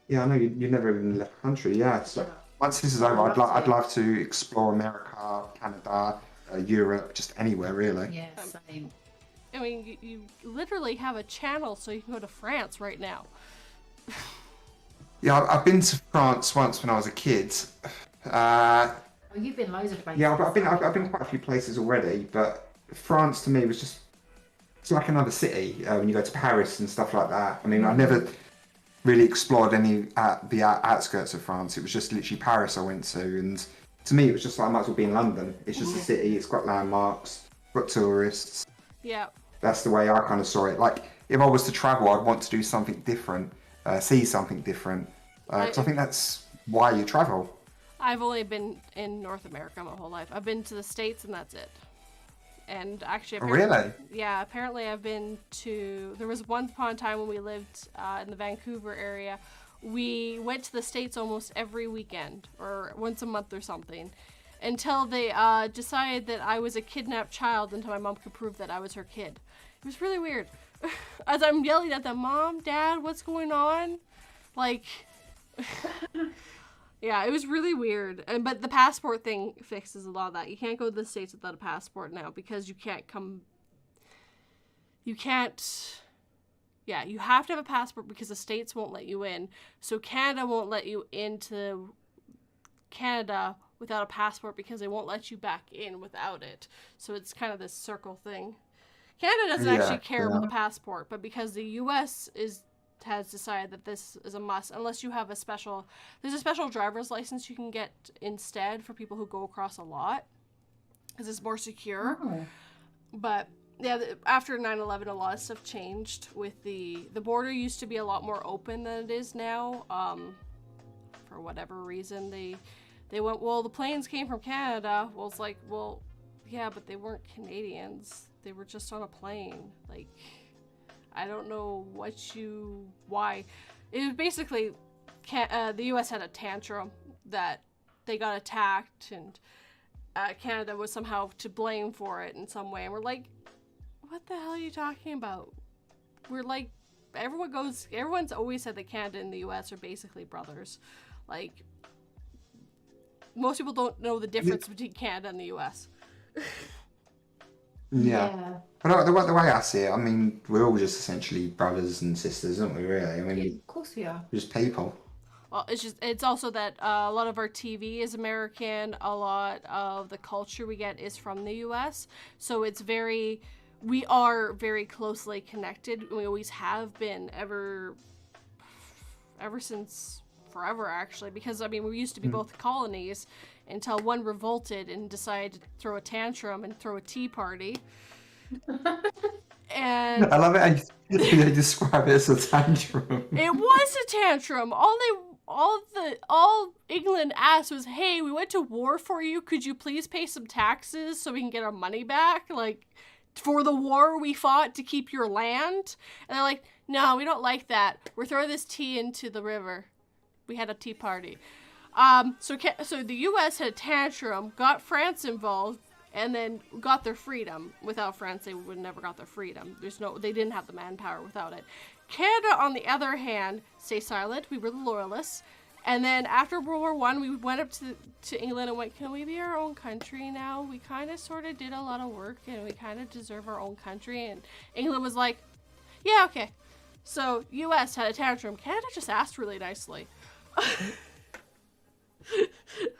Speaker 2: Yeah, I know you never even left the country. Yeah, so once this is over, I'd love to explore America, Canada, Europe, just anywhere really.
Speaker 3: Yeah, same.
Speaker 1: I mean, you literally have a channel so you can go to France right now.
Speaker 2: Yeah, I've been to France once when I was a kid.
Speaker 3: Oh, you've been loads of places.
Speaker 2: Yeah, I've been quite a few places already, but France to me was just, it's like another city when you go to Paris and stuff like that. I mean, I never really explored any the outskirts of France. It was just literally Paris I went to, and to me it was just like I might as well be in London. It's just a city. It's got landmarks, got tourists.
Speaker 1: Yeah.
Speaker 2: That's the way I kind of saw it. Like if I was to travel, I'd want to do something different, see something different. Because I think that's why you travel.
Speaker 1: I've only been in North America my whole life. I've been to the States and that's it. And actually,
Speaker 2: Really?
Speaker 1: Yeah, apparently I've been to, there was one upon a time when we lived in the Vancouver area we went to the States almost every weekend or once a month or something until they decided that I was a kidnapped child until my mom could prove that I was her kid. It was really weird. As I'm yelling at them, Mom, Dad, what's going on? Like, yeah, it was really weird. But the passport thing fixes a lot of that. You can't go to the States without a passport now because you can't come. You can't. Yeah, you have to have a passport because the States won't let you in. So Canada won't let you into Canada without a passport because they won't let you back in without it. So it's kind of this circle thing. Canada doesn't actually care about the passport, but because the U.S. has decided that this is a must, unless you have there's a special driver's license you can get instead for people who go across a lot, because it's more secure. Oh. But yeah, after 9/11, a lot of stuff changed with the border used to be a lot more open than it is now. For whatever reason, they went, well, the planes came from Canada. Well, it's like, well, yeah, but they weren't Canadians. They were just on a plane. Like, I don't know why. It was basically, the U.S. had a tantrum that they got attacked and Canada was somehow to blame for it in some way. And we're like, what the hell are you talking about? We're like, everyone's always said that Canada and the U.S. are basically brothers. Like, most people don't know the difference between Canada and the U.S.
Speaker 2: Yeah. But the way I see it, I mean, we're all just essentially brothers and sisters, aren't we, really? I mean,
Speaker 3: of course we are.
Speaker 2: We're just people.
Speaker 1: Well, it's also that a lot of our TV is American. A lot of the culture we get is from the U.S. So we are very closely connected. We always have been ever since forever, actually, because, I mean, we used to be both colonies until one revolted and decided to throw a tantrum and throw a tea party. And
Speaker 2: I love it how they describe it as a tantrum.
Speaker 1: It was a tantrum. All England asked was, hey, we went to war for you. Could you please pay some taxes so we can get our money back? Like, for the war we fought to keep your land? And they're like, no, we don't like that. We're throwing this tea into the river. We had a tea party. So the U.S. had a tantrum, got France involved, and then got their freedom. Without France, they would never got their freedom. They didn't have the manpower without it. Canada, on the other hand, stay silent. We were the loyalists. And then after World War I, we went up to England and went, can we be our own country now? We kind of sort of did a lot of work, and we kind of deserve our own country. And England was like, yeah, okay. So U.S. had a tantrum. Canada just asked really nicely.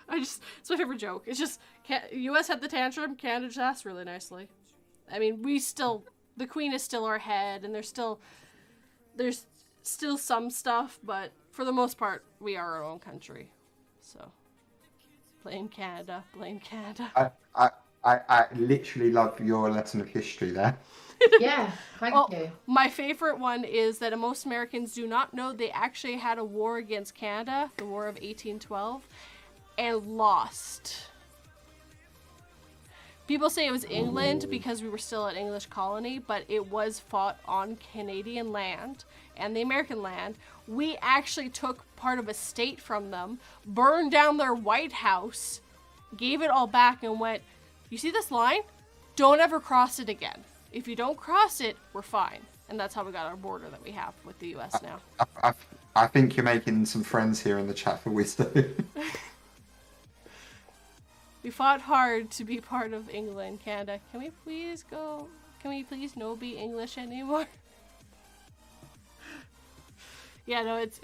Speaker 1: It's my favorite joke. It's just, U.S. had the tantrum, Canada just asked really nicely. I mean, the Queen is still our head, and there's still some stuff, but for the most part, we are our own country. So, blame Canada, blame Canada.
Speaker 2: I literally love your lesson of history there.
Speaker 3: Yeah, thank you.
Speaker 1: My favorite one is that most Americans do not know they actually had a war against Canada, the War of 1812, and lost. People say it was England because we were still an English colony, but it was fought on Canadian land and the American land. We actually took part of a state from them, burned down their White House, gave it all back, and went, you see this line? Don't ever cross it again. If you don't cross it, we're fine. And that's how we got our border that we have with the U.S. now.
Speaker 2: I think you're making some friends here in the chat for Wisdom.
Speaker 1: We fought hard to be part of England, Canada. Can we please no be English anymore? Yeah, no, it's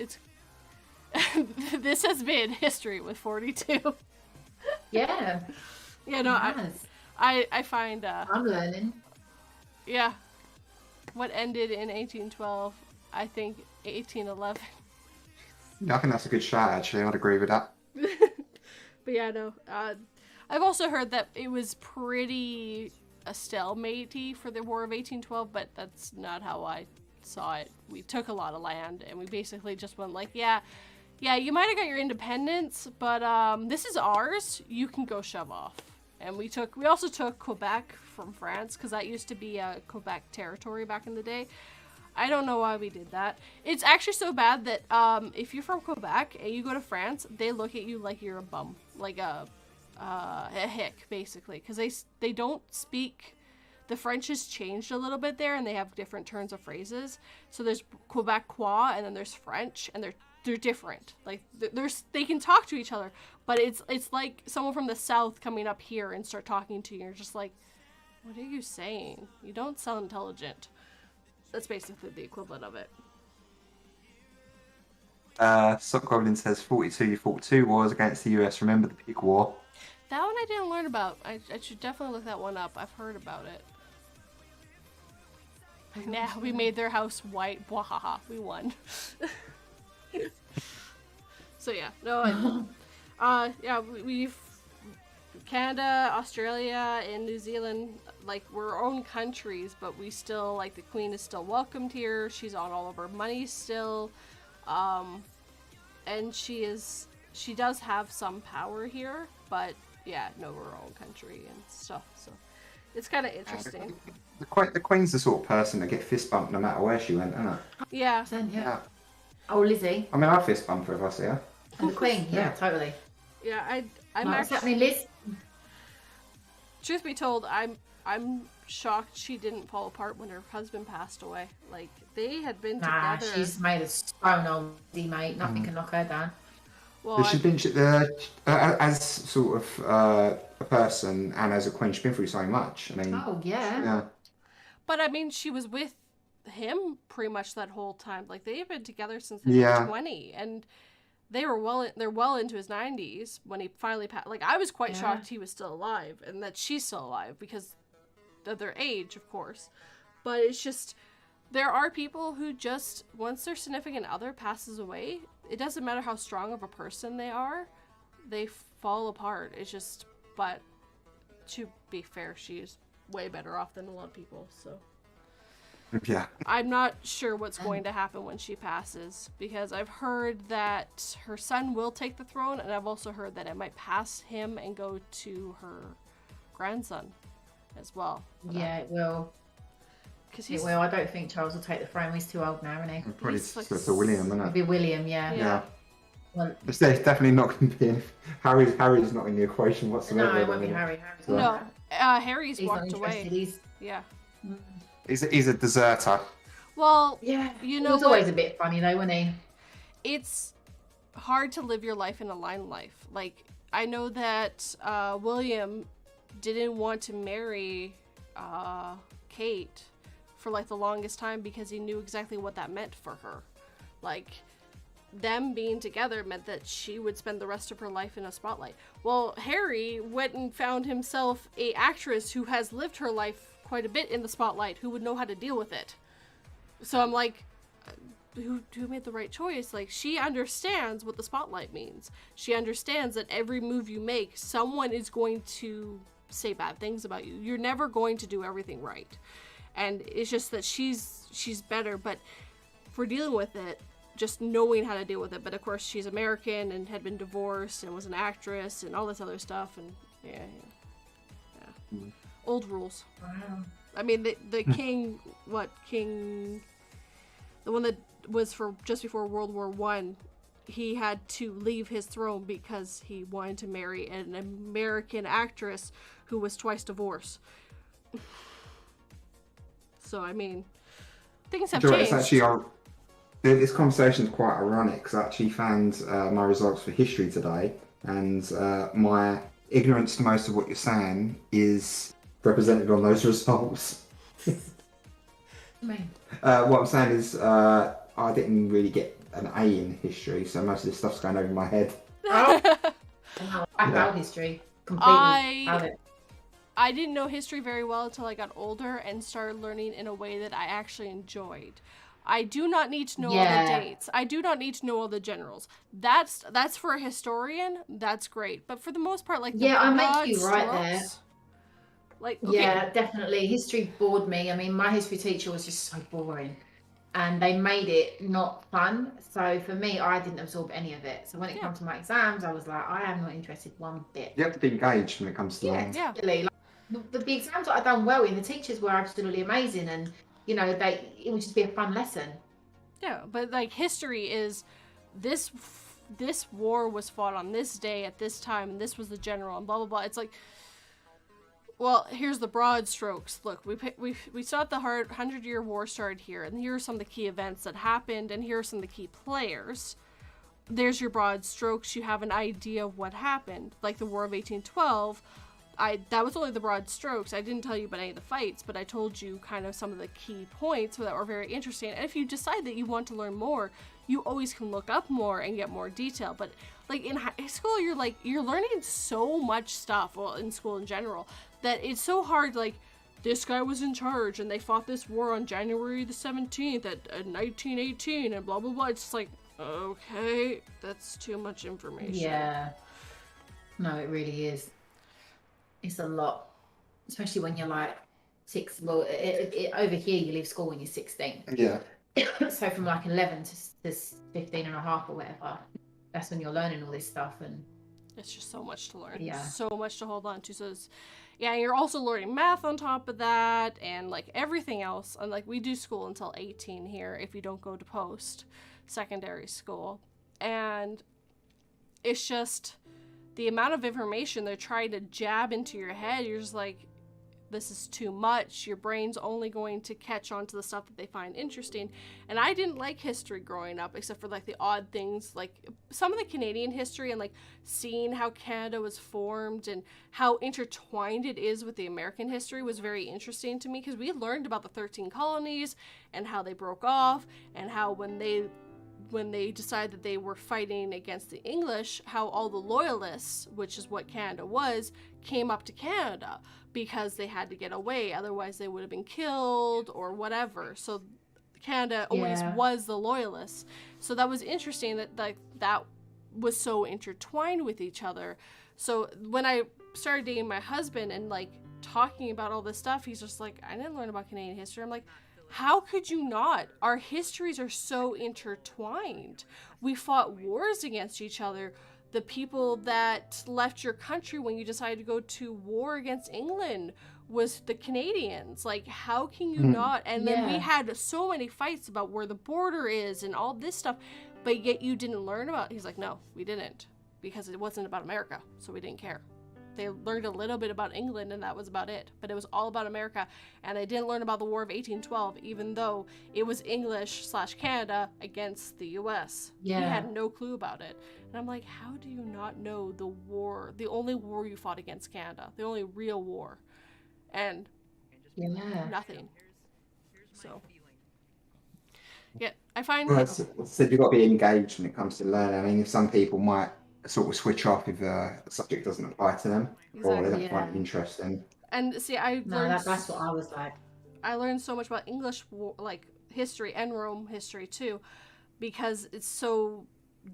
Speaker 1: this has been history with 42.
Speaker 3: Yeah.
Speaker 1: Yeah, no, I find
Speaker 3: I'm learning.
Speaker 1: Yeah. What ended in 1812, I think 1811.
Speaker 2: Yeah, I think that's a good shot, actually. I'd agree with that.
Speaker 1: But yeah, no. I've also heard that it was pretty a stalemate for the War of 1812, but that's not how I saw it. We took a lot of land, and we basically just went like, yeah, you might have got your independence, but this is ours. You can go shove off. And we also took Quebec from France, because that used to be a Quebec territory back in the day. I don't know why we did that. It's actually so bad that if you're from Quebec and you go to France, they look at you like you're a bum, like a hick, basically, because they don't speak. The French has changed a little bit there, and they have different turns of phrases. So there's Quebecois, and then there's French, and they're different. Like they can talk to each other, but it's like someone from the South coming up here and start talking to you. You're just like, what are you saying? You don't sound intelligent. That's basically the equivalent of it.
Speaker 2: Sock Goblin says 42 wars against the US. Remember the Pig War?
Speaker 1: That one I didn't learn about. I should definitely look that one up. I've heard about it. Yeah, we made their house white. Bwahaha, we won. So yeah, no, yeah, we've Canada, Australia, and New Zealand, like, we're our own countries, but we still, like, the Queen is still welcomed here. She's on all of our money still, and she does have some power here, but yeah, no, we're our own country and stuff. So it's kind of interesting.
Speaker 2: The Queen's the sort of person that get fist bumped no matter where she went, isn't it?
Speaker 1: Yeah.
Speaker 2: Yeah.
Speaker 3: Oh, Lizzie.
Speaker 2: I mean, I'd fist bump her if I see her.
Speaker 3: And the Queen, yeah, totally.
Speaker 1: Yeah, I'm
Speaker 3: What's
Speaker 1: actually.
Speaker 3: happening, Liz?
Speaker 1: Truth be told, I'm shocked she didn't fall apart when her husband passed away. Like, they had been
Speaker 3: Nah,
Speaker 1: together.
Speaker 3: she's made a stone old mate. Nothing can knock her down.
Speaker 1: Well,
Speaker 2: She's been as sort of a person and as a queen. She's been through so much. I mean,
Speaker 3: Oh, yeah.
Speaker 2: yeah,
Speaker 1: but I mean, she was with him pretty much that whole time. Like, they've been together since they
Speaker 2: Yeah.
Speaker 1: were 20, and they're well into his 90s when he finally passed. Like, I was quite
Speaker 3: Yeah.
Speaker 1: shocked he was still alive and that she's still alive because of their age, of course. But it's just, there are people who just, once their significant other passes away, it doesn't matter how strong of a person they are, they fall apart. It's just, but to be fair, she's way better off than a lot of people, so.
Speaker 2: yeah.
Speaker 1: I'm not sure what's going to happen when she passes, because I've heard that her son will take the throne, and I've also heard that it might pass him and go to her grandson as well.
Speaker 3: Yeah, it will.
Speaker 1: Because
Speaker 3: It
Speaker 1: he's
Speaker 3: will. I don't think Charles will take the throne. He's too old now, isn't he?
Speaker 2: Probably
Speaker 1: He's like
Speaker 2: for William, isn't
Speaker 3: It'll
Speaker 2: it?
Speaker 3: be William, yeah.
Speaker 1: Yeah.
Speaker 3: Well,
Speaker 2: It's definitely not going to be. Harry's not in the equation whatsoever.
Speaker 3: no, it
Speaker 2: I
Speaker 3: won't be
Speaker 2: mean,
Speaker 3: Harry. Harry's
Speaker 2: No.
Speaker 3: not.
Speaker 1: no, Harry's
Speaker 3: He's not
Speaker 1: walked
Speaker 3: interested.
Speaker 1: away.
Speaker 3: He's
Speaker 1: Yeah.
Speaker 2: He's a deserter.
Speaker 1: Well,
Speaker 3: yeah.
Speaker 1: you
Speaker 3: He
Speaker 1: know
Speaker 3: was
Speaker 1: what?
Speaker 3: always a bit funny though, wasn't he?
Speaker 1: It's hard to live your life in a line life. Like, I know that William didn't want to marry Kate for like the longest time because he knew exactly what that meant for her. Like, them being together meant that she would spend the rest of her life in a spotlight. Well, Harry went and found himself a actress who has lived her life quite a bit in the spotlight, who would know how to deal with it. So I'm like, who made the right choice? Like, she understands what the spotlight means. She understands that every move you make, someone is going to say bad things about you. You're never going to do everything right. And it's just that she's better, but for dealing with it, just knowing how to deal with it. But of course, she's American and had been divorced and was an actress and all this other stuff. And yeah. Old rules.
Speaker 3: Wow.
Speaker 1: I mean, the king, the one that was for just before World War I, he had to leave his throne because he wanted to marry an American actress who was twice divorced. So, I mean, things have changed.
Speaker 2: It's actually, this conversation is quite ironic because I actually found my results for history today, and my ignorance to most of what you're saying is represented on those results. What I'm saying is I didn't really get an A in history, so most of this stuff's going over my head.
Speaker 3: Oh. No, I failed history completely. Failed it.
Speaker 1: I didn't know history very well until I got older and started learning in a way that I actually enjoyed. I do not need to know all the dates. I do not need to know all the generals. That's for a historian. That's great. But for the most part, like,
Speaker 3: I make
Speaker 1: broad
Speaker 3: you right
Speaker 1: strokes,
Speaker 3: there.
Speaker 1: Like, okay.
Speaker 3: Yeah, definitely. History bored me. I mean, my history teacher was just so boring. And they made it not fun. So for me, I didn't absorb any of it. So when it comes to my exams, I was like, I am not interested one bit.
Speaker 2: You have to be engaged when it comes to
Speaker 3: Yeah,
Speaker 2: that.
Speaker 1: Yeah.
Speaker 3: definitely. Like, the exams that I done well in, the teachers were absolutely amazing. And you know, it would just be a fun lesson.
Speaker 1: Yeah, but like history is this war was fought on this day at this time, and this was the general, and blah blah blah. It's like, well, here's the broad strokes. Look, we saw the 100-Year War started here, and here are some of the key events that happened, and here are some of the key players. There's your broad strokes. You have an idea of what happened, like the War of 1812. That was only the broad strokes. I didn't tell you about any of the fights, but I told you kind of some of the key points that were very interesting. And if you decide that you want to learn more, you always can look up more and get more detail. But like in high school, you're learning so much stuff, well, in school in general, that it's so hard. Like, this guy was in charge and they fought this war on January the 17th at 1918 and blah blah blah. It's just like, okay, that's too much information.
Speaker 3: Yeah. No, it really is. It's a lot, especially when you're like 6. Well, over here you leave school when you're 16.
Speaker 2: Yeah.
Speaker 3: So from like 11 to 15 and a half or whatever, that's when you're learning all this stuff, and
Speaker 1: it's just so much to learn.
Speaker 3: Yeah.
Speaker 1: So much to hold on to. So yeah, you're also learning math on top of that, and like everything else. And like, we do school until 18 here if you don't go to post-secondary school. And it's just the amount of information they're trying to jab into your head. You're just like, this is too much. Your brain's only going to catch on to the stuff that they find interesting. And I didn't like history growing up, except for like the odd things, like some of the Canadian history, and like seeing how Canada was formed and how intertwined it is with the American history was very interesting to me, because we learned about the 13 colonies and how they broke off, and how when they decided that they were fighting against the English, how all the loyalists, which is what Canada was, came up to Canada because they had to get away. Otherwise, they would have been killed or whatever. So Canada always was the loyalists. So that was interesting that was so intertwined with each other. So when I started dating my husband and like talking about all this stuff, he's just like, I didn't learn about Canadian history. I'm like, how could you not? Our histories are so intertwined. We fought wars against each other. The people that left your country when you decided to go to war against England was the Canadians. Like, how can you not? And then we had so many fights about where the border is and all this stuff, but yet you didn't learn about it. He's like, no, we didn't, because it wasn't about America, so we didn't care. They learned a little bit about England, and that was about it. But it was all about America, and they didn't learn about the War of 1812, even though it was English/Canada against the U.S.
Speaker 3: Yeah.
Speaker 1: He had no clue about it. And I'm like, how do you not know the war, the only war you fought against Canada, the only real war? And nothing. So, yeah, I find...
Speaker 2: Well, said you've got to be engaged when it comes to learning. I mean, if some people might sort of switch off if the subject doesn't apply to them, or they don't find it interesting.
Speaker 1: And see,
Speaker 3: that's what I was like.
Speaker 1: I learned so much about English, like history, and Rome history too, because it's so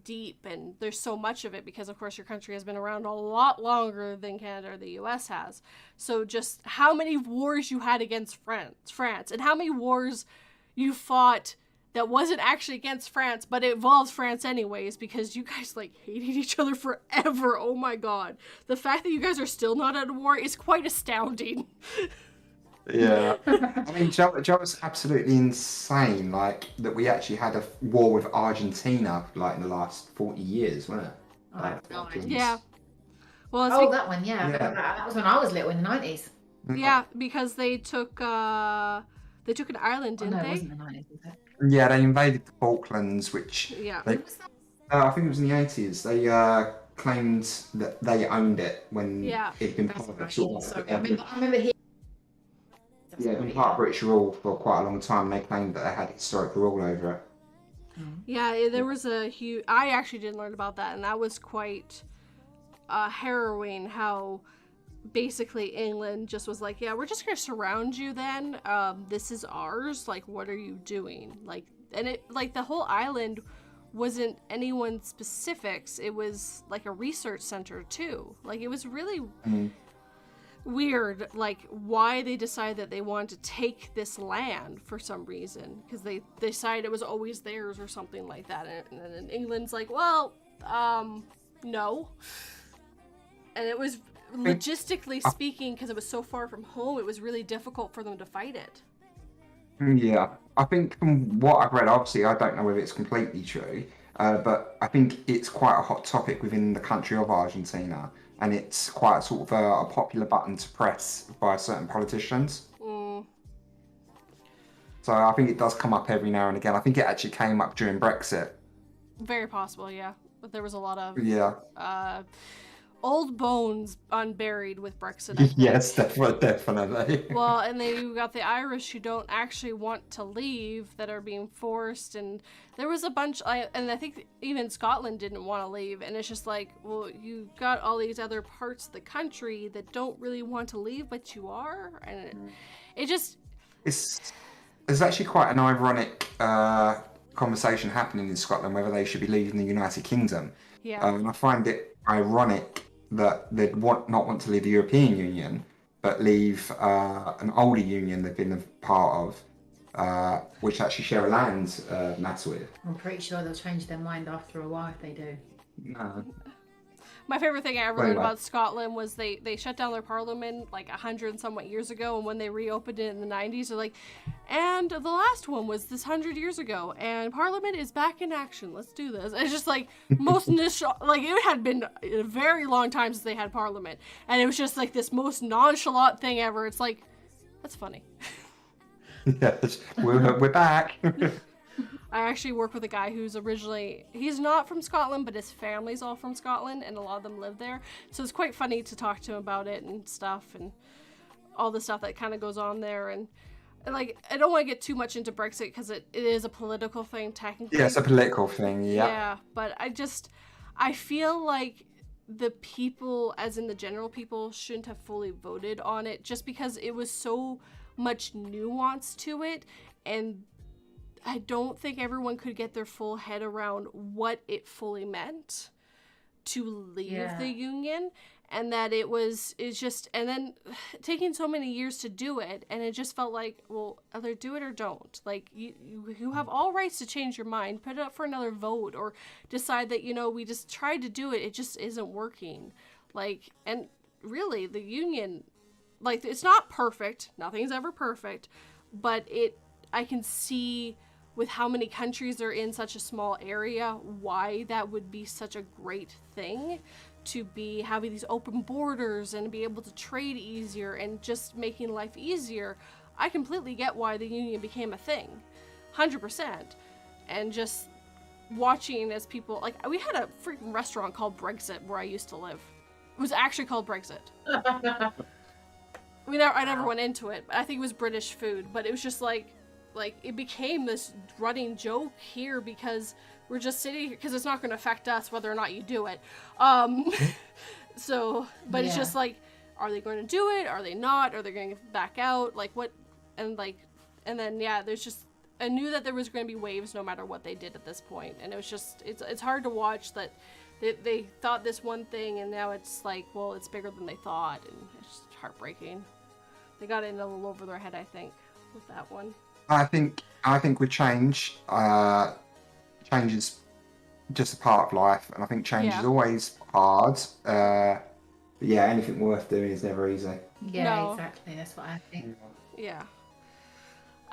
Speaker 1: deep and there's so much of it, because of course your country has been around a lot longer than Canada or the US has. So just how many wars you had against France, and how many wars you fought that wasn't actually against France, but it involves France anyways, because you guys like hated each other forever. Oh my god. The fact that you guys are still not at war is quite astounding.
Speaker 2: Yeah. I mean, Joe was absolutely insane, like, that we actually had a war with Argentina, like, in the last 40 years, wasn't it? Like,
Speaker 1: yeah. Well,
Speaker 3: that one, that was when I was little, in the 90s.
Speaker 1: Yeah, because they took an island, didn't they?
Speaker 3: It wasn't the 90s, was it?
Speaker 2: Yeah, they invaded the Falklands, which I think it was in the 80s. They claimed that they owned it when it'd been part of
Speaker 3: I remember hearing.
Speaker 2: Yeah, it'd been part of British rule for quite a long time. They claimed that they had historic rule over it.
Speaker 1: Yeah, there was a huge... I actually didn't learn about that, and that was quite harrowing, how basically England just was like, yeah, we're just gonna surround you then. This is ours. Like, what are you doing? Like, and it, like, the whole island wasn't anyone's specifics. It was like a research center too. Like, it was really weird, like, why they decided that they wanted to take this land for some reason, because they decided it was always theirs or something like that. And then England's like, well, no. And it was, logistically speaking, because it was so far from home, it was really difficult for them to fight it.
Speaker 2: Yeah, I think from what I've read, obviously I don't know whether it's completely true, but I think it's quite a hot topic within the country of Argentina, and it's quite sort of a popular button to press by certain politicians.
Speaker 1: Mm,
Speaker 2: So I think it does come up every now and again. I think it actually came up during Brexit.
Speaker 1: very possible, yeah. But there was a lot of
Speaker 2: Yeah.
Speaker 1: uh, old bones unburied with Brexit, I think.
Speaker 2: Yes, definitely.
Speaker 1: Well, and then you got the Irish who don't actually want to leave that are being forced, and there was a bunch, and I think even Scotland didn't want to leave, and it's just like, well, you got all these other parts of the country that don't really want to leave, but you are, and it just...
Speaker 2: It's there's actually quite an ironic conversation happening in Scotland whether they should be leaving the United Kingdom.
Speaker 1: Yeah.
Speaker 2: And I find it ironic that they'd not want to leave the European Union, but leave an older union they've been a part of, which actually share a land mass with.
Speaker 3: I'm pretty sure they'll change their mind after a while if they do.
Speaker 2: No.
Speaker 1: My favorite thing I ever learned
Speaker 2: Anyway.
Speaker 1: about Scotland was they shut down their parliament like 100 and somewhat years ago, and when they reopened it in the 90s, they're like, and the last one was this 100 years ago, and parliament is back in action. Let's do this. It's just like most like it had been a very long time since they had parliament, and it was just like this most nonchalant thing ever. It's like, that's funny.
Speaker 2: Yes, we're back.
Speaker 1: I actually work with a guy who's he's not from Scotland, but his family's all from Scotland, and a lot of them live there. So it's quite funny to talk to him about it and stuff, and all the stuff that kind of goes on there. And like, I don't want to get too much into Brexit because it is a political thing, technically.
Speaker 2: Yeah, it's a political thing, yeah.
Speaker 1: Yeah, but I feel like the people, as in the general people, shouldn't have fully voted on it just because it was so much nuance to it, and I don't think everyone could get their full head around what it fully meant to leave the union, and that it's just, and then taking so many years to do it, and it just felt like, well, either do it or don't. Like, you have all rights to change your mind, put it up for another vote, or decide that, we just tried to do it, it just isn't working. Like, and really, the union, like, it's not perfect, nothing's ever perfect, but I can see with how many countries are in such a small area, why that would be such a great thing to be having these open borders and be able to trade easier and just making life easier. I completely get why the union became a thing, 100%. And just watching as people, like, we had a freaking restaurant called Brexit where I used to live. It was actually called Brexit. I never went into it. I think it was British food, but it was just like it became this running joke here because we're just sitting here because it's not going to affect us whether or not you do it. So, but it's just like, are they going to do it? Are they not? Are they going to back out? Like what? And then there's just, I knew that there was going to be waves no matter what they did at this point, and it was just, it's hard to watch that they thought this one thing and now it's like, well, it's bigger than they thought, and it's just heartbreaking. They got in a little over their head, I think, with that one.
Speaker 2: I think with change, change is just a part of life, and I think change is always hard. Anything worth doing is never easy.
Speaker 3: Yeah, exactly. That's what I think.
Speaker 1: Yeah.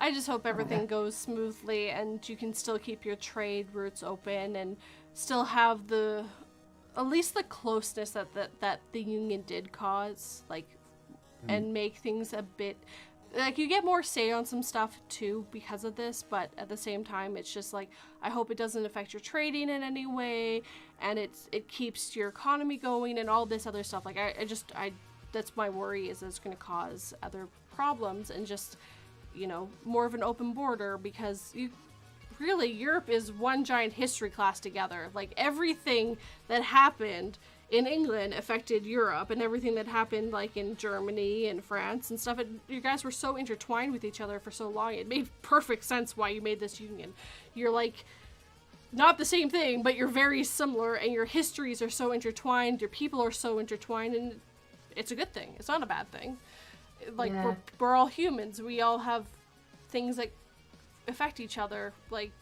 Speaker 1: I just hope everything goes smoothly and you can still keep your trade routes open and still have at least the closeness that the union did cause, like, and make things a bit, like, you get more say on some stuff too because of this, but at the same time, it's just like, I hope it doesn't affect your trading in any way, and it keeps your economy going and all this other stuff. Like, I that's my worry, is that it's going to cause other problems and just, more of an open border, because Europe is one giant history class together. Like, everything that happened in England affected Europe, and everything that happened, like, in Germany and France and stuff. You guys were so intertwined with each other for so long. It made perfect sense why you made this union. You're, like, not the same thing, but you're very similar, and your histories are so intertwined, your people are so intertwined, and it's a good thing. It's not a bad thing. Like, we're all humans. We all have things that affect each other. Like,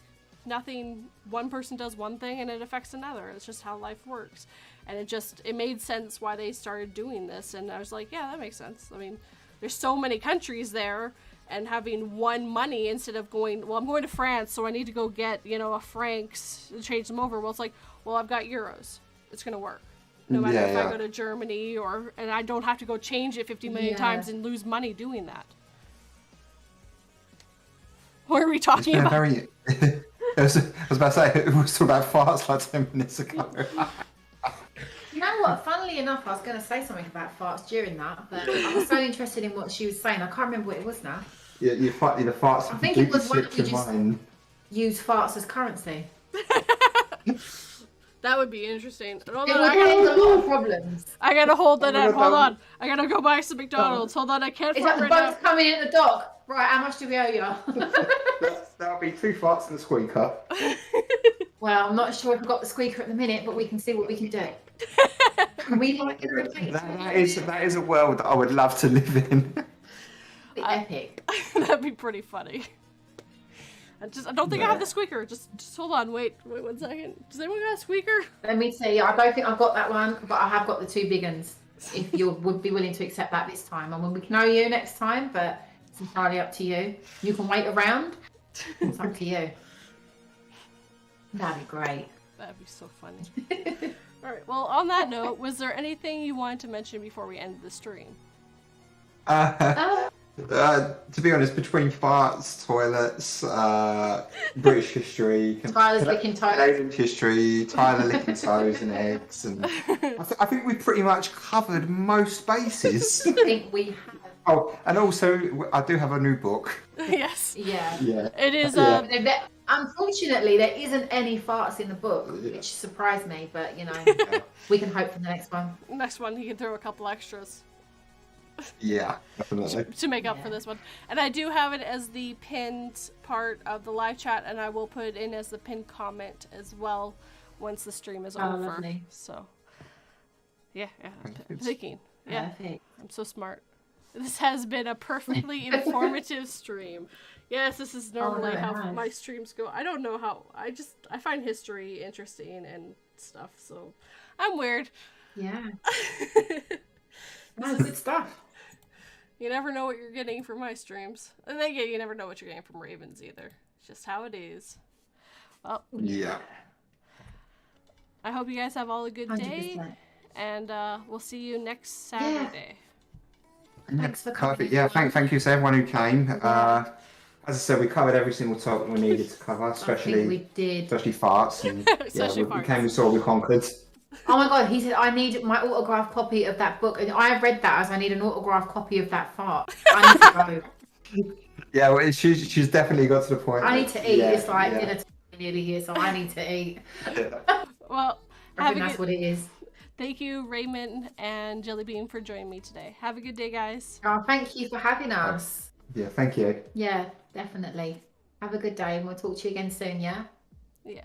Speaker 1: one person does one thing and it affects another. It's just how life works. And it made sense why they started doing this. And I was like, yeah, that makes sense. I mean, there's so many countries there, and having one money instead of going, well, I'm going to France, so I need to go get, you know, a francs and change them over. Well, it's like, well, I've got euros. It's going to work. No matter if I go to Germany and I don't have to go change it 50 million times and lose money doing that. What are we talking about?
Speaker 2: I was about to say, it was talking about farts like 10 minutes ago.
Speaker 3: You know what? Funnily enough, I was going to say something about farts during that, but I was so interested in what she was saying. I can't remember what it was now.
Speaker 2: Yeah, the farts.
Speaker 3: I think it was when we just
Speaker 2: mind.
Speaker 3: use farts as currency.
Speaker 1: That would be interesting.
Speaker 3: It would end a lot of problems.
Speaker 1: I gotta hold that in. Hold on. I gotta go buy some McDonald's. Hold on, I can't
Speaker 3: Is
Speaker 1: fart
Speaker 3: that the
Speaker 1: right now.
Speaker 3: boat's coming in the dock? Right, how much do we owe you?
Speaker 2: That'll be 2 farts and a squeaker.
Speaker 3: Well, I'm not sure if we've got the squeaker at the minute, but we can see what we can do. We like
Speaker 2: that is a world that I would love to live in.
Speaker 3: Be epic.
Speaker 1: That'd be pretty funny. I don't think I have the squeaker. Just hold on. Wait 1 second. Does anyone got a squeaker?
Speaker 3: Let me see. I don't think I've got that one, but I have got the 2 big ones. If you would be willing to accept that this time, and when we can know you next time, but it's entirely up to you. You can wait around. It's up to you. That'd be great.
Speaker 1: That'd be so funny. All right. Well, on that note, was there anything you wanted to mention before we ended the stream?
Speaker 2: To be honest, between farts, toilets, British history,
Speaker 3: Tyler's licking toes,
Speaker 2: Canadian history, Tyler licking toes and eggs, and I think we pretty much covered most bases.
Speaker 3: I think we have.
Speaker 2: Oh, and also I do have a new book.
Speaker 1: Yes.
Speaker 3: Yeah.
Speaker 1: It is.
Speaker 3: Unfortunately, there isn't any farts in the book, which surprised me. But you know, we can hope for the next one.
Speaker 1: Next one, he can throw a couple extras.
Speaker 2: Yeah, definitely.
Speaker 1: To make up for this one. And I do have it as the pinned part of the live chat, and I will put it in as the pinned comment as well once the stream is over.
Speaker 3: Lovely.
Speaker 1: So, yeah, I'm thinking. Yeah,
Speaker 3: Perfect.
Speaker 1: I'm so smart. This has been a perfectly informative stream. Yes, this is normally how my streams go. I don't know how. I find history interesting and stuff, so I'm weird.
Speaker 3: Yeah. That's good stuff.
Speaker 1: You never know what you're getting from my streams. And then again, you never know what you're getting from Raven's either. It's just how it is. Well,
Speaker 2: yeah.
Speaker 1: I hope you guys have all a good day.
Speaker 3: 100%.
Speaker 1: And we'll see you next Saturday.
Speaker 3: Thanks for coming.
Speaker 2: Perfect. Yeah, thank you to everyone who came. As I said, we covered every single topic we needed to cover, especially farts. And
Speaker 1: Especially
Speaker 2: we came, we saw, we conquered.
Speaker 3: Oh my god, he said, I need my autographed copy of that book. And I read that as I need an autographed copy of that fart. I need to go.
Speaker 2: Yeah, well, she's definitely got to the point.
Speaker 3: I need to eat. It's like dinner time nearly here, so I need to eat.
Speaker 1: Well,
Speaker 3: I think that's what it is.
Speaker 1: Thank you, Raymond and Jellybean, for joining me today. Have a good day, guys.
Speaker 3: Oh, thank you for having us.
Speaker 2: Yeah, thank you.
Speaker 3: Yeah, definitely. Have a good day, and we'll talk to you again soon, yeah?
Speaker 1: Yeah.